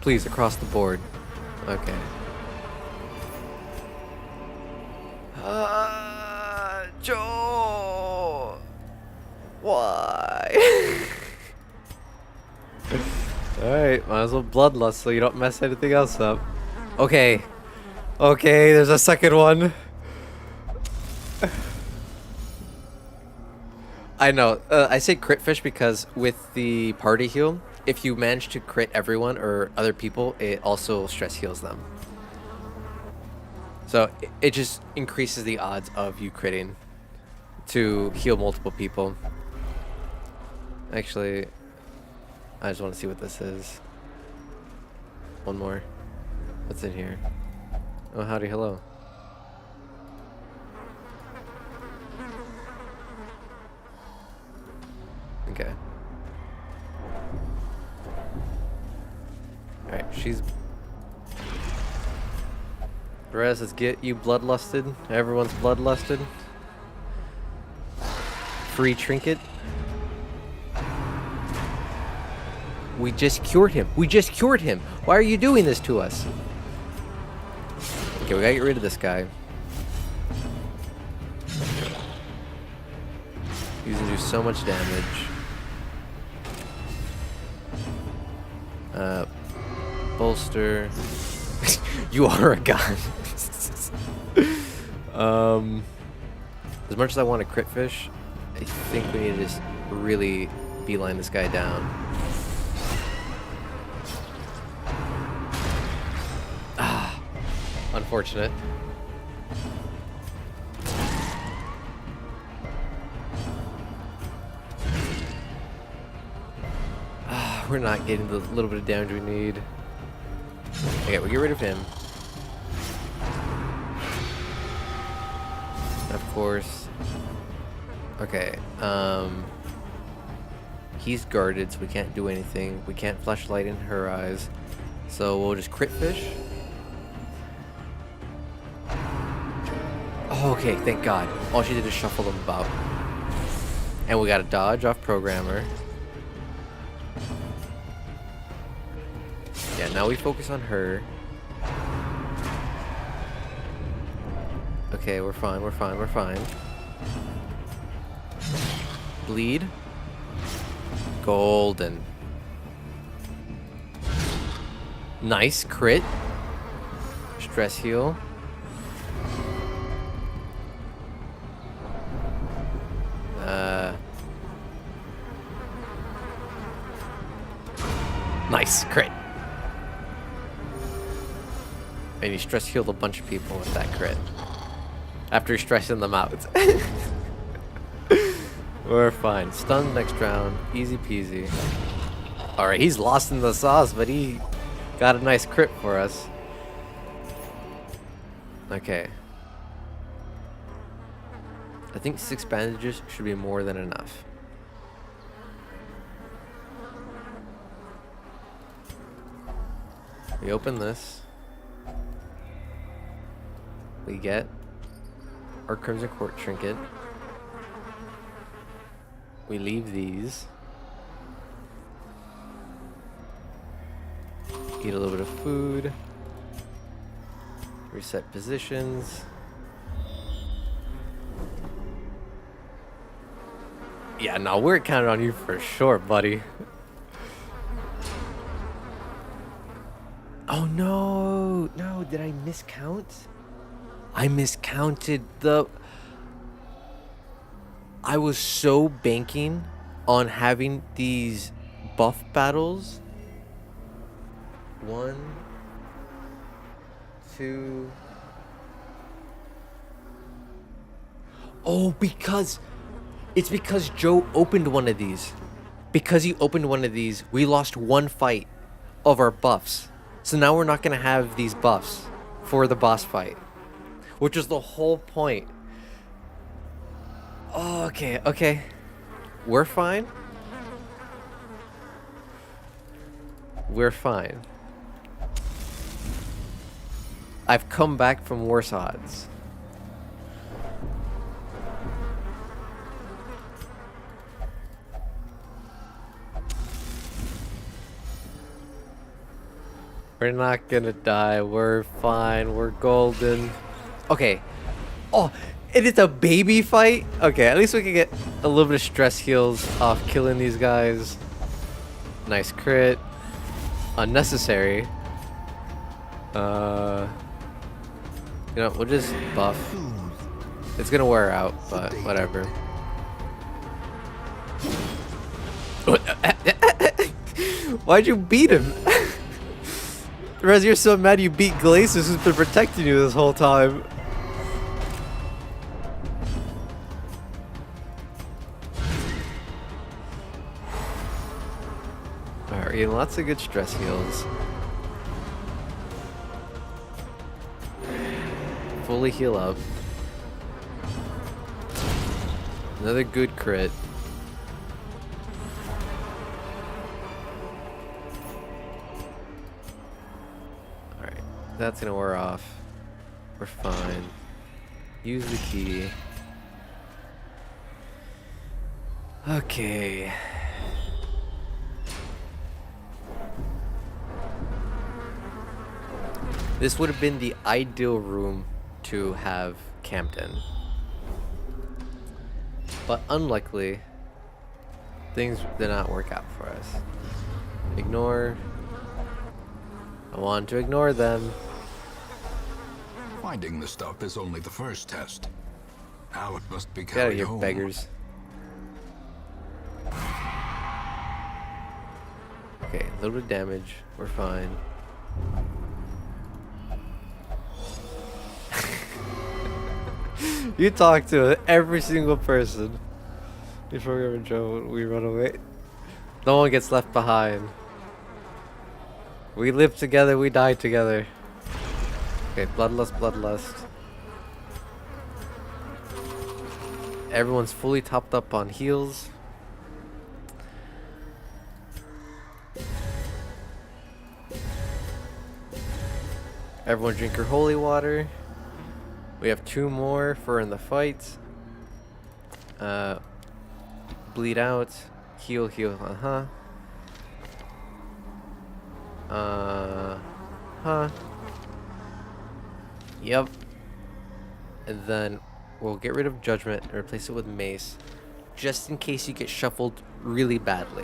Please, across the board. Okay. Joe! Why? Alright, might as well bloodlust so you don't mess anything else up. Okay. Okay, there's a second one. I know. I say crit fish because with the party heal, if you manage to crit everyone or other people, it also stress heals them. So it just increases the odds of you critting to heal multiple people. Actually, I just want to see what this is. One more. What's in here? Oh, howdy, hello. Okay. Alright, she's... Perez, let's get you bloodlusted. Everyone's bloodlusted. Free trinket. We just cured him. We just cured him. Why are you doing this to us? Okay, we gotta get rid of this guy. He's gonna do so much damage. Bolster. You are a god. As much as I want a crit fish, I think we need to just really beeline this guy down. Ah, unfortunate. Ah, we're not getting the little bit of damage we need. Okay, we'll get rid of him. Of course. Okay, he's guarded, so we can't do anything. We can't flashlight in her eyes. So we'll just crit fish. Oh, okay, thank God. All she did is shuffle them about. And we got a dodge off programmer. Yeah, now we focus on her. Okay, we're fine, we're fine, we're fine. Bleed. Golden. Nice crit. Stress heal. Nice crit. And he stress healed a bunch of people with that crit. After stressing them out. We're fine. Stun next round. Easy peasy. Alright, he's lost in the sauce, but he got a nice crit for us. Okay. I think 6 bandages should be more than enough. We open this. We get our Crimson Court trinket. We leave these. Eat a little bit of food. Reset positions. Yeah, no, we're counting on you for sure, buddy. Oh no! No, did I miscount? I miscounted the... I was so banking on having these buff battles. 1, 2... Oh, because... It's because Joe opened one of these. Because he opened one of these, we lost 1 fight of our buffs. So now we're not going to have these buffs for the boss fight. Which is the whole point. Oh, okay, okay. We're fine. We're fine. I've come back from worse odds. We're not gonna die. We're fine. We're golden. Okay. Oh, it is a baby fight? Okay, at least we can get a little bit of stress heals off killing these guys. Nice crit. Unnecessary. You know, we'll just buff. It's gonna wear out, but whatever. Why'd you beat him? Rez, you're so mad you beat Glacius, who's been protecting you this whole time. Alright, getting lots of good stress heals. Fully heal up. Another good crit. Alright, that's gonna wear off. We're fine. Use the key. Okay. This would have been the ideal room to have camped in. But unluckily, things did not work out for us. Ignore. I want to ignore them. Finding the stuff is only the first test. Now it must be Get out of carried here, home. beggars. Okay, a little bit of damage. We're fine. You talk to every single person before we ever Joe. We run away. No one gets left behind. We live together. We die together. Okay, bloodlust, bloodlust. Everyone's fully topped up on heals. Everyone drink your holy water. We have 2 more for in the fight. Bleed out. Heal, heal, huh. Yep. And then we'll get rid of Judgment and replace it with Mace. Just in case you get shuffled really badly.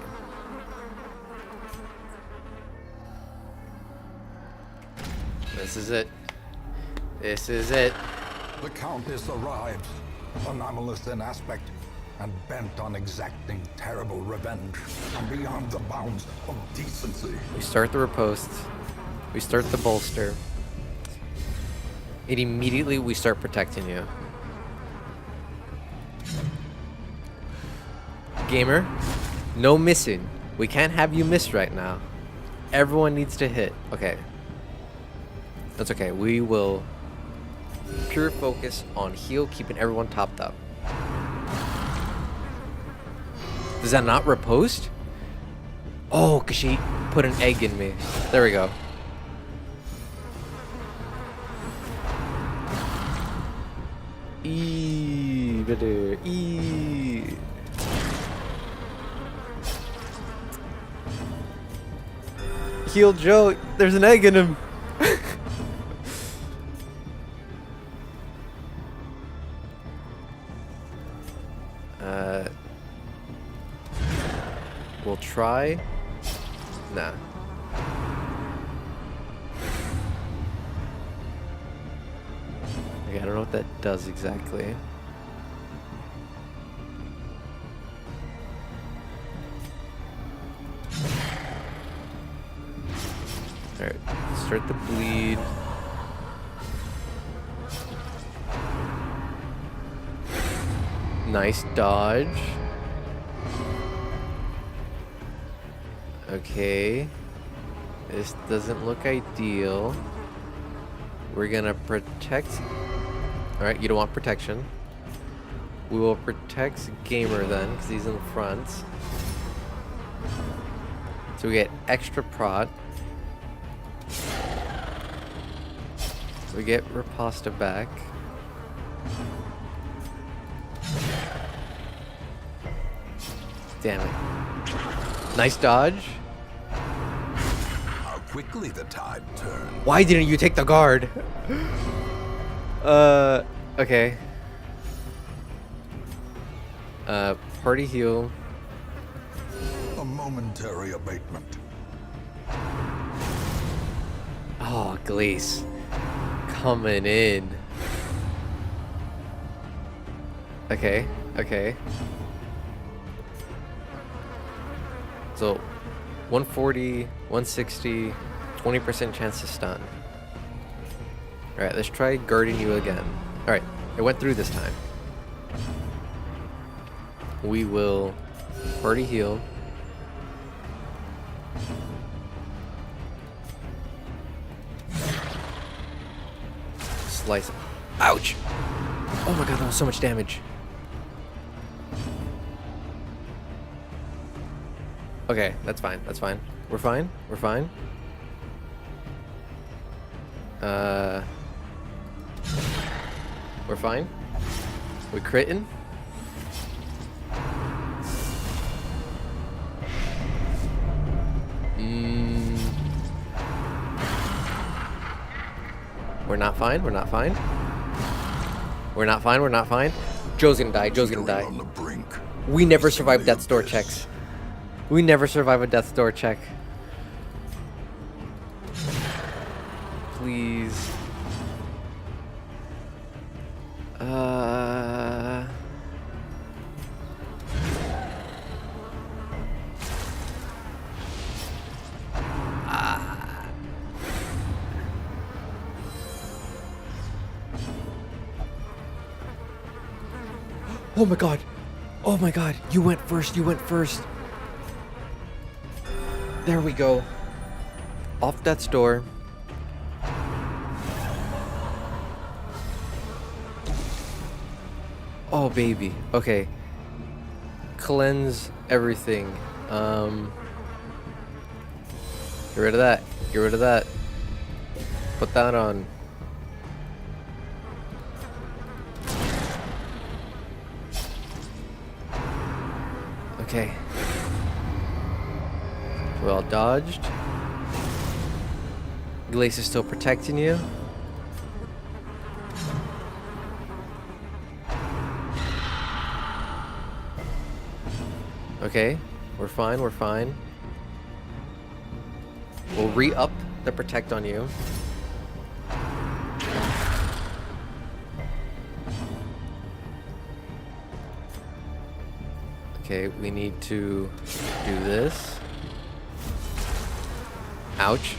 This is it. This is it. The Countess arrives, anomalous in aspect, and bent on exacting terrible revenge from beyond the bounds of decency. We start the riposte. We start the bolster. And immediately we start protecting you. Gamer, no missing. We can't have you miss right now. Everyone needs to hit. Okay. That's okay. We will pure focus on heal, keeping everyone topped up. Does that not riposte? Oh, because she put an egg in me. There we go. Better. Heal Joe. There's an egg in him. We'll try. Nah. Okay, I don't know what that does exactly. Alright, start the bleed. Nice dodge. Okay. This doesn't look ideal. We're gonna protect. Alright, you don't want protection. We will protect Gamer then, because he's in the front. So we get extra prot. We get Riposta back. Damn it. Nice dodge. How quickly the tide turns. Why didn't you take the guard? Okay. Party heal. A momentary abatement. Oh, Glace. Coming in. Okay, okay. So, 140, 160, 20% chance to stun. Alright, let's try guarding you again. Alright, it went through this time. We will party heal. Slice. Ouch! Oh my god, that was so much damage. Okay, that's fine, that's fine. We're fine, we're fine. We're fine. We critting. We're not fine, we're not fine. We're not fine, we're not fine. Joe's gonna die, Joe's gonna die. On the brink. We never survive death's door checks. We never survive a death's door check. Please. Oh my god. Oh my god. You went first. You went first. There we go. Off death's door. Oh baby. Okay. Cleanse everything. Get rid of that. Get rid of that. put that on. Okay. Well dodged. Glace is still protecting you. Okay, we're fine, we're fine. We'll re-up the protect on you. Okay, we need to do this. Ouch.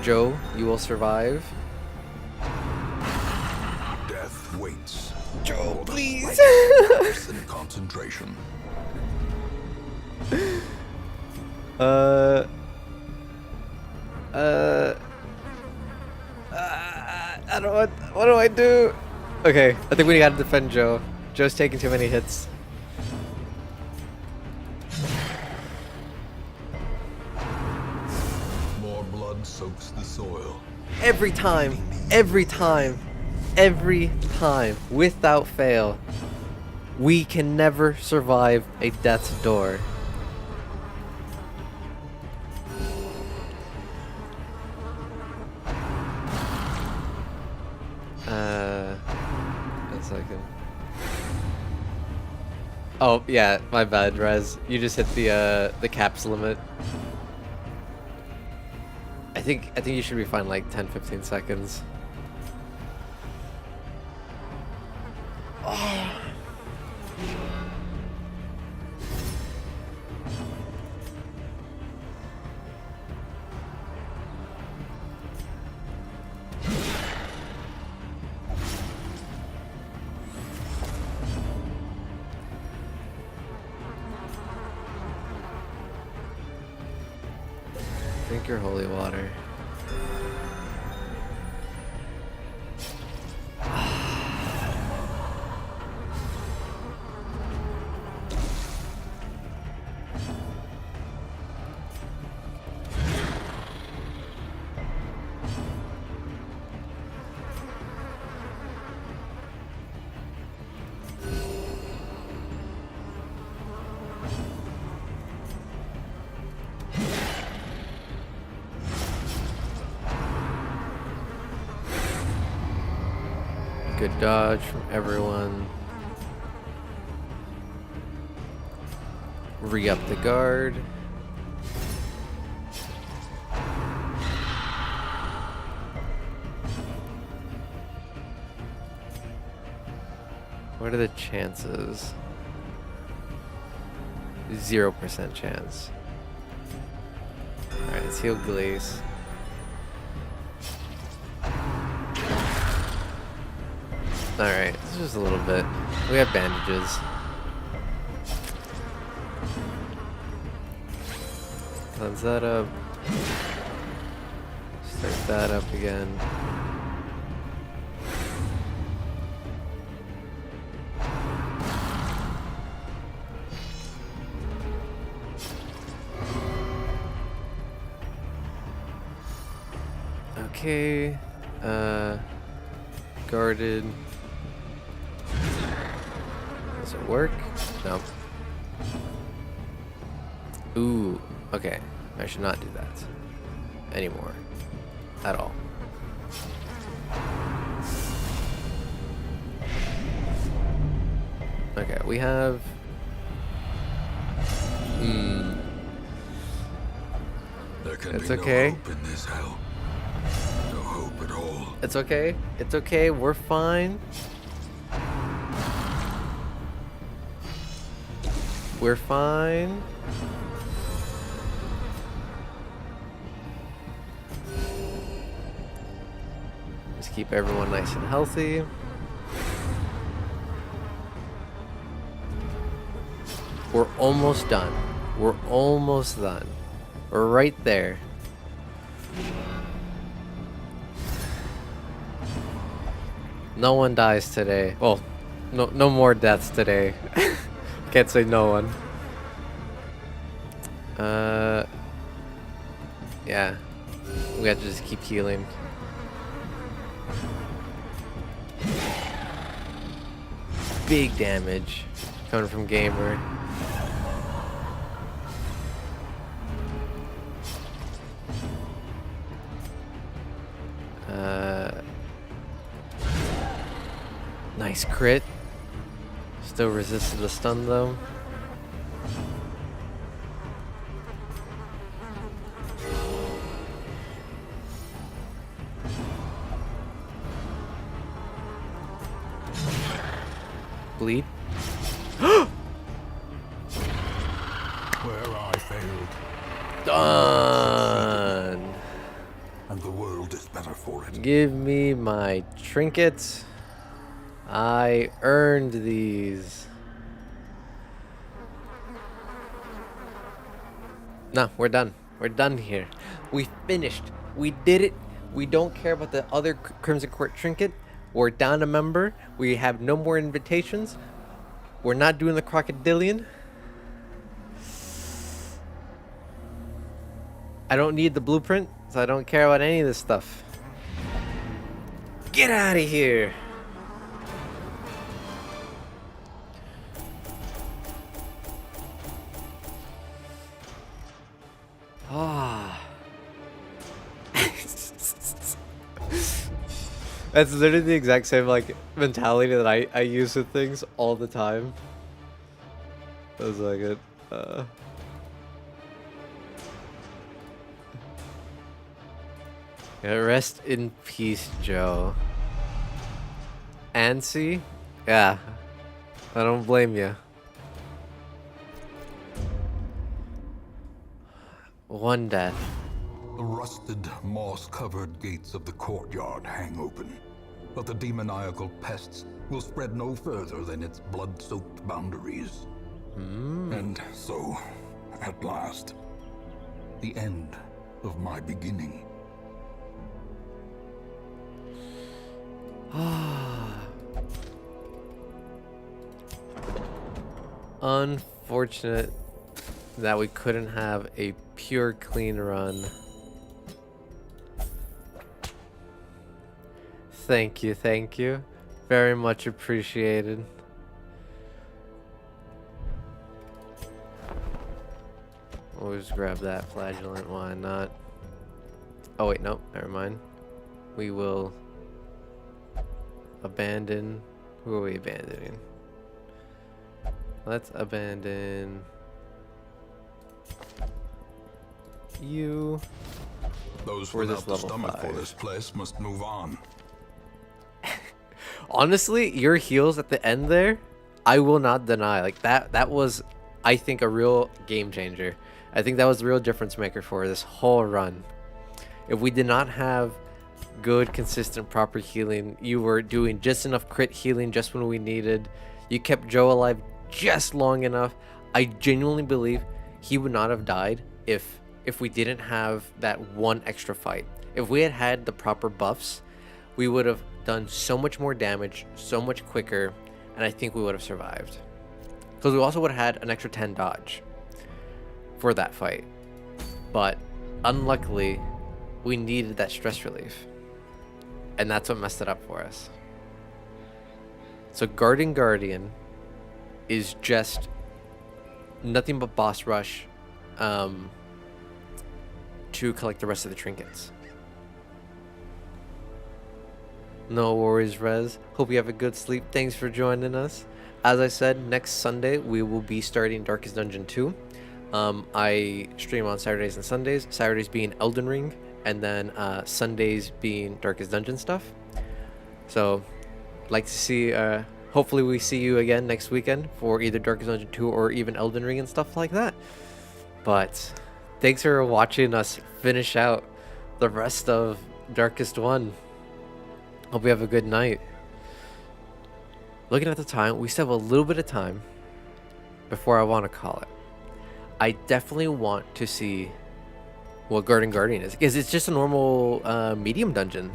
Joe, you will survive. Death waits. Joe, please. In concentration. I don't know what do I do? Okay, I think we gotta defend Joe. Joe's taking too many hits. More blood soaks the soil. Every time, without fail, we can never survive a death's door. A second. Oh yeah, my bad, Rez. You just hit the caps limit. I think you should be fine like 10-15 seconds. Oh. Drink your holy water. Good dodge from everyone. Re-up the guard. What are the chances? 0% chance. Alright, let's heal Glaze. Alright, this is just a little bit. We have bandages. Cleanse that up. Start that up again. Okay. Guarded. Does it work? No. Ooh, okay. I should not do that anymore. At all. Okay, we have... There can It's be okay. no hope in this hell. No hope at all. It's okay. It's okay. We're fine. We're fine. Just keep everyone nice and healthy. We're almost done. We're almost done. We're right there. No one dies today. Well, no more deaths today. Can't say no one. Yeah. We got to just keep healing. Big damage coming from Gamer. Nice crit. Still resisted the stun though. Bleed. Where I failed, Done. and the world is better for it. Give me my trinkets. I earned these. No, we're done. We're done here. We finished. We did it. We don't care about the other Crimson Court trinket. We're down a member. We have no more invitations. We're not doing the crocodilian. I don't need the blueprint, so I don't care about any of this stuff. Get out of here. Ah. That's literally the exact same like mentality that I use with things all the time. That's like it. Yeah, rest in peace, Joe. Ansi? Yeah. I don't blame you. One death. The rusted, moss-covered gates of the courtyard hang open, but the demoniacal pests will spread no further than its blood-soaked boundaries. And so, at last, the end of my beginning. Unfortunate that we couldn't have a pure clean run. Thank you, thank you. Very much appreciated. We'll just grab that flagellant, why not? Oh wait, nope, never mind. We will abandon. Who are we abandoning? Let's abandon you. Those For this without the level stomach 5. for this place must move on. Honestly, your heals at the end there, I will not deny. Like that was, I think, a real game changer. I think that was the real difference maker for this whole run. If we did not have good, consistent, proper healing, you were doing just enough crit healing just when we needed. You kept Joe alive just long enough. I genuinely believe he would not have died if we didn't have that one extra fight. If we had had the proper buffs, we would have done so much more damage, so much quicker, and I think we would have survived. Because we also would have had an extra 10 dodge for that fight. But unluckily, we needed that stress relief. And that's what messed it up for us. So Guardian Guardian is just nothing but boss rush to collect the rest of the trinkets. No worries, Rez. Hope you have a good sleep. Thanks for joining us. As I said, next Sunday we will be starting Darkest Dungeon 2. I stream on Saturdays and Sundays. Saturdays being Elden Ring, and then Sundays being Darkest Dungeon stuff. So, like to see. Hopefully, we see you again next weekend for either Darkest Dungeon 2 or even Elden Ring and stuff like that. But thanks for watching us finish out the rest of Darkest 1. Hope you have a good night. Looking at the time, we still have a little bit of time before I want to call it. I definitely want to see what Guardian Guardian is, because it's just a normal medium dungeon,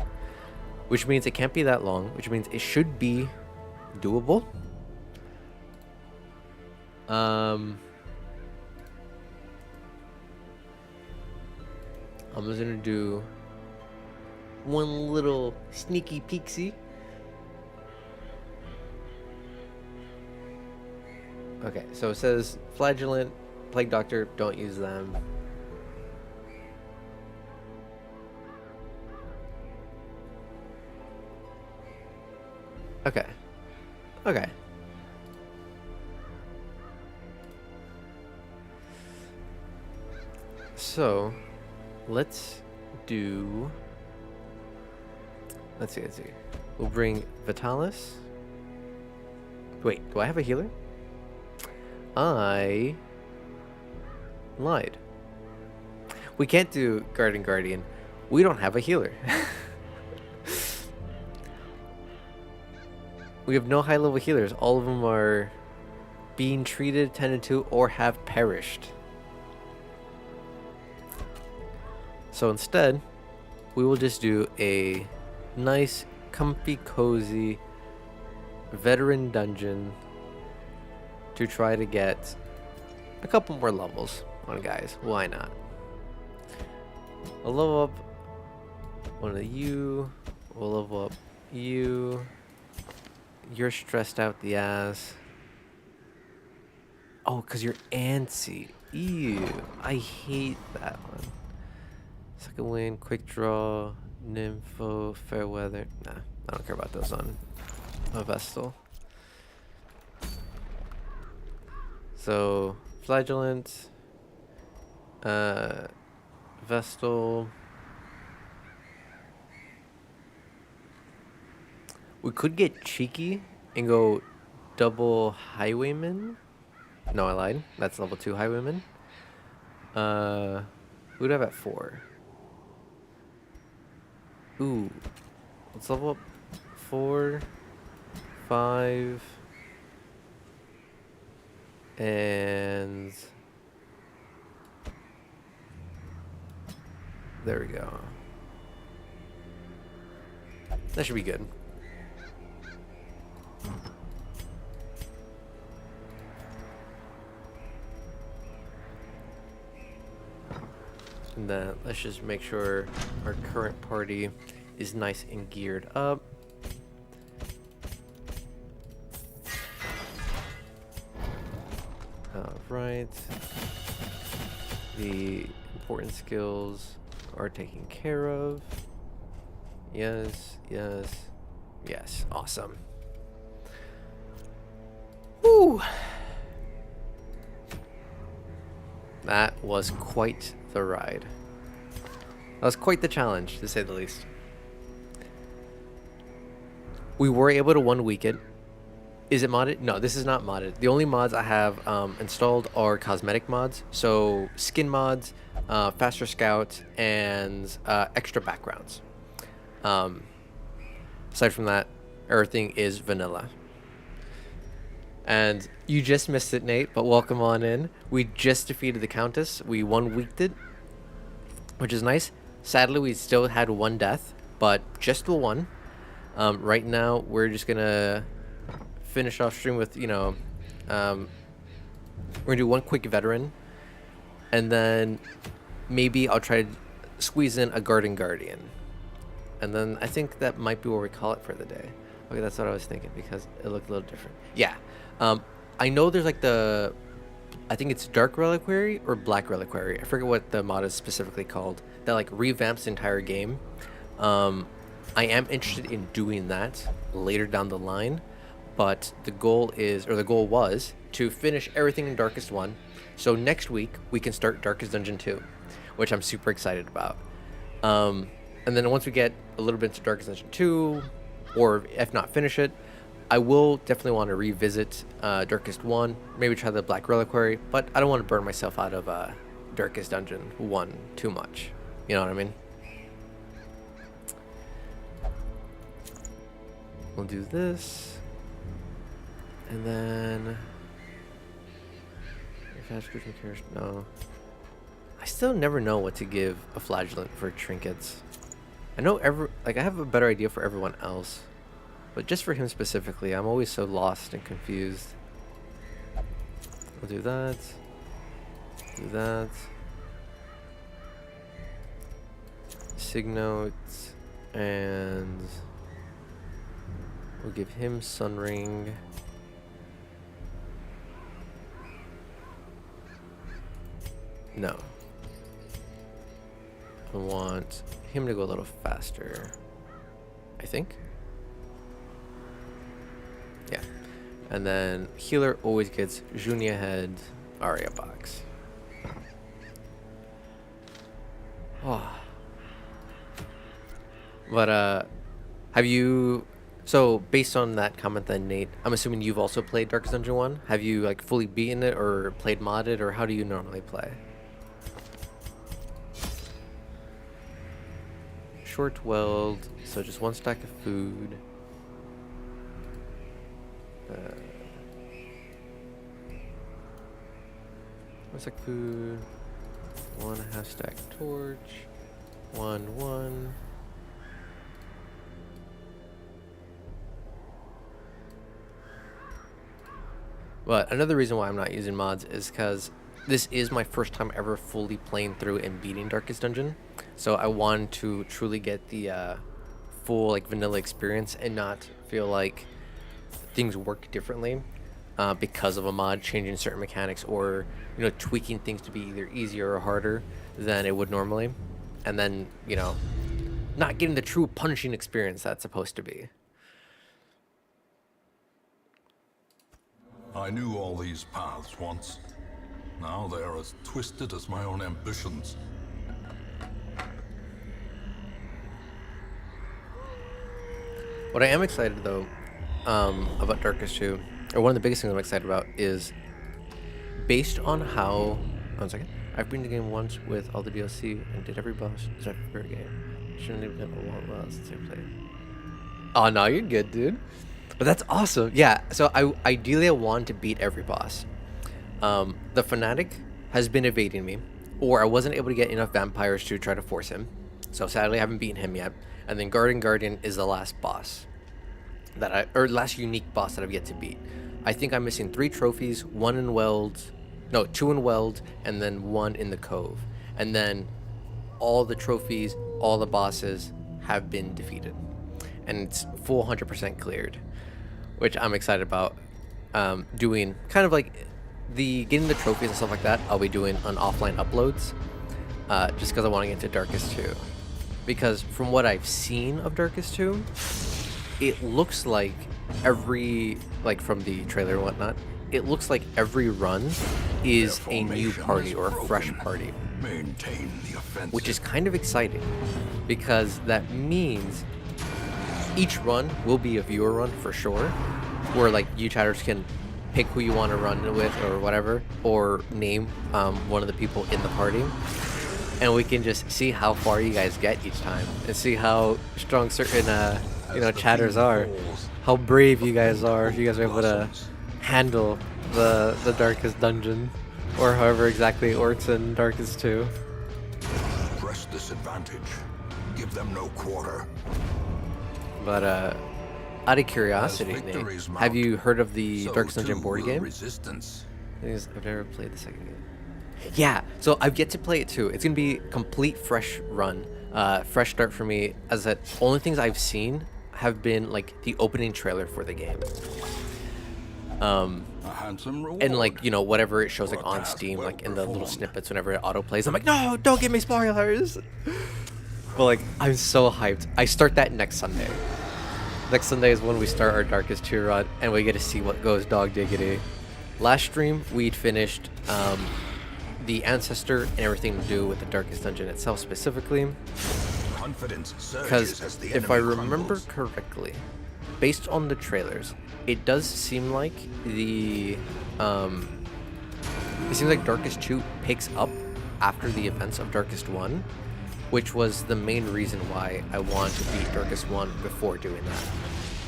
which means it can't be that long, which means it should be doable. I'm just gonna do one little sneaky peeksy. Okay, so it says flagellant, plague doctor, don't use them. Okay. Okay. So, let's do... Let's see. We'll bring Vitalis. Wait, do I have a healer? I lied. We can't do Guardian. We don't have a healer. We have no high-level healers. All of them are being treated, tended to, or have perished. So instead, we will just do a nice, comfy, cozy veteran dungeon to try to get a couple more levels on guys. Why not? I'll level up one of you. We'll level up you. You're stressed out the ass. Oh, because you're antsy. Ew. I hate that one. Second wind, quick draw, nympho, fair weather. Nah, I don't care about those on a Vestal. So, flagellant, Vestal. We could get cheeky and go double highwayman. No, I lied. That's level 2 highwayman. Who'd have at 4? Ooh. Let's level up 4, 5, and there we go. That should be good. And then let's just make sure our current party is nice and geared up. Alright. The important skills are taken care of. Yes. Awesome. Woo! That was quite the ride. That was quite the challenge, to say the least. We were able to 1 week it. Is it modded? No, this is not modded. The only mods I have installed are cosmetic mods. So skin mods, faster scout, and extra backgrounds. Aside from that, everything is vanilla. And you just missed it, Nate, but welcome on in. We just defeated the Countess. We 1 weeked it, which is nice. Sadly, we still had 1 death, but just the 1. Right now, we're just gonna finish off stream with, we're gonna do 1 quick veteran, and then maybe I'll try to squeeze in a Guardian. And then I think that might be what we call it for the day. Okay, that's what I was thinking, because it looked a little different. Yeah. I know there's like I think it's Dark Reliquary or Black Reliquary. I forget what the mod is specifically called. That like revamps the entire game. I am interested in doing that later down the line, but the goal was to finish everything in Darkest 1. So next week we can start Darkest Dungeon 2, which I'm super excited about. And then once we get a little bit into Darkest Dungeon 2, or if not finish it, I will definitely want to revisit Darkest 1, maybe try the Black Reliquary, but I don't want to burn myself out of Darkest Dungeon 1 too much. You know what I mean? We'll do this. And then... No. I still never know what to give a flagellant for trinkets. I know I have a better idea for everyone else. But just for him specifically, I'm always so lost and confused. We'll do that. Do that. Signote, and we'll give him Sunring. No. I want him to go a little faster, I think. Yeah. And then healer always gets Junia Head, Aria Box. Oh. But have you, so based on that comment then, Nate, I'm assuming you've also played Darkest Dungeon 1? Have you like fully beaten it or played modded, or how do you normally play? Short weld, so just one stack of food. One stack of food, 1.5 stack torch, 1. But another reason why I'm not using mods is because this is my first time ever fully playing through and beating Darkest Dungeon. So I want to truly get the full like vanilla experience and not feel like things work differently because of a mod changing certain mechanics, or tweaking things to be either easier or harder than it would normally, and then not getting the true punishing experience that's supposed to be. I knew all these paths once. Now they are as twisted as my own ambitions. What I am excited though about Darkest 2, or one of the biggest things I'm excited about, is based on how. 1 second. I've beaten the game once with all the DLC and did every boss. It's my favorite game. Shouldn't even have a while since I played. Oh no, you're good, dude. But that's awesome. Yeah. So I want to beat every boss. The Fanatic has been evading me, or I wasn't able to get enough vampires to try to force him. So sadly, I haven't beaten him yet. And then Guardian is the last boss last unique boss that I've yet to beat. I think I'm missing 3 trophies, 1 in Weld, no, 2 in Weld, and then 1 in the Cove. And then all the trophies, all the bosses have been defeated, and it's full 100% cleared, which I'm excited about. Doing kind of like getting the trophies and stuff like that, I'll be doing on offline uploads, just because I want to get into Darkest 2. Because from what I've seen of Darkest 2, it looks like from the trailer and whatnot, it looks like every run is a new party or a fresh party. Maintain the offensive. Which is kind of exciting, because that means each run will be a viewer run for sure, where like you chatters can pick who you want to run with or whatever, or name one of the people in the party, and we can just see how far you guys get each time and see how strong certain chatters are, how brave you guys are, if you guys are able to handle the Darkest Dungeon, or however exactly it works in Darkest 2. Press this advantage. Give them no quarter. But out of curiosity, Nate, have you heard of the Darkest Dungeon board game? Resistance. I've never played the second game. Yeah, so I've yet to play it too. It's gonna be complete fresh run, fresh start for me. As the only things I've seen have been like the opening trailer for the game. And like whatever it shows like on Steam, like in the little snippets whenever it auto plays, I'm like, no, don't give me spoilers. But like, I'm so hyped. I start that next Sunday. Next Sunday is when we start our Darkest 2 run, and we get to see what goes dog diggity. Last stream we'd finished the Ancestor and everything to do with the Darkest Dungeon itself specifically. Because if I remember correctly, based on the trailers, it does seem like Darkest 2 picks up after the events of Darkest 1, which was the main reason why I wanted to beat Darkest 1 before doing that.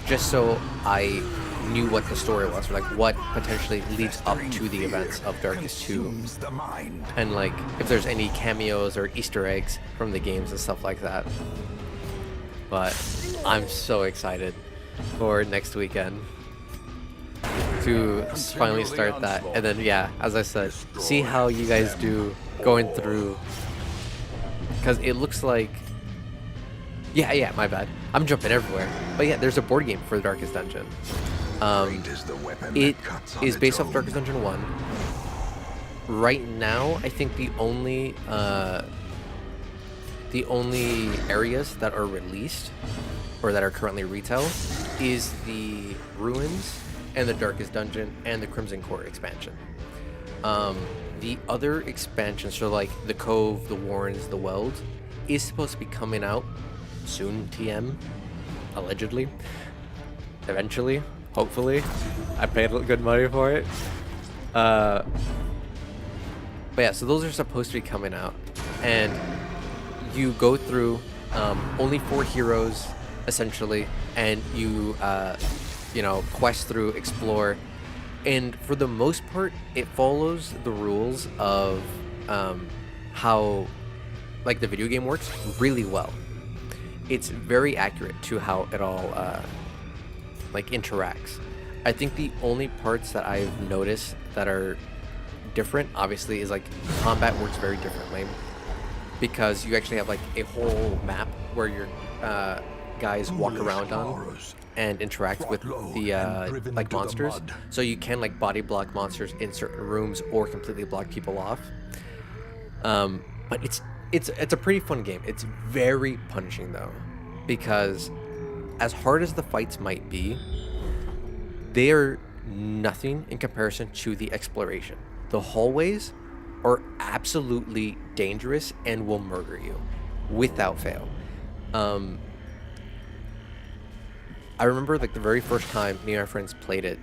Just so I knew what the story was, or like what potentially leads up to the events of Darkest 2. And like if there's any cameos or Easter eggs from the games and stuff like that. But I'm so excited for next weekend. to finally Continue the start that, onslaught. and then yeah, as I said, see Destroy how you guys them do going all. through, because it looks like yeah, my bad. I'm jumping everywhere, but yeah, there's a board game for the Darkest Dungeon. Great is the weapon It that cuts on is its based off own. Darkest Dungeon 1. Right now, I think the only areas that are released or that are currently retail is the Ruins and the Darkest Dungeon and the Crimson Court expansion. The other expansions, so like the Cove, the Warrens, the Weld, is supposed to be coming out soon. TM, allegedly, eventually, hopefully. I paid good money for it. But yeah, so those are supposed to be coming out, and you go through only 4 heroes essentially, and you quest through, explore, and for the most part, it follows the rules of how like the video game works really well. It's very accurate to how it all like interacts. I think the only parts that I've noticed that are different, obviously, is like combat works very differently because you actually have like a whole map where your guys walk Foolish around on horrors. and interact with Brought low the and driven like to the monsters. mud. So you can like body block monsters in certain rooms or completely block people off. But it's a pretty fun game. It's very punishing though, because as hard as the fights might be, they are nothing in comparison to the exploration. The hallways are absolutely dangerous and will murder you without fail. I remember like the very first time me and my friends played it,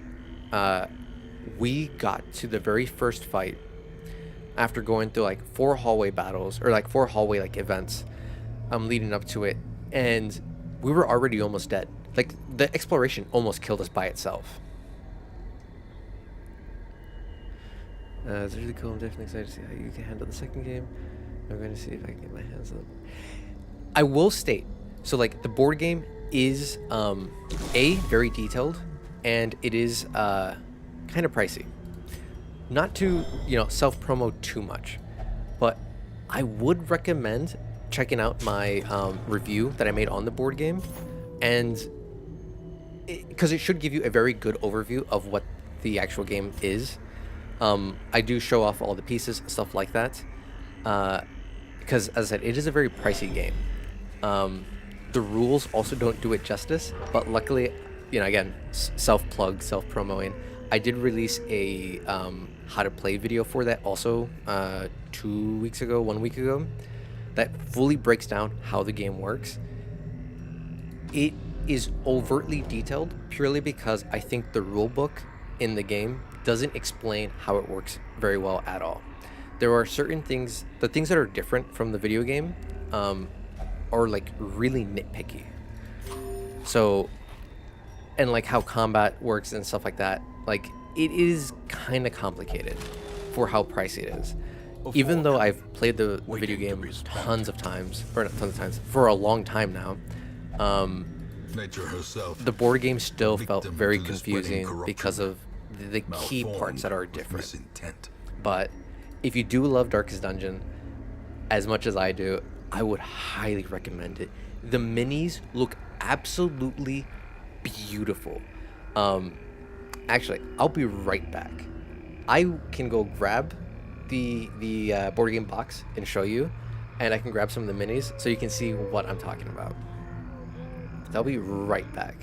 we got to the very first fight after going through like 4 hallway battles or like 4 hallway like events leading up to it, and we were already almost dead. Like the exploration almost killed us by itself. It's really cool. I'm definitely excited to see how you can handle the second game. I'm going to see if I can get my hands on it. I will state, so like the board game is very detailed, and it is kind of pricey. Not to self promo too much, but I would recommend checking out my review that I made on the board game, and because it should give you a very good overview of what the actual game is. I do show off all the pieces, stuff like that, because as I said, it is a very pricey game. The rules also don't do it justice, but luckily, again, self-plug, self-promoing, I did release a how to play video for that also 2 weeks ago, 1 week ago, that fully breaks down how the game works. It is overtly detailed purely because I think the rule book in the game doesn't explain how it works very well at all. There are certain things, the things that are different from the video game are like really nitpicky. So, and like how combat works and stuff like that, like it is kind of complicated for how pricey it is. Even though I've played the video game tons of times, or not tons of times, for a long time now, Nature herself. the board game still felt victim very to the spreading confusing corruption, because of the key parts malformed that are with different. misintent. But if you do love Darkest Dungeon as much as I do, I would highly recommend it. The minis look absolutely beautiful. Actually, I'll be right back. I can go grab the board game box and show you, and I can grab some of the minis so you can see what I'm talking about. I'll be right back.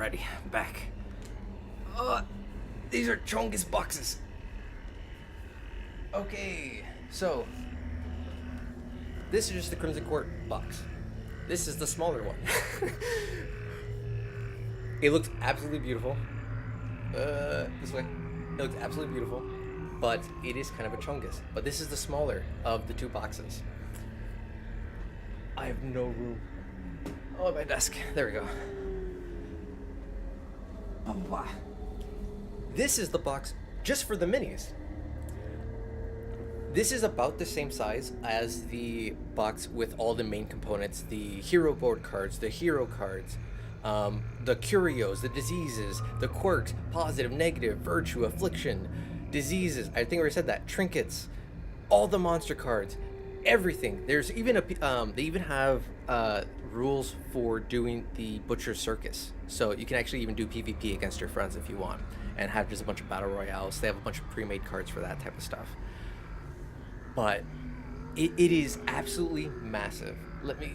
Alrighty, I'm back. These are Chongus boxes. Okay, so this is just the Crimson Court box. This is the smaller one. It looks absolutely beautiful. This way. It looks absolutely beautiful, but it is kind of a Chongus. But this is the smaller of the two boxes. I have no room. Oh, at my desk. There we go. Oh, wow. This is the box just for the minis. This is about the same size as the box with all the main components, the hero board cards, the hero cards, the curios, the diseases, the quirks, positive, negative, virtue, affliction, diseases, I think I already said that, trinkets, all the monster cards, everything. There's even they even have rules for doing the Butcher's Circus. So you can actually even do PvP against your friends if you want, and have just a bunch of battle royales. They have a bunch of pre-made cards for that type of stuff. But it is absolutely massive. Let me...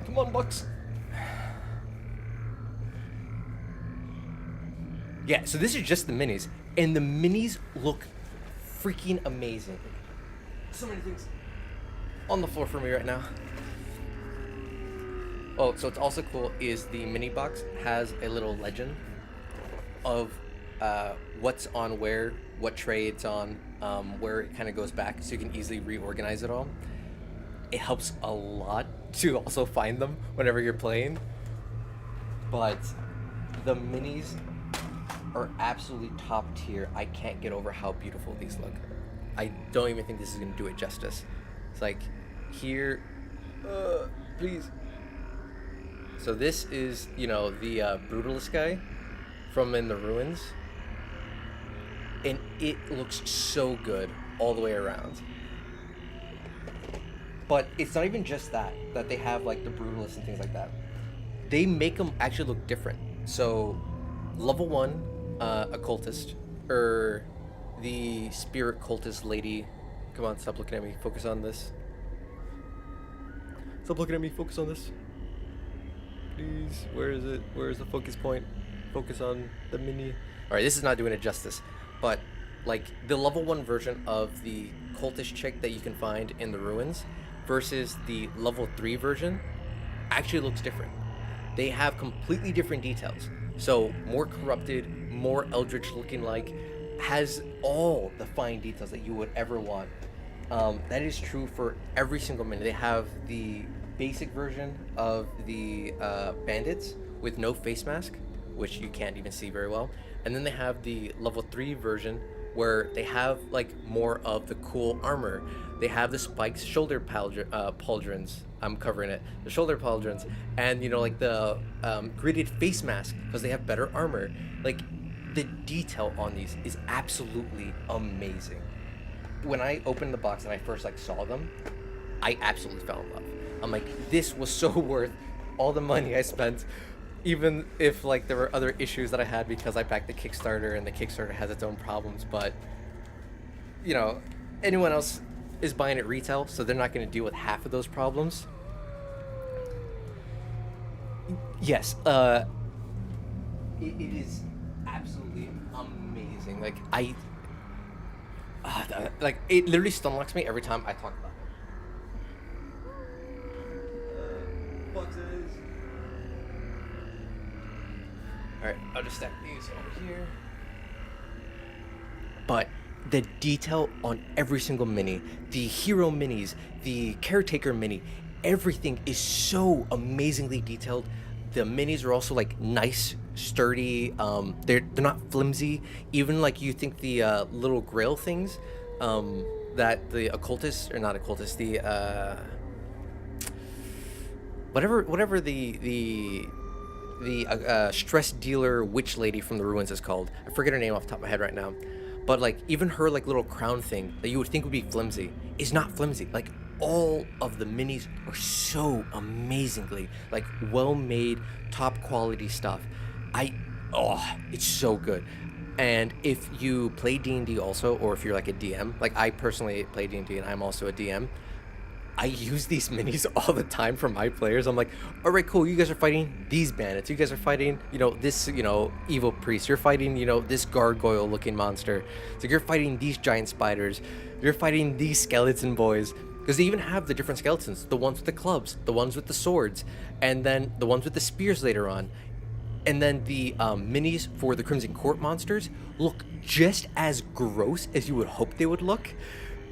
Come on, Bucks. Yeah, so this is just the minis. And the minis look freaking amazing. So many things on the floor for me right now. Oh, so what's also cool is the mini box has a little legend of what's on where, what tray it's on, where it kind of goes back, so you can easily reorganize it all. It helps a lot to also find them whenever you're playing. But the minis are absolutely top tier. I can't get over how beautiful these look. I don't even think this is going to do it justice. It's like, here, please. So this is, you know, the Brutalist guy from In the Ruins. And it looks so good all the way around. But it's not even just that they have like the Brutalists and things like that. They make them actually look different. So level 1 occultist, or the spirit cultist lady. Come on, stop looking at me. Focus on this. Stop looking at me. Focus on this. Please. Where is it? Where is the focus point? Focus on the mini. Alright, this is not doing it justice. But like the level 1 version of the cultist chick that you can find in the ruins versus the level 3 version actually looks different. They have completely different details. So more corrupted, more eldritch looking, like, has all the fine details that you would ever want. That is true for every single mini. They have the basic version of the bandits with no face mask, which you can't even see very well. And then they have the level 3 version where they have like more of the cool armor. They have the spiked shoulder pauldrons. I'm covering it. The shoulder pauldrons, and you know, like the gridded face mask, because they have better armor. Like, the detail on these is absolutely amazing. When I opened the box and I first like saw them, I absolutely fell in love. I'm like, this was so worth all the money I spent, even if like there were other issues that I had because I backed the Kickstarter and the Kickstarter has its own problems. But you know, anyone else is buying at retail, so they're not going to deal with half of those problems. Yes, it is absolutely amazing. Like, like, it literally stunlocks me every time I talk about it. Boxes. Alright, I'll just stack these over here. But the detail on every single mini, the hero minis, the caretaker mini, everything is so amazingly detailed. The minis are also like nice, sturdy. They're not flimsy. Even like you think the little grail things that the occultist, or not occultist, the whatever the stress dealer witch lady from the ruins is called. I forget her name off the top of my head right now. But like even her like little crown thing that you would think would be flimsy is not flimsy. Like, all of the minis are so amazingly like well made, top quality stuff. It's so good. And if you play D&D also, or if you're like a DM, like I personally play D&D and I'm also a DM, I use these minis all the time for my players. I'm like, all right, cool. You guys are fighting these bandits. You guys are fighting, this, evil priest. You're fighting, this gargoyle looking monster. So you're fighting these giant spiders. You're fighting these skeleton boys. Because they even have the different skeletons, the ones with the clubs, the ones with the swords, and then the ones with the spears later on. And then the minis for the Crimson Court monsters look just as gross as you would hope they would look.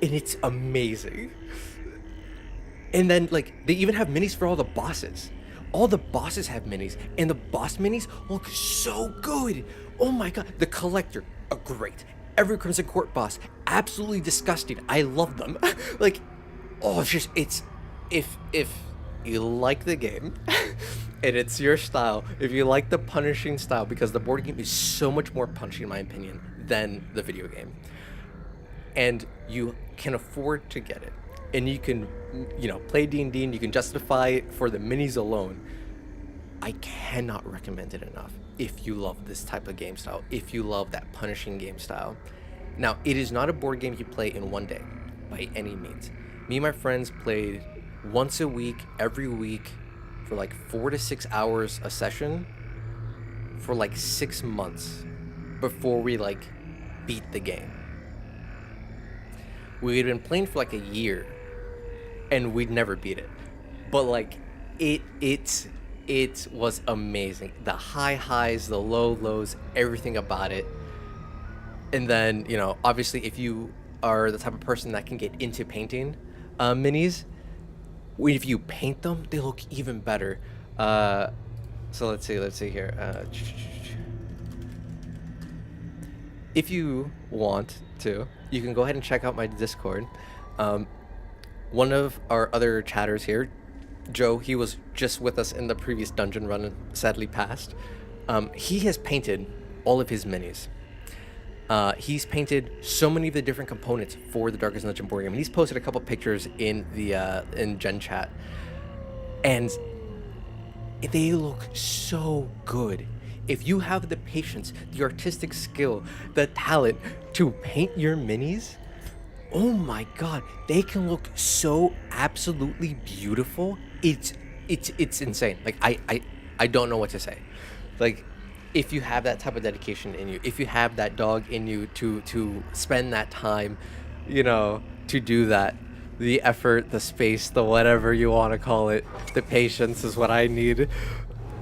And it's amazing. And then, like, they even have minis for all the bosses. All the bosses have minis, and the boss minis look so good. Oh my god. The Collector, great. Every Crimson Court boss, absolutely disgusting. I love them. Like, oh, it's if you like the game and it's your style, if you like the punishing style, because the board game is so much more punchy in my opinion than the video game, and you can afford to get it, and you can play D&D and you can justify it for the minis alone, I cannot recommend it enough. If you love this type of game style, if you love that punishing game style. Now, it is not a board game you play in one day by any means. Me and my friends played once a week, every week, for like 4 to 6 hours a session for like 6 months before we like beat the game. We had been playing for like a year and we'd never beat it. But like it was amazing. The high highs, the low lows, everything about it. And then, obviously if you are the type of person that can get into painting minis, if you paint them, they look even better. So let's see here. If you want to, you can go ahead and check out my Discord. One of our other chatters here, Joe, he was just with us in the previous dungeon run and sadly passed. He has painted all of his minis. He's painted so many of the different components for the Darkest Dungeon board game, and he's posted a couple pictures in the in Gen Chat, and they look so good. If you have the patience, the artistic skill, the talent to paint your minis, oh my god, they can look so absolutely beautiful. It's insane. Like I don't know what to say. Like, if you have that type of dedication in you, if you have that dog in you to spend that time, to do that, the effort, the space, the whatever you want to call it, the patience is what I need.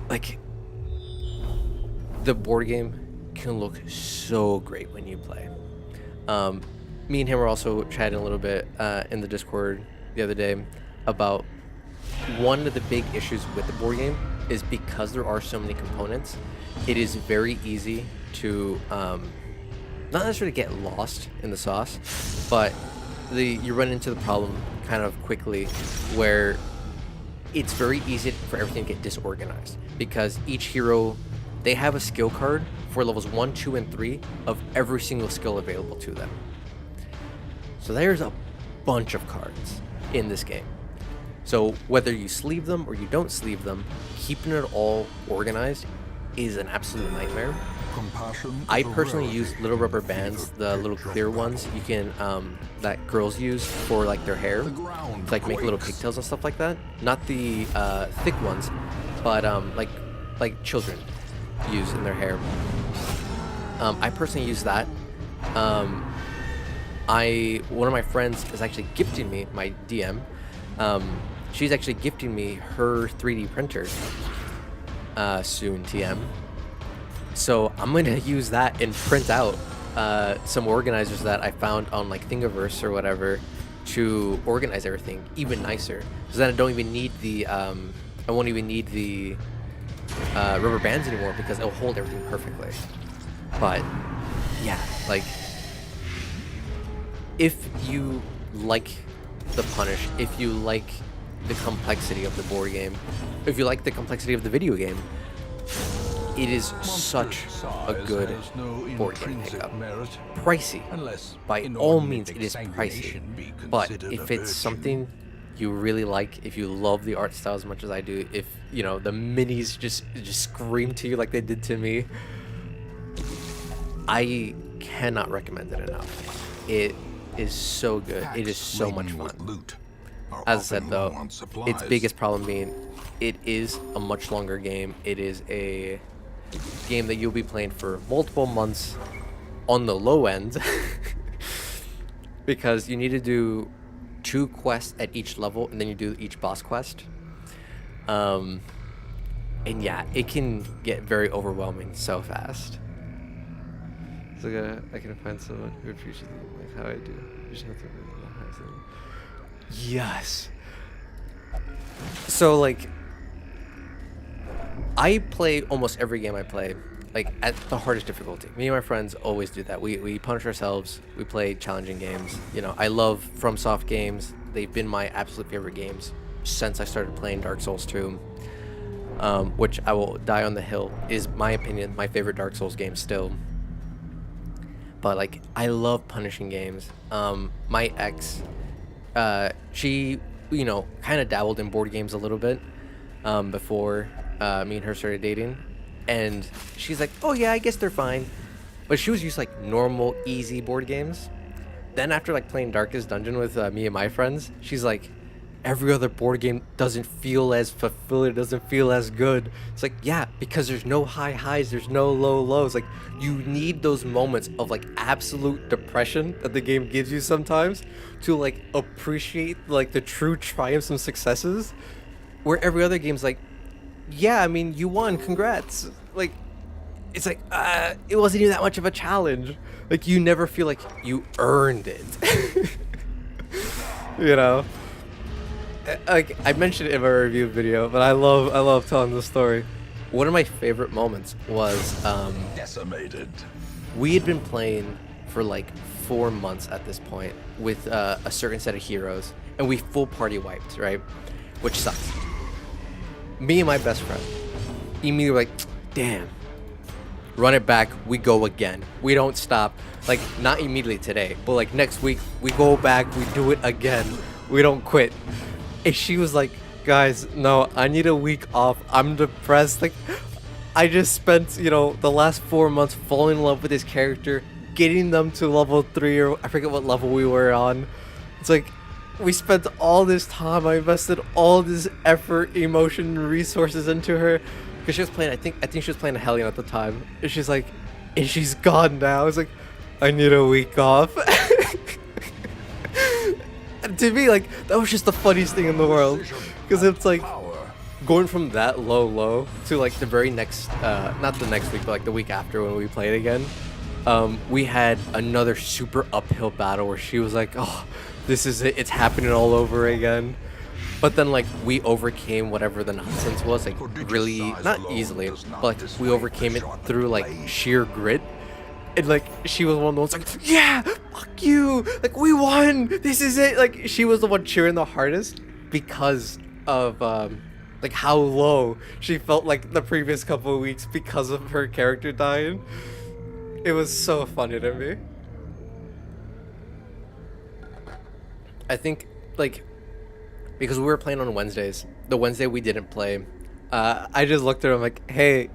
Like, the board game can look so great when you play. Me and him were also chatting a little bit in the Discord the other day about one of the big issues with the board game is because there are so many components, it is very easy to not necessarily get lost in the sauce, but you run into the problem kind of quickly where it's very easy for everything to get disorganized, because each hero, they have a skill card for levels 1, 2, and 3 of every single skill available to them. So there's a bunch of cards in this game. So whether you sleeve them or you don't sleeve them, keeping it all organized is an absolute nightmare. I personally use little rubber bands, the little clear ones you can that girls use for like their hair, to like make little pigtails and stuff like that. Not the thick ones, but like children use in their hair. I personally use that. One of my friends is actually gifting me, my DM. She's actually gifting me her 3D printer soon, TM. So I'm going to use that and print out some organizers that I found on like Thingiverse or whatever to organize everything even nicer. So then I don't even need the I won't even need the rubber bands anymore, because it'll hold everything perfectly. But yeah, like, if you like the punish, if you like the complexity of the board game, if you like the complexity of the video game, it is such a good board game pickup. Pricey, by all means it is pricey, but if it's something you really like, if you love the art style as much as I do, if the minis just scream to you like they did to me, I cannot recommend it enough. It is so good. It is so much fun. As I often said low though, on its supplies. biggest problem being it is a much longer game. It is a game that you'll be playing for multiple months on the low end because you need to do 2 quests at each level and then you do each boss quest. Um, and yeah, it can get very overwhelming so fast. So I can find someone who appreciates like how I do. There's nothing really that high thing. Yes. So like I play almost every game I play like at the hardest difficulty. Me and my friends always do that. We punish ourselves. We play challenging games. You know, I love FromSoft games. They've been my absolute favorite games since I started playing Dark Souls 2. Which I will die on the hill is my opinion, my favorite Dark Souls game still. But like I love punishing games. My ex, she kind of dabbled in board games a little bit before me and her started dating, and she's like, oh yeah, I guess they're fine, but she was used to, like, normal easy board games. Then after like playing Darkest Dungeon with me and my friends, she's like, every other board game doesn't feel as fulfilling, doesn't feel as good. It's like, yeah, because there's no high highs, there's no low lows. Like, you need those moments of like absolute depression that the game gives you sometimes to like appreciate like the true triumphs and successes, where every other game's like, yeah, I mean, you won, congrats. Like, it's like, it wasn't even that much of a challenge. Like, you never feel like you earned it. You know? Like, I mentioned it in my review video, but I love telling this story. One of my favorite moments was Decimated. we had been playing for like 4 months at this point with a certain set of heroes, and we full party wiped, right? Which sucks. Me and my best friend immediately like, damn, run it back, we go again. We don't stop. Like, not immediately today, but like next week, we go back, we do it again. We don't quit. And she was like, guys, no, I need a week off. I'm depressed. Like, I just spent, the last 4 months falling in love with this character, getting them to level 3, or I forget what level we were on. It's like, we spent all this time, I invested all this effort, emotion, and resources into her. Because she was playing, I think she was playing a Hellion at the time. And she's like, and she's gone now. It's like, I need a week off. And to me, like, that was just the funniest thing in the world. Because it's like, going from that low to like the very next, not the next week, but like the week after when we played again. We had another super uphill battle where she was like, oh, this is it, it's happening all over again. But then like we overcame whatever the nonsense was, like really, not easily, but like we overcame it through like sheer grit. And like she was one of the ones like, yeah, fuck you, like we won, this is it. Like she was the one cheering the hardest because of like how low she felt like the previous couple of weeks because of her character dying. It was so funny to me. I think like because we were playing on Wednesdays, the Wednesday we didn't play, I just looked at her, I'm like, hey,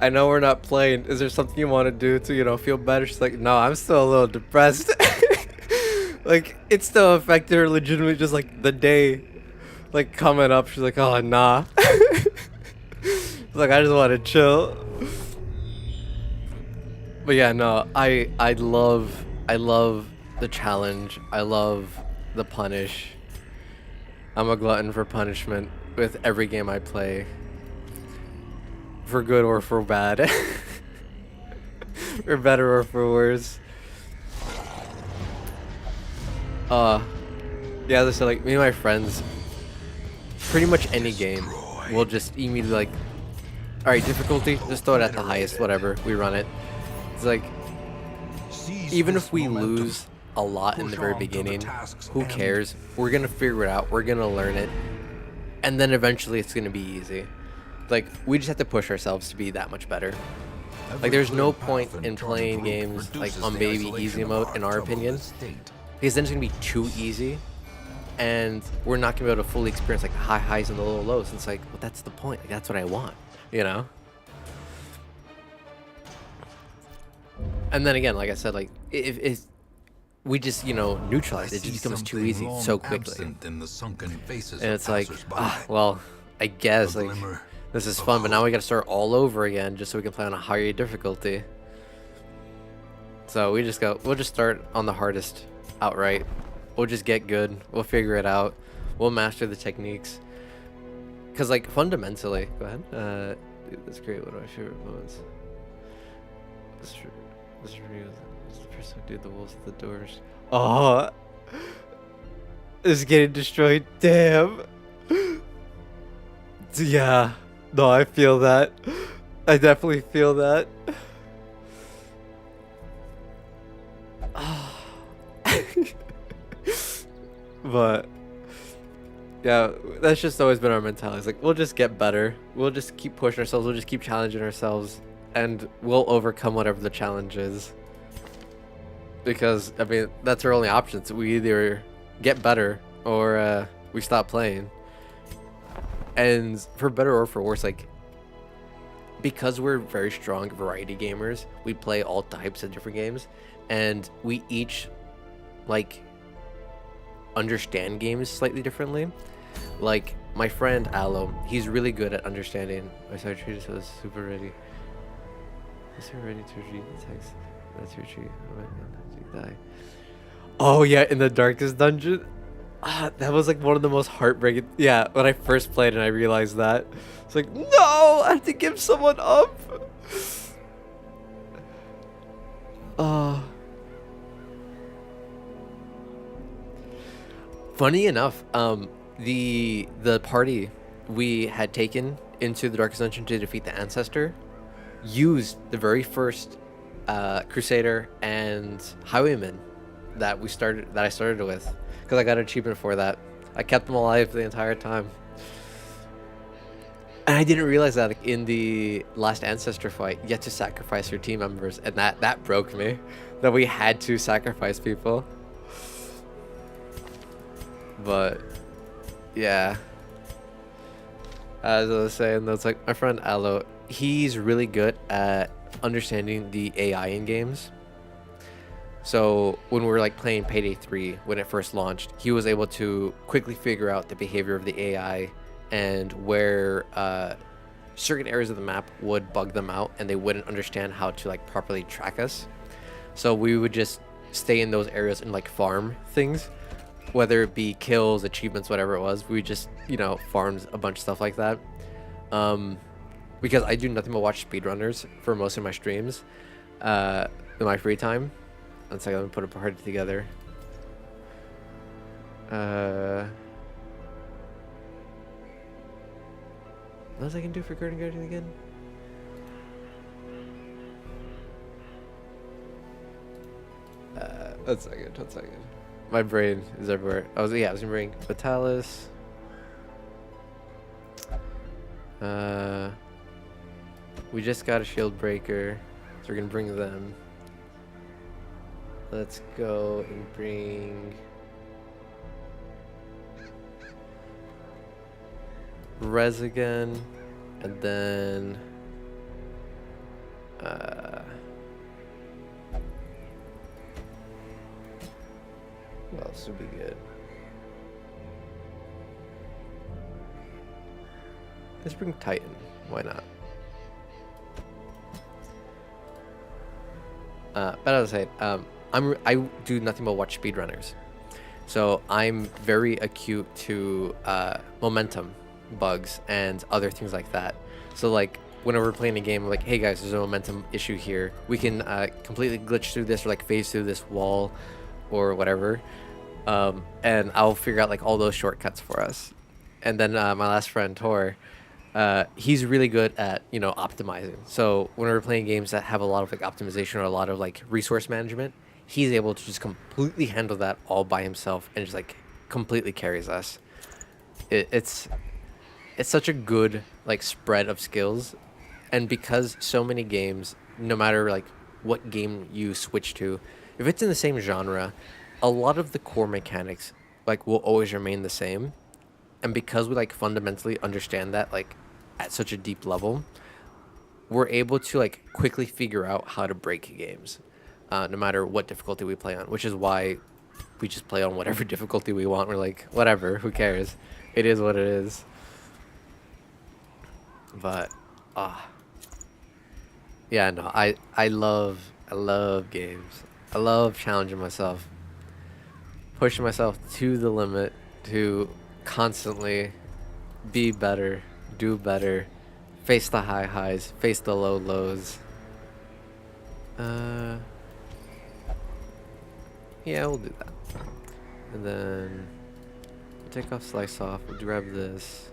I know we're not playing, is there something you want to do to feel better? She's like, no, I'm still a little depressed. Like, it still affected her legitimately, just like the day like coming up. She's like, oh nah. Like, I just want to chill. But yeah, no, I love the challenge. I love the punish. I'm a glutton for punishment with every game I play, for good or for bad. For better or for worse. Yeah, as I said, like, me and my friends, pretty much any game, we'll just immediately like, alright, difficulty, just throw it at the highest, whatever, we run it. It's like, even if we lose a lot in the very beginning, who cares? We're gonna figure it out, we're gonna learn it, and then eventually it's gonna be easy. Like, we just have to push ourselves to be that much better. Like, there's no point in playing games like on baby easy mode, in our opinion, because then it's gonna be too easy, and we're not gonna be able to fully experience like the high highs and the low lows. And it's like, well, that's the point. Like, that's what I want, And then again, like I said, like if we just, I neutralize it. It see just becomes too something easy long so quickly. absent in the sunken faces And of it's like, passers-by. well, I A guess, like, glimmer this is of fun, but now hope. we gotta start all over again just so we can play on a higher difficulty. So we'll just start on the hardest outright. We'll just get good. We'll figure it out. We'll master the techniques. Because, like, fundamentally, go ahead. Dude, that's great. One of my favorite moments. This is real. This is the person who did the wolves at the doors. Oh, it's getting destroyed. Damn. Yeah. No, I feel that. I definitely feel that. But yeah, that's just always been our mentality. It's like, we'll just get better. We'll just keep pushing ourselves. We'll just keep challenging ourselves, and we'll overcome whatever the challenge is. Because, I mean, that's our only options. We either get better or we stop playing. And for better or for worse, like, because we're very strong variety gamers, we play all types of different games, and we each, like, understand games slightly differently. Like, my friend Aloe, he's really good at understanding. I saw treated so super ready. Is he ready to read the text? That's your tree. Oh my god, you die. Oh yeah, in the darkest dungeon. That was like one of the most heartbreaking. Yeah, when I first played and I realized that, it's like, no, I have to give someone up. Uh, Funny enough, the party we had taken into the darkest dungeon to defeat the ancestor used the very first crusader and highwayman that I started with, because I got an achievement for that. I kept them alive the entire time, and I didn't realize that, like, in the last ancestor fight you had to sacrifice your team members, and that broke me, that we had to sacrifice people. But yeah, as I was saying, that's like my friend Aloe, he's really good at understanding the AI in games. So when we were like playing Payday 3 when it first launched, he was able to quickly figure out the behavior of the AI and where certain areas of the map would bug them out and they wouldn't understand how to like properly track us. So we would just stay in those areas and like farm things, whether it be kills, achievements, whatever it was. We just, farmed a bunch of stuff like that. Because I do nothing but watch speedrunners for most of my streams in my free time. One second, let me put a party together. What else I can do for Garden Guardian again? One second. My brain is everywhere. I was gonna bring Vitalis. We just got a shield breaker, so we're gonna bring them. Let's go and bring Rez again, and then what else would be good? Let's bring Titan. Why not? But as I said, I do nothing but watch speedrunners, so I'm very acute to momentum bugs and other things like that. So like whenever we're playing a game, like, hey guys, there's a momentum issue here. We can completely glitch through this or like phase through this wall or whatever, and I'll figure out like all those shortcuts for us. And then my last friend Tor, he's really good at optimizing. So when we're playing games that have a lot of like optimization or a lot of like resource management, he's able to just completely handle that all by himself and just like completely carries us. It's such a good like spread of skills, and because so many games, no matter like what game you switch to, if it's in the same genre, a lot of the core mechanics like will always remain the same. And because we like fundamentally understand that like at such a deep level, we're able to like quickly figure out how to break games. no matter what difficulty we play on, which is why we just play on whatever difficulty we want. We're like, whatever, who cares? It is what it is. But, yeah, no, I love games. I love challenging myself, pushing myself to the limit to constantly be better, do better, face the high highs, face the low lows. Yeah, we'll do that. And then we'll take off slice off. We'll grab this.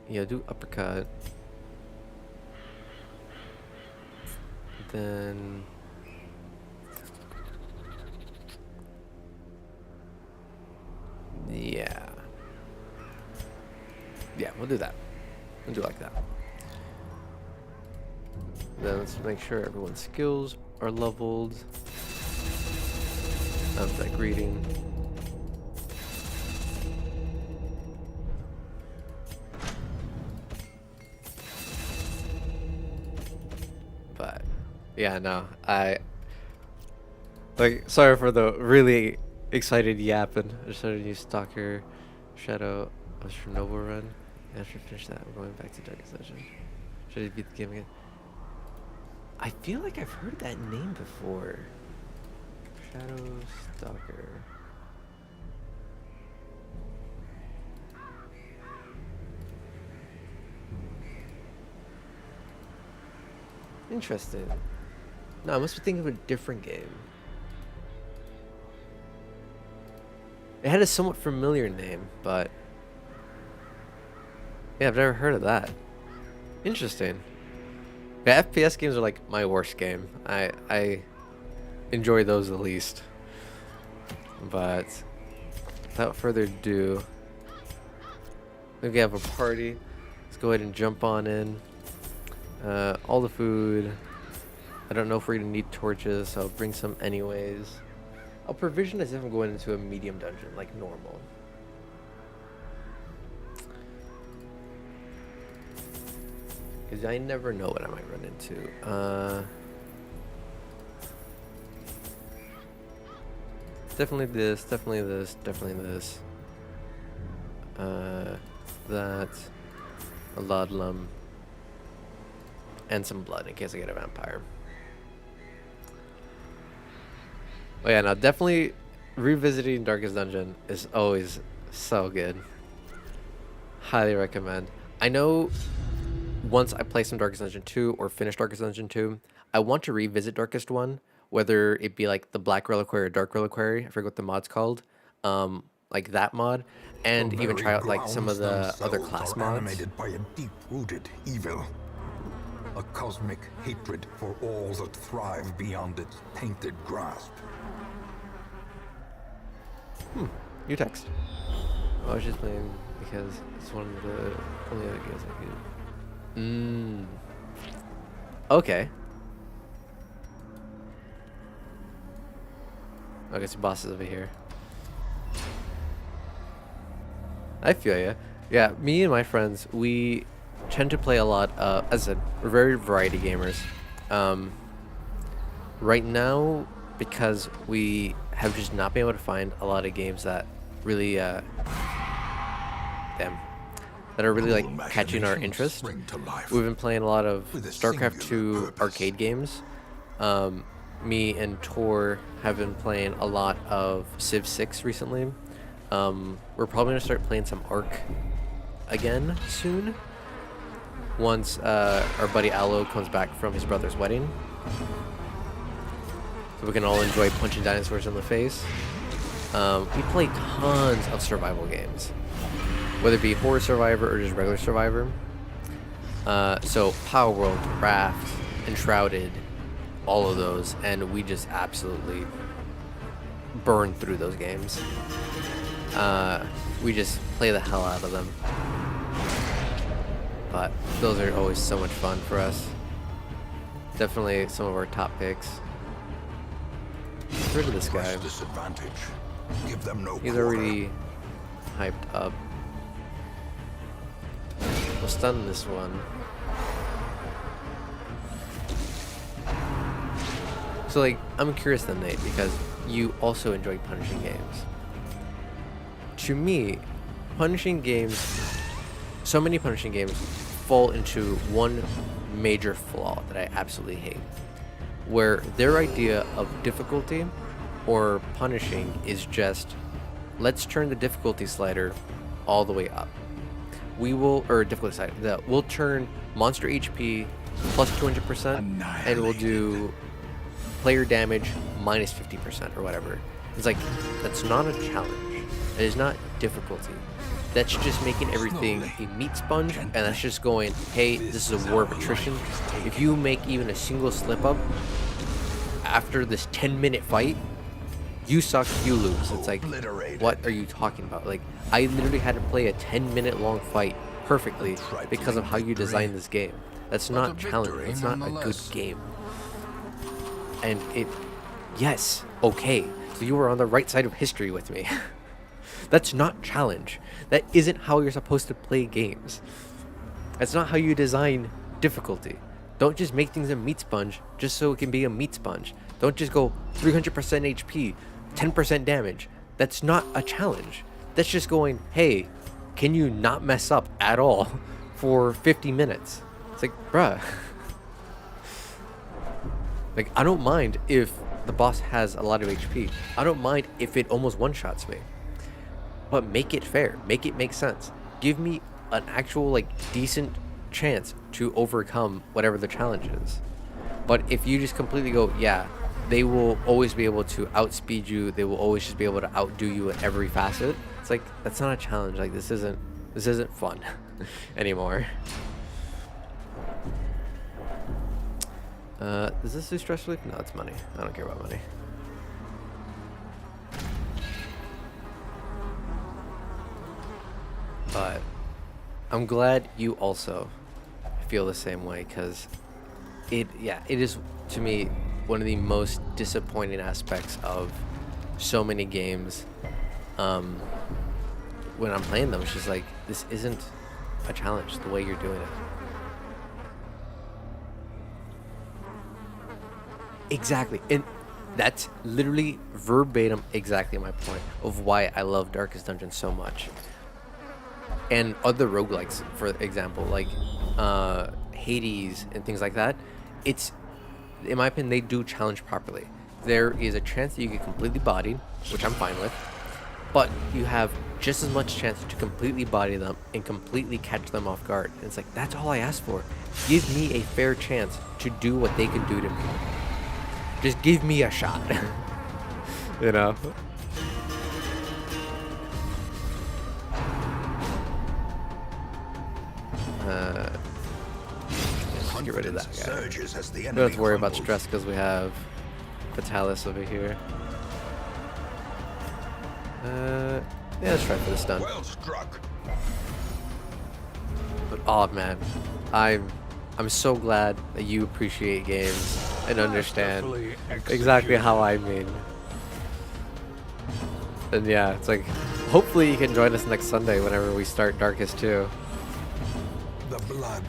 Yeah, do uppercut. Then yeah, we'll do that. We'll do like that. Then let's make sure everyone's skills are leveled. Up that greeting. But yeah, no, sorry for the really excited yapping. I just started a new Stalker Shadow of Chernobyl run. After I finish that, we're going back to Darkest Dungeon. Should I beat the game again? I feel like I've heard that name before. Shadow Stalker. Interesting. No, I must be thinking of a different game. It had a somewhat familiar name, but yeah, I've never heard of that. Interesting. Yeah, FPS games are like my worst game. I enjoy those the least. But without further ado, I think we have a party. Let's go ahead and jump on in. All the food. I don't know if we're gonna need torches, so I'll bring some anyways. I'll provision as if I'm going into a medium dungeon, like normal. Because I never know what I might run into. Definitely this, definitely this, definitely this. That. A Ludlum. And some blood in case I get a vampire. Oh yeah, now definitely revisiting Darkest Dungeon is always so good. Highly recommend. I know once I play some Darkest Dungeon 2 or finish Darkest Dungeon 2, I want to revisit Darkest 1, whether it be like the Black Reliquary or Dark Reliquary, I forget what the mod's called, like that mod, and The even very try out like some of the grounds other themselves class are mods. animated by a deep-rooted evil. A cosmic hatred for all that thrive beyond its tainted grasp. New text. I was just playing because it's one of the only other games I could. Okay. Okay, so bosses over here. I feel ya. Yeah, me and my friends, we tend to play a lot. As I said, we're very variety gamers. Right now, because we have just not been able to find a lot of games that really, that are really like catching our interest. We've been playing a lot of StarCraft 2 arcade games. Me and Tor have been playing a lot of Civ 6 recently. We're probably gonna start playing some Ark again soon. Once our buddy Aloe comes back from his brother's wedding. So we can all enjoy punching dinosaurs in the face. We play tons of survival games. Whether it be Horror Survivor or just regular Survivor. So Power World, Raft, Enshrouded, all of those. And we just absolutely burn through those games. We just play the hell out of them. But those are always so much fun for us. Definitely some of our top picks. Get rid of this guy. Disadvantage. Give them no He's quarter. already hyped up. We'll stun this one. So like, I'm curious then, Nate, because you also enjoy punishing games. To me, punishing games, so many punishing games fall into one major flaw that I absolutely hate, where their idea of difficulty or punishing is just, let's turn the difficulty slider all the way up. We will, or difficulty slider, we'll turn monster HP plus 200%, and we'll do player damage minus 50% or whatever. It's like, that's not a challenge. It is not difficulty. That's just making everything a meat sponge, and that's just going, hey, this is a war of attrition. If you make even a single slip up after this 10-minute fight, you suck, you lose. It's like, what are you talking about? Like, I literally had to play a 10-minute long fight perfectly because of how you designed this game. That's not challenging. It's not a good game. And yes, okay, so you were on the right side of history with me. That's not challenge. That isn't how you're supposed to play games. That's not how you design difficulty. Don't just make things a meat sponge just so it can be a meat sponge. Don't just go 300% HP, 10% damage. That's not a challenge. That's just going, hey, can you not mess up at all for 50 minutes? It's like, bruh. Like, I don't mind if the boss has a lot of HP. I don't mind if it almost one-shots me. But make it fair. Make it make sense. Give me an actual, like, decent chance to overcome whatever the challenge is. But if you just completely go, yeah, they will always be able to outspeed you. They will always just be able to outdo you in every facet. It's like, that's not a challenge. Like, this isn't fun anymore. Does this do stress relief? No, it's money. I don't care about money. But I'm glad you also feel the same way, because it is, to me, one of the most disappointing aspects of so many games. When I'm playing them, it's just like, this isn't a challenge the way you're doing it. Exactly. And that's literally verbatim exactly my point of why I love Darkest Dungeon so much. And other roguelikes, for example, like Hades and things like that, it's, in my opinion, they do challenge properly. There is a chance that you get completely bodied, which I'm fine with, but you have just as much chance to completely body them and completely catch them off guard. And it's like, that's all I asked for. Give me a fair chance to do what they can do to me. Just give me a shot. You know? Just get rid of that guy. We don't have to worry about stress because we have Vitalis over here. Yeah, let's try for the stun. Well struck. But oh man, I'm so glad that you appreciate games and understand exactly how I mean. And yeah, it's like, hopefully you can join us next Sunday whenever we start Darkest 2. The blood.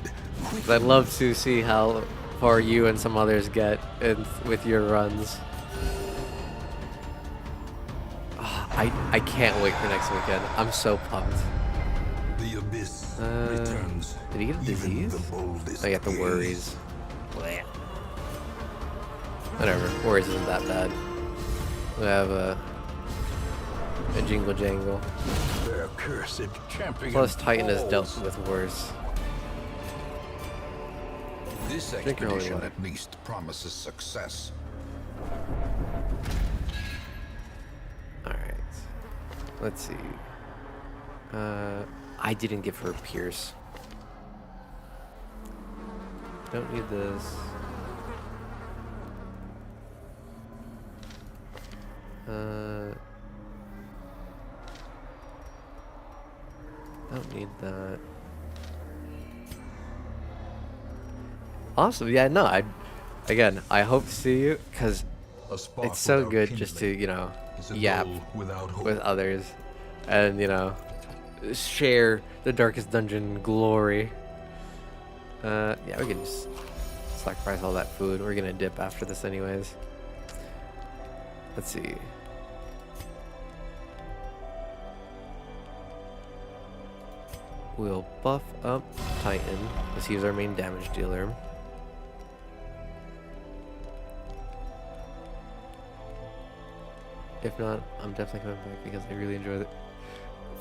I'd love to see how far you and some others get with your runs. I can't wait for next weekend. I'm so pumped. The abyss returns. Did he get a disease? I got the worries. Blech. Whatever. Worries isn't that bad. We have a jingle jangle. Their cursed champion. Plus Titan has dealt with worse. This Drink your holy expedition water. at least promises success. Alright. Let's see. I didn't give her Pierce. Don't need this. Don't need that. Awesome. Yeah, no, I hope to see you, because it's so good just to, yap with others and, share the Darkest Dungeon glory. Yeah, we can just sacrifice all that food. We're gonna dip after this anyways. Let's see. We'll buff up Titan, as he's our main damage dealer. If not, I'm definitely coming back because I really enjoyed it.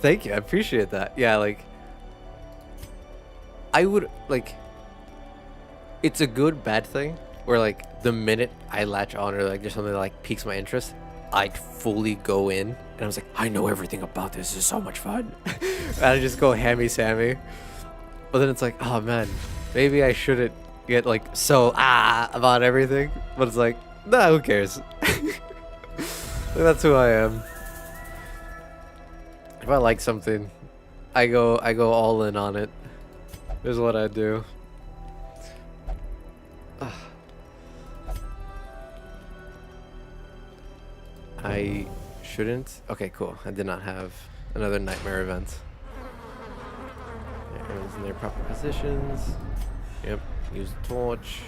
Thank you, I appreciate that. Yeah, like, I would, like, it's a good, bad thing, where, like, the minute I latch on or, like, there's something that, like, piques my interest, I'd fully go in, and I was like, I know everything about this, this is so much fun. And I just go hammy-sammy. But then it's like, oh, man, maybe I shouldn't get, like, so, about everything. But it's like, nah, who cares? That's who I am. If I like something, I go all in on it. Is what I do. I shouldn't. Okay, cool. I did not have another nightmare event. Yeah, everyone's in their proper positions. Yep. Use the torch.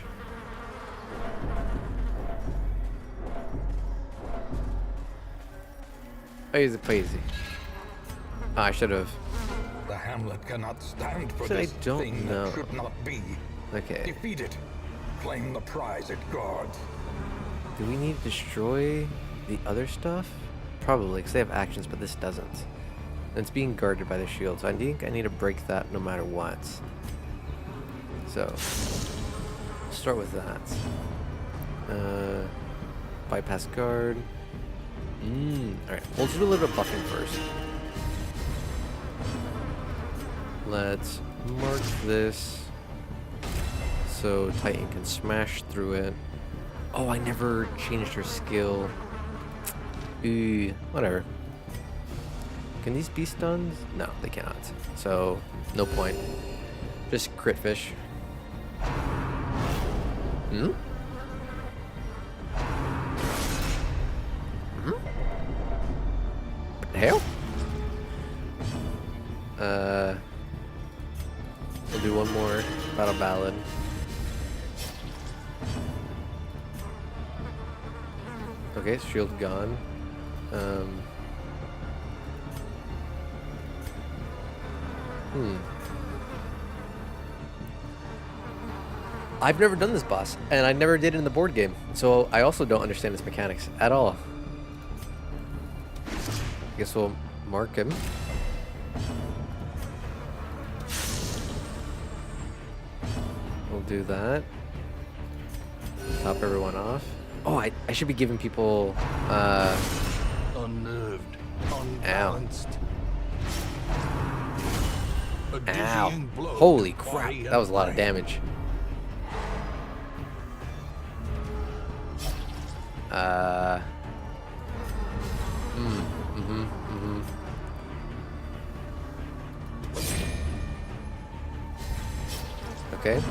Easy peasy. Oh, I should have. The hamlet cannot stand for But I this don't thing know. that should not be. Okay. Defeat it. Claim the prize it guards. Do we need to destroy the other stuff? Probably, because they have actions, but this doesn't. And it's being guarded by the shield, so I think I need to break that no matter what. So, start with that. Bypass guard. Alright, we'll do a little bit of buffing first. Let's mark this so Titan can smash through it. Oh, I never changed her skill. Whatever. Can these be stunned? No, they cannot. So, no point. Just crit fish. Hmm? What the hell? We'll do one more battle ballad. Okay, shield gone. I've never done this boss, and I never did it in the board game, so I also don't understand its mechanics at all. Guess we'll mark him. We'll do that. Top everyone off. Oh, I should be giving people, Unnerved, unbalanced. A Ow. dizzying blow Holy to crap, body that was a lot of and damage. Okay.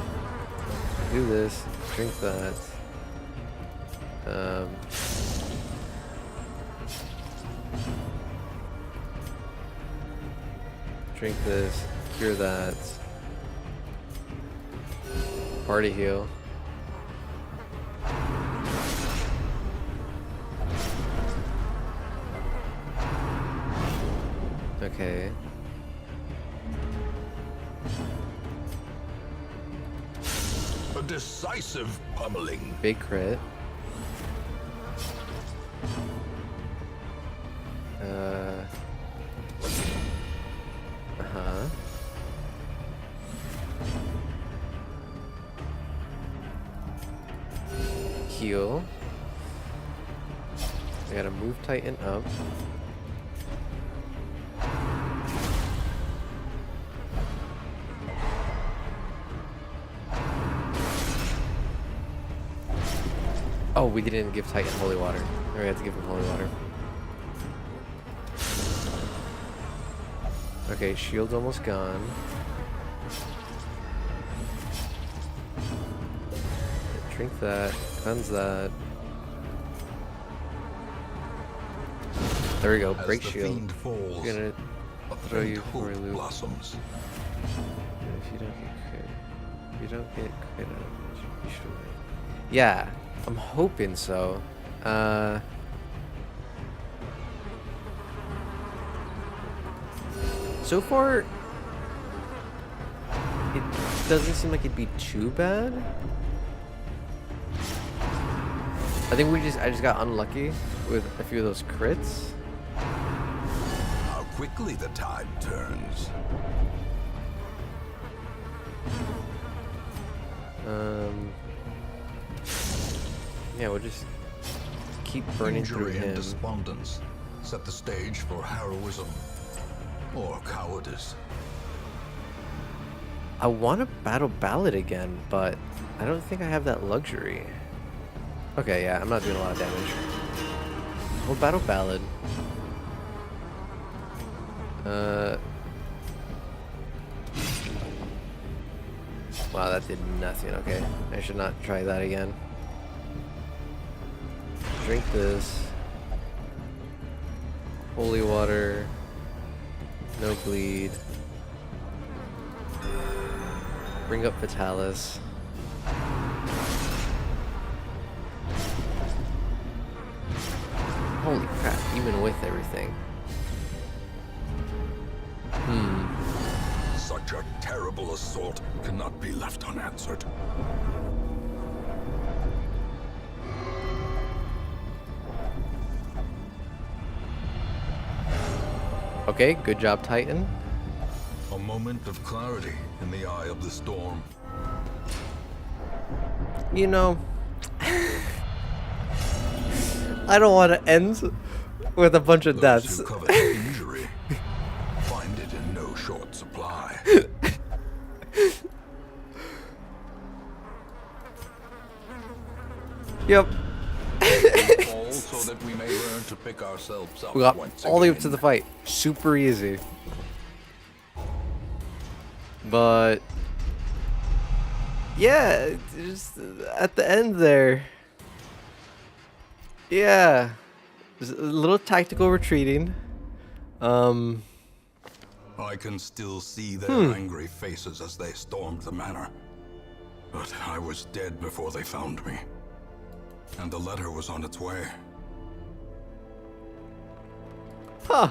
Do this. Drink that. Drink this. Cure that. Party heal. Okay. A decisive pummeling. Big crit. Heal. I gotta move Titan up. Oh, we didn't give Titan holy water. Or we had to give him holy water. Okay, shield's almost gone. Drink that, cleanse that. There we go, As break the shield. fiend falls, Gonna a throw faint you for a hope loop. blossoms. If you don't get crit, if you don't get crit, you should win. Yeah, I'm hoping so. So far, it doesn't seem like it'd be too bad. I think I just got unlucky with a few of those crits. How quickly the tide turns. Yeah, we'll just keep burning through Injury and him. despondence set the stage for heroism or cowardice. I want to battle Ballad again, but I don't think I have that luxury. Okay, yeah, I'm not doing a lot of damage. We'll battle Ballad. Wow, that did nothing. Okay, I should not try that again. Drink this. Holy water. No bleed. Bring up Vitalis. Holy crap, even with everything. Such a terrible assault cannot be left unanswered. Okay, good job, Titan. A moment of clarity in the eye of the storm. You know, I don't want to end with a bunch of Those deaths. who covet injury find it in no short supply. Yep. Fall so that we may learn to pick ourselves up We got once all the way up to again. the fight. Super easy. But yeah, just at the end there. Yeah. Just a little tactical retreating. I can still see their angry faces as they stormed the manor. But I was dead before they found me. And the letter was on its way. Huh.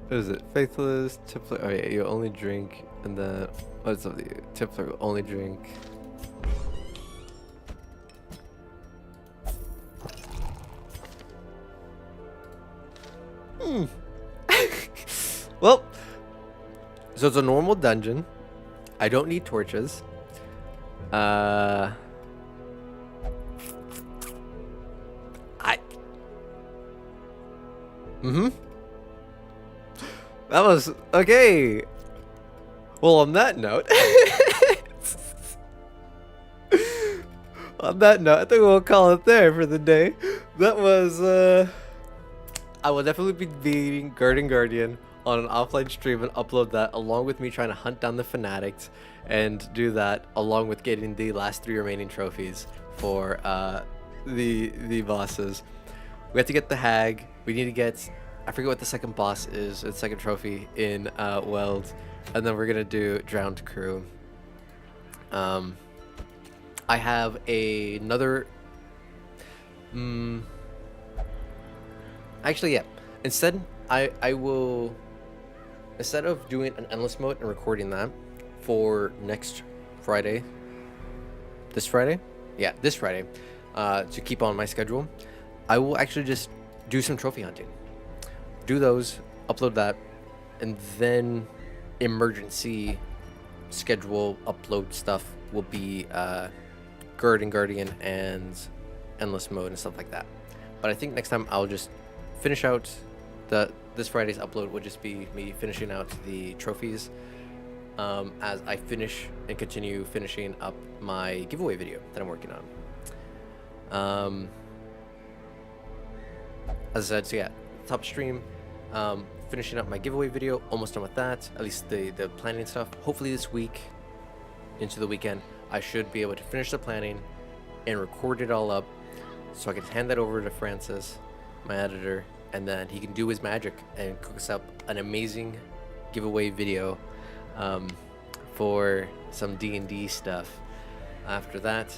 What is it? Faithless, Tippler. Oh yeah, you only drink, and then what's up? Tippler will only drink. Well, so it's a normal dungeon. I don't need torches. I. That was okay. Well, on that note, I think we'll call it there for the day. That was I will definitely be beating Guardian on an offline stream and upload that along with me trying to hunt down the fanatics and do that along with getting the last 3 remaining trophies for the bosses. We have to get the hag. We need to get, I forget what the second boss is, the second trophy in Weld, and then we're gonna do Drowned Crew. I have another actually, yeah. Instead, I will, instead of doing an endless mode and recording that for next Friday, this Friday, yeah, this Friday, to keep on my schedule, I will actually just do some trophy hunting, do those, upload that, and then emergency schedule upload stuff will be Guardian and endless mode and stuff like that. But I think next time I'll just finish out this Friday's upload will just be me finishing out the trophies as I finish and continue finishing up my giveaway video that I'm working on. As I said, so yeah, top stream, finishing up my giveaway video, almost done with that, at least the planning stuff. Hopefully this week into the weekend I should be able to finish the planning and record it all up so I can hand that over to Francis, my editor, and then he can do his magic and cook us up an amazing giveaway video for some D&D stuff after that.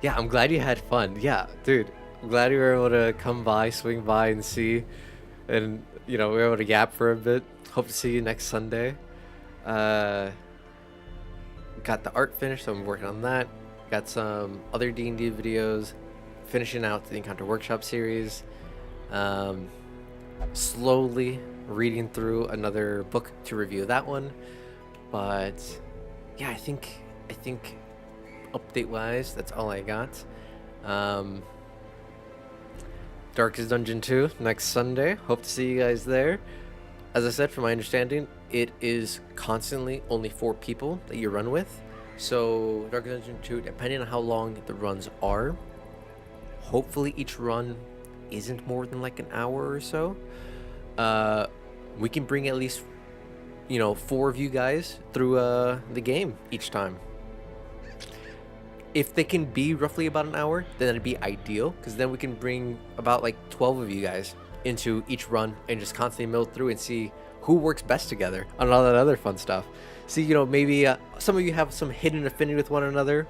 Yeah, I'm glad you had fun. Yeah, dude, I'm glad you were able to come by, swing by, and see, and we were able to yap for a bit. Hope to see you next Sunday. Uh, got the art finished, so I'm working on that. Got some other D&D videos, finishing out the Encounter Workshop series. Slowly reading through another book to review that one, but yeah, I think update wise, that's all I got. Darkest Dungeon 2 next Sunday. Hope to see you guys there. As I said, from my understanding, it is constantly only 4 people that you run with. So Darkest Dungeon 2, depending on how long the runs are, hopefully each run isn't more than like an hour or so. We can bring at least 4 of you guys through the game each time. If they can be roughly about an hour, then that'd be ideal, because then we can bring about like 12 of you guys into each run and just constantly mill through and see who works best together on all that other fun stuff. See, maybe some of you have some hidden affinity with one another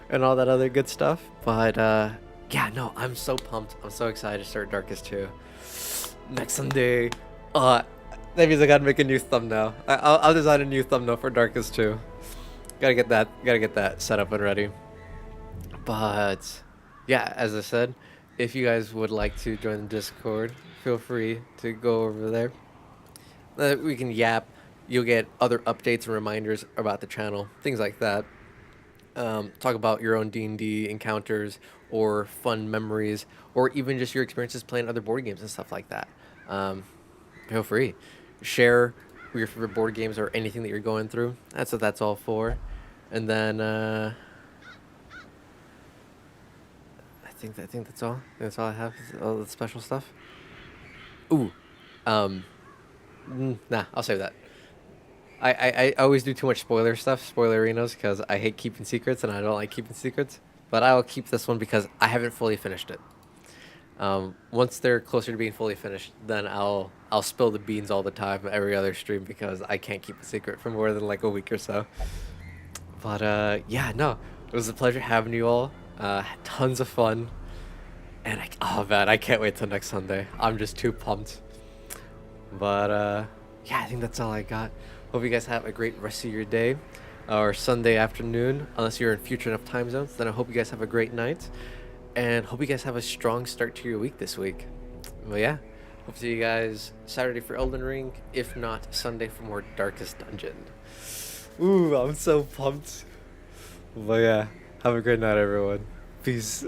and all that other good stuff. But yeah, no, I'm so pumped. I'm so excited to start Darkest 2 next Sunday. That means I gotta make a new thumbnail. I'll design a new thumbnail for Darkest 2. Gotta get that set up and ready. But yeah, as I said, if you guys would like to join the Discord, feel free to go over there. We can yap. You'll get other updates and reminders about the channel, things like that. Talk about your own D&D encounters or fun memories, or even just your experiences playing other board games and stuff like that. Feel free. Share your favorite board games or anything that you're going through. That's what that's all for. And then I think that's all. That's all I have. All the special stuff. Ooh, nah, I'll save that. I always do too much spoilerinos, because I hate keeping secrets and I don't like keeping secrets. But I'll keep this one because I haven't fully finished it. Once they're closer to being fully finished, then I'll spill the beans all the time every other stream, because I can't keep a secret for more than like a week or so. But yeah, no, it was a pleasure having you all. Had tons of fun, and oh man, I can't wait till next Sunday. I'm just too pumped. But yeah, I think that's all I got. Hope you guys have a great rest of your day or Sunday afternoon, unless you're in future enough time zones. Then I hope you guys have a great night, and hope you guys have a strong start to your week this week. Well, yeah, hope to see you guys Saturday for Elden Ring, if not Sunday for more Darkest Dungeon. Ooh, I'm so pumped. But yeah, have a great night, everyone. Peace.